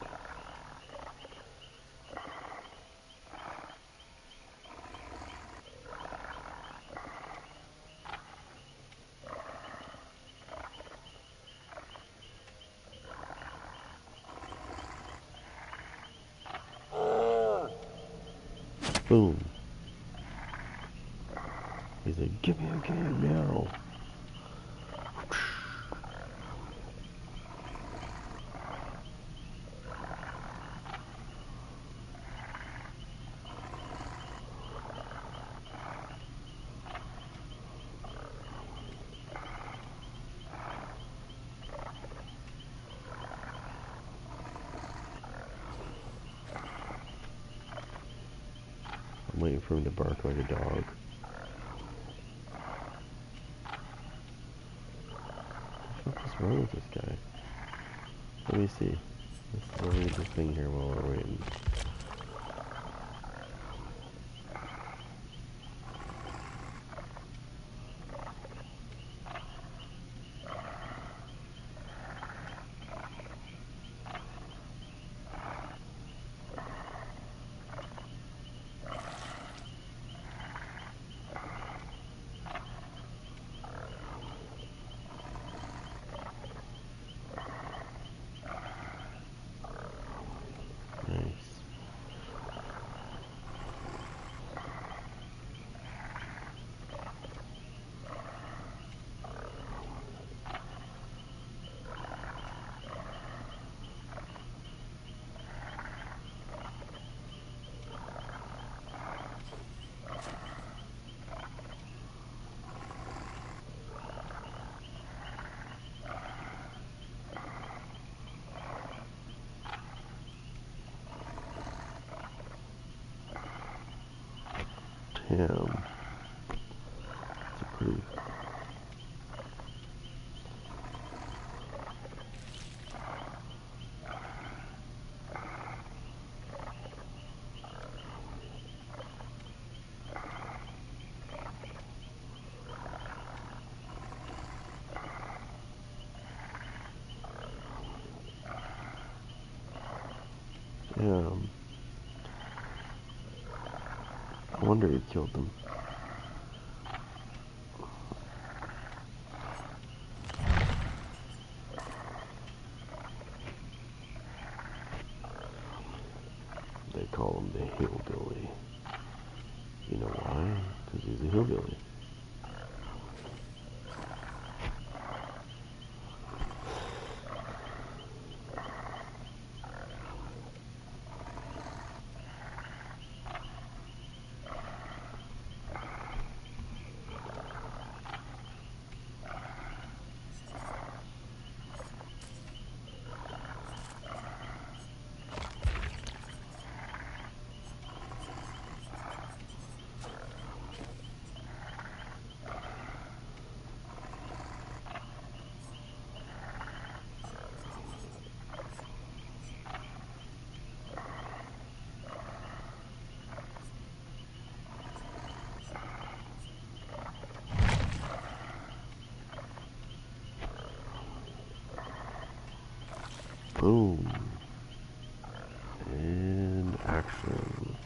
Boom. He's like, give me a can now. I'm waiting for him to bark like a dog. What the fuck is wrong with this guy? Let me see. Let's read this thing here while we're waiting. Nice. Damn. It's a pretty... Damn. I wonder who killed them. They call him the hillbilly. You know why? Because he's a hillbilly. Boom. And action.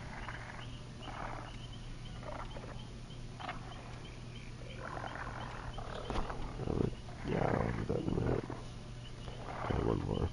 Yeah, I'll do that in a minute. Okay, one more.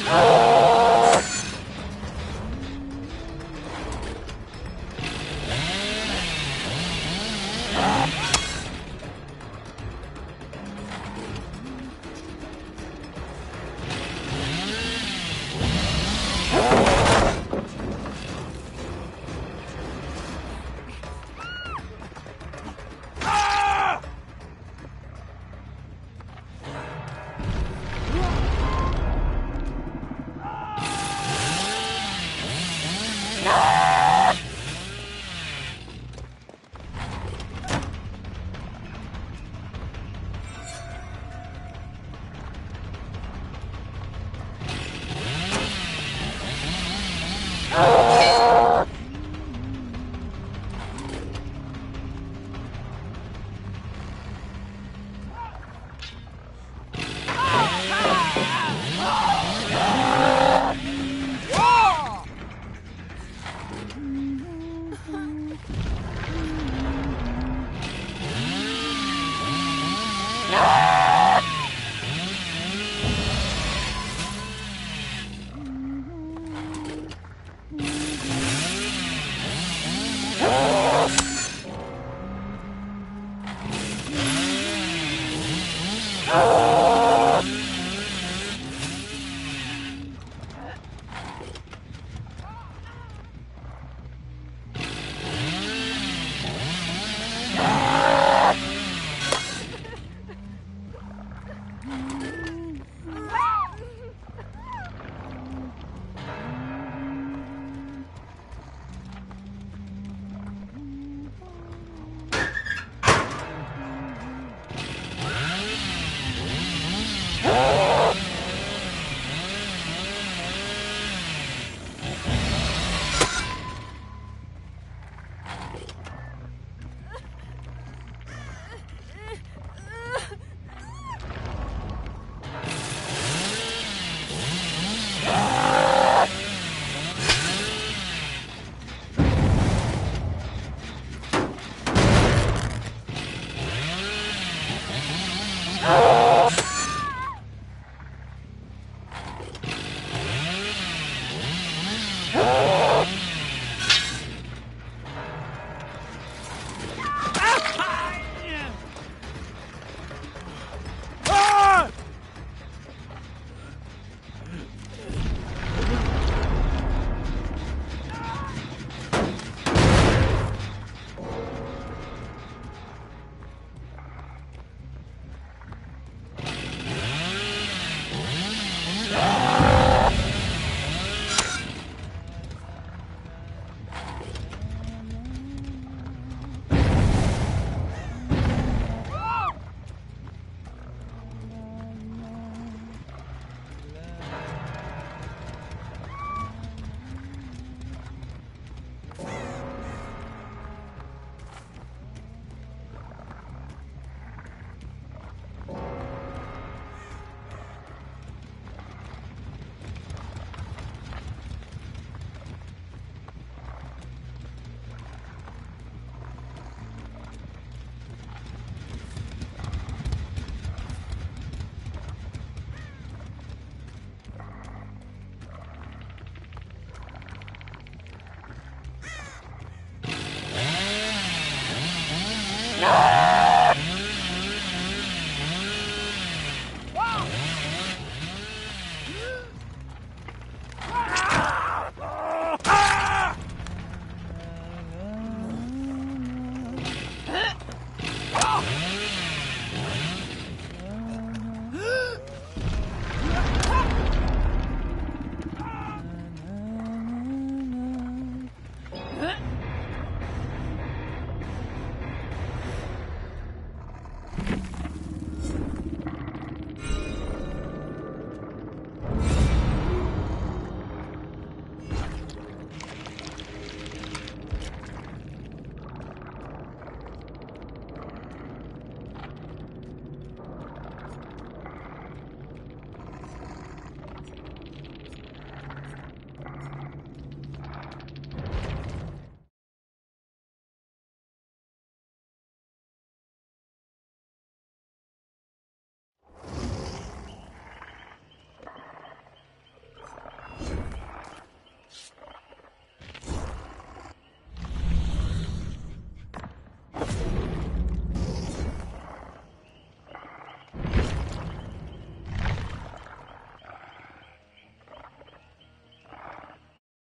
Oh!